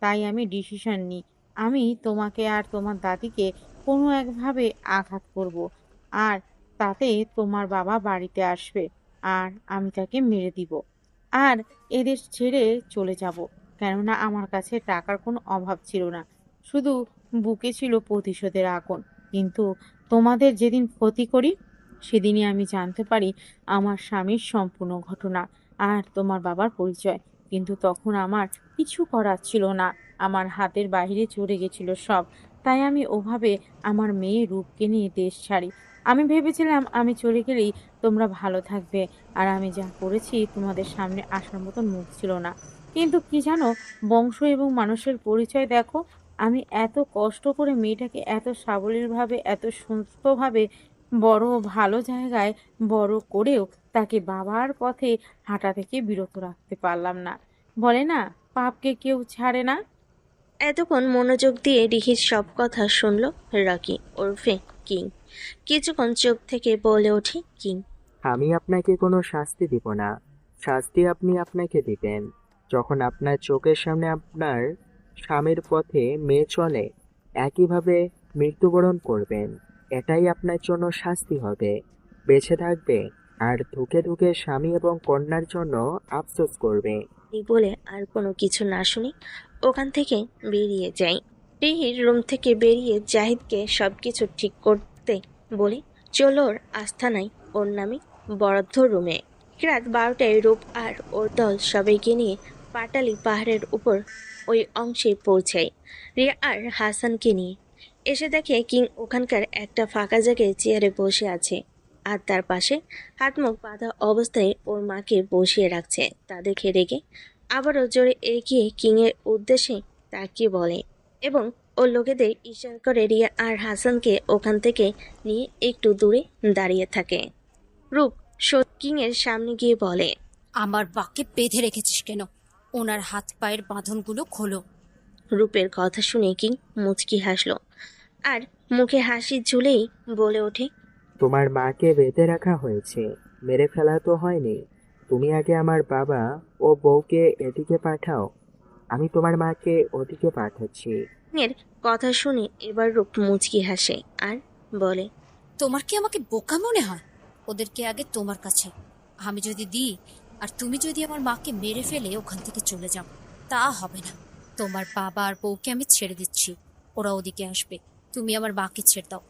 তাই আমি ডিসিশন নিই আমি তোমাকে আর তোমার দাদিকে কোনো একভাবে আঘাত করব, আর তাতে তোমার বাবা বাড়িতে আসবে আর আমি তাকে মেরে দিব আর এদেশ ছেড়ে চলে যাব। কেননা আমার কাছে টাকার কোনো অভাব ছিল না, শুধু বুকে ছিল প্রতিশোধের আগুন। কিন্তু তোমাদের যেদিন ক্ষতি করি সেদিনই আমি জানতে পারি আমার স্বামীর সম্পূর্ণ ঘটনা আর তোমার বাবার পরিচয়। কিন্তু তখন আমার কিছু করার ছিল না, আমার হাতের বাইরে চলে গেছিল সব। তাই আমি ওভাবে আমার মেয়ে রূপকে নিয়ে দেশ ছাড়ি। আমি ভেবেছিলাম আমি চলে গেলেই তোমরা ভালো থাকবে, আর আমি যা করেছি তোমাদের সামনে আসার মতন মুখ ছিল না। কিন্তু কি জানো, বংশ এবং মানুষের পরিচয় দেখো, আমি এত কষ্ট করে মেয়েটাকে এত সাবলীলভাবে এত সুস্থভাবে বড় ভালো জায়গায় বড় করেও তাকে বাবার পথে হাঁটা থেকে বিরত রাখতে পারলাম না। বলে না, পাপকে কেউ ছাড়ে না। এতক্ষণ মনোযোগ দিয়ে রিহির সব কথা শুনল রকি ওরফে কিং। কিছুক্ষণ চুপ থেকে বলে ওঠে কিং। আমি আপনাকে কোনো শাস্তি দিব না, শাস্তি আপনি আপনাকে দিবেন যখন আপনার চোখের সামনে আপনার স্বামীর পথে মেয়ে চলে, একইভাবে মৃত্যুবরণ করবেন। এটাই আপনার জন্য শাস্তি হবে। বেঁচে থাকবে আর ধুকে ধুকে স্বামী এবং কন্যার জন্য আফসোস করবে। এই বলে আর কোনো কিছু না শুনে ওখান থেকে বেরিয়ে যাই। রিহির রুম থেকে বেরিয়ে জাহিদকে সবকিছু ঠিক করতে বলে চলো ওর আস্থানায় ওর নামে বরাদ্দ রুমে। রাত 12টায় রূপ আর ওর দল সবাইকে নিয়ে পাটালি পাহাড়ের উপর ওই অংশে পৌঁছায় রিয়া আর হাসানকে নিয়ে। এসে দেখে কিং ওখানকার একটা ফাঁকা জায়গায় চেয়ারে বসে আছে আর তার পাশে হাত মুখ বাঁধা অবস্থায় ওর মাকে বসিয়ে রাখছে। তা দেখে রেগে আবারও জোরে এগিয়ে কিংয়ের উদ্দেশ্যে তাকিয়ে বলে এবং ওর লোকেদের ইশারা করে রিয়া আর হাসানকে ওখান থেকে নিয়ে একটু দূরে দাঁড়িয়ে থাকে। রূপ কিংয়ের সামনে গিয়ে বলে, আমার বাকে বেঁধে রেখেছিস কেন? ওনার হাত পায়ের বাঁধনগুলো খোলো। রূপের কথা শুনে কিং মুচকি হাসলো আর মুখে হাসি ঝুলেই বলে ওঠে, তোমার মাকে বেঁধে রাখা হয়েছে, মেরে ফেলা তো হয়নি। তুমি আগে আমার বাবা ও বউকে এদিকে পাঠাও, আমি তোমার মাকে ওদিকে পাঠাচ্ছি। এর কথা শুনে এবার রূপ মুচকি হাসে আর বলে, তোমার কি আমাকে বোকা মনে হয়? ওদেরকে আগে তোমার কাছে, আমি যদি দিই আর তুমি যদি আমার মাকে মেরে ফেলে ওখান থেকে চলে যাও, তা হবে না। তোমার বাবা আর বউকে আমি ছেড়ে দিচ্ছি, ওরা ওদিকে আসবে, তুমি আমার মাকে ছেড়ে দাও।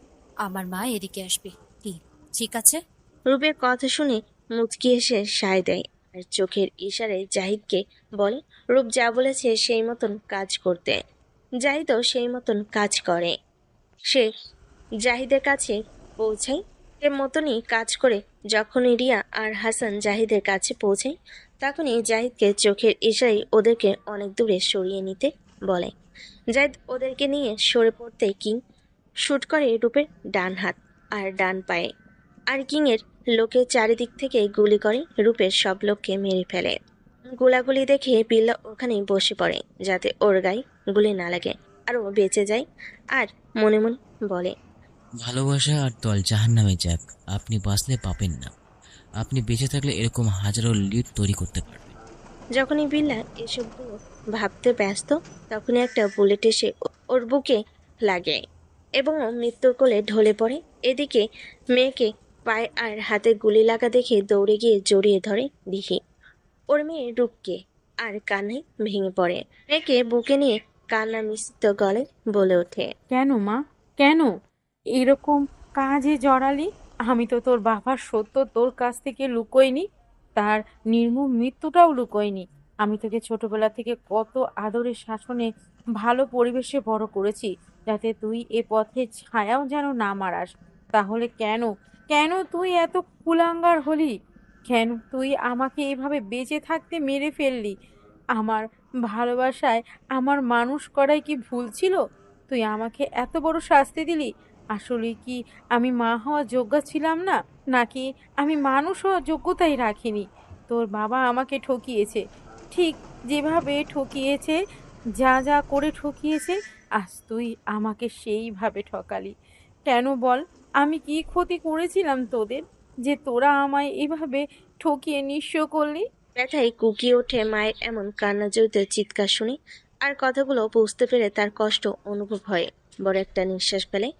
আমার মা এদিকে আসবে। কি ঠিক আছে? রূপের কথা শুনে মুচকি এসে সায় দেয় আর চোখের ইশারায় জাহিদকে বলে রূপ যা বলেছে সেই মতন কাজ করতে। জাহিদও সেই মতন কাজ করে। সে জাহিদের কাছে পৌঁছায়। এর মতনই কাজ করে যখনই রিয়া আর হাসান জাহিদের কাছে পৌঁছায় তখনই জাহিদকে চোখের ইশারায় ওদেরকে অনেক দূরে সরিয়ে নিতে বলে। জাহিদ ওদেরকে নিয়ে সরে পড়তে কিং শুট করে রূপের ডান হাত আর ডান পায়ে, আর কিংয়ের লোকের চারিদিক থেকে গুলি করে রূপের সব লোককে মেরে ফেলে। গোলাগুলি দেখে বিল্লা ওখানেই বসে পড়ে যাতে ওর গায়ে গুলি না লাগে আর ও বেঁচে যায়, আর মনে মনে বলে ভালোবাসা আর দল জাহান্নামে যাক, আপনি বাঁচলে পাবেন না। আপনি বেঁচে থাকলে এরকম হাজারো লিড তৈরি করতে পারবেন। যখনই বিল্লা এসবগুলো ভাবতে ব্যস্ত তখনই একটা বুলেট এসে ওর বুকে লাগে এবং ও মৃত্যুর কোলে ঢলে পড়ে। এদিকে মেয়েকে পায়ে আর হাতে গুলি লাগা দেখে দৌড়ে গিয়ে জড়িয়ে ধরে রিহি। ওর মেয়ে রূপকে আর কান্নায় ভেঙে পড়ে। মেয়েকে বুকে নিয়ে কান্না মিশ্রিত গলে বলে ওঠে, কেন মা, কেন এরকম কাজে জড়ালি? আমি তো তোর বাবার সত্য তোর কাছ থেকে লুকোইনি, তার নির্মম মৃত্যুটাও লুকোইনি। আমি তোকে ছোটবেলা থেকে কত আদরের শাসনে ভালো পরিবেশে বড় করেছি যাতে তুই এ পথে ছায়াও যেন না মারাস। তাহলে কেন, কেন তুই এত কুলাঙ্গার হলি? কেন তুই আমাকে এভাবে বেঁচে থাকতে মেরে ফেললি? আমার ভালোবাসায় আমার মানুষ করাই কি ভুল ছিল? তুই আমাকে এত বড় শাস্তি দিলি। আসলে কি আমি মা হওয়ার যোগ্য ছিলাম না, নাকি আমি মানুষ হওয়ার যোগ্যতাই রাখিনি? তোর বাবা আমাকে ঠকিয়েছে, ঠিক যেভাবে ঠকিয়েছে, যা যা করে ঠকিয়েছে, আজ তুই আমাকে সেইভাবে ঠকালি। কেন বল, আমি কি ক্ষতি করেছিলাম তোদের যে তোরা আমায় এভাবে ঠকিয়ে নিঃস্ব করলি? ব্যথায় কুকিয়ে ওঠে মায়ের এমন কান্না জড়িত চিৎকার শুনে, আর কথাগুলো বুঝতে পেরে তার কষ্ট অনুভব হয়। বড় একটা নিঃশ্বাস ফেলে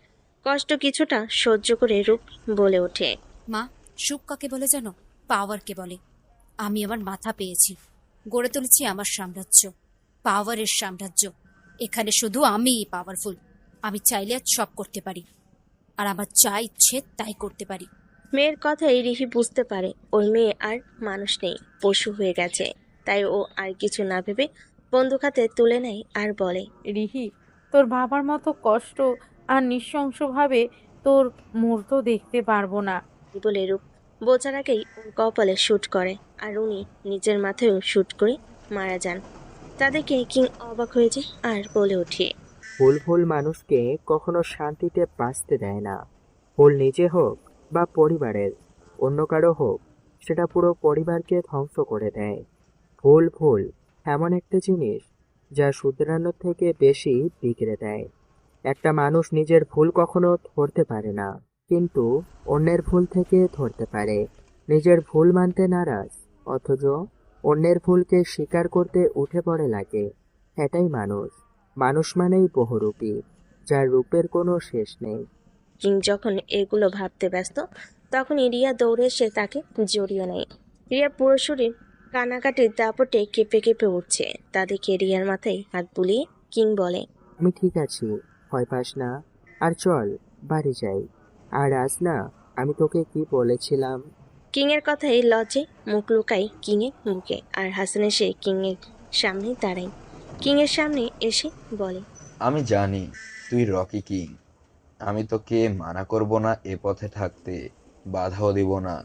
কষ্ট কিছুটা সহ্য করে রূপ বলে ওঠে, মা, সুখ কাকে বলে জানো? পাওয়ারকে বলে। আমি আমার মাথা পেয়েছি, গড়ে তুলেছি আমার সাম্রাজ্য, পাওয়ারের সাম্রাজ্য। এখানে শুধু আমিই পাওয়ারফুল। আমি চাইলে আজ সব করতে পারি, আর আমার যা ইচ্ছে তাই করতে পারি। মেয়ের কথাই রিহি বুঝতে পারে ওর মেয়ে আর মানুষ নেই, পশু হয়ে গেছে। তাই ও আর কিছু না ভেবে বন্দুক হাতে তুলে নেয় আর বলে, রিহি, তোর বাবার মতো কষ্ট আর নৃশংসভাবে তোর মূর্ত দেখতে পারবো না। বলে রূপ বোঝার আগেই ওর কপালে শুট করে আর উনি নিজের মাথায়ও শুট করে মারা যান। তাদেরকে কিং অবাক হয়ে যায় আর বলে ওঠে, ভুল ভুল মানুষকে কখনো শান্তিতে বাঁচতে দেয় না। ভুল নিজে হোক বা পরিবারের অন্য কারো হোক, সেটা পুরো পরিবারকে ধ্বংস করে দেয়। ভুল ভুল এমন একটা জিনিস যা শুধরানোর থেকে বেশি বিগড়ে দেয়। একটা মানুষ নিজের ভুল কখনো ধরতে পারে না, কিন্তু অন্যের ভুল থেকে ধরতে পারে। নিজের ভুল মানতে নারাজ, অথচ অন্যের ভুলকে স্বীকার করতে উঠে পড়ে লাগে। এটাই মানুষ। মানুষ মানেই বহুরূপী, যার রূপের কোনো শেষ নেই। কিং যখন এগুলো ভাবতে ব্যস্ত তখনই রিয়া দৌড়ে এসে তাকে জড়িয়ে নেয়। রিয়া পুরো শরীর কানাকাটির দাপটে কেঁপে কেঁপে উঠছে। তাদেরকে রিয়ার মাথায় হাত বুলিয়ে কিং বলে, আমি ঠিক আছি, ভয় পাস না। আর চল বাড়ি যাই। আর আজ না, আমি তোকে কি বলেছিলাম? কিং এর কথাই লজ্জে মুখ লুকাই কিং এর মুখে, আর হাসান এসে কিং এর সামনে দাঁড়ায়। কিং এর সামনে এসে বলে, আমি জানি তুই রকি কিং। আমি তোকে মানা করব না এ পথে থাকতে, বাধাও দিব না।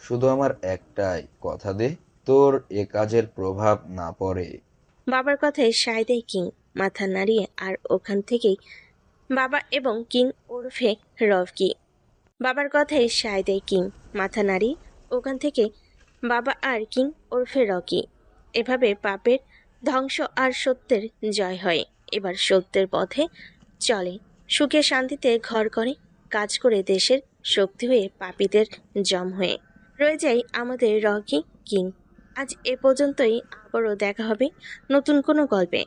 শুধু আমার একটাই কথা দে, তোর এ কাজের প্রভাব না পড়ে। বাবার কথায় সায় দেয় কিং মাথা নাড়িয়ে, আর ওখান থেকেই বাবা এবং কিং ওরফে রকি। বাবার কথায় সায় দেয় কিং মাথা নাড়িয়ে, ওখান থেকে বাবা আর কিং ওরফে রকি। এভাবে পাপের ধ্বংস আর সত্যের জয় হয়। এবার সত্যের পথে চলে, সুখে শান্তিতে ঘর করে, কাজ করে দেশের শক্তি হয়ে পাপীদের জম হয়ে রয়ে যায় আমাদের রকি কিং। আজ এ পর্যন্তই, আবারও দেখা হবে নতুন কোনো গল্পে।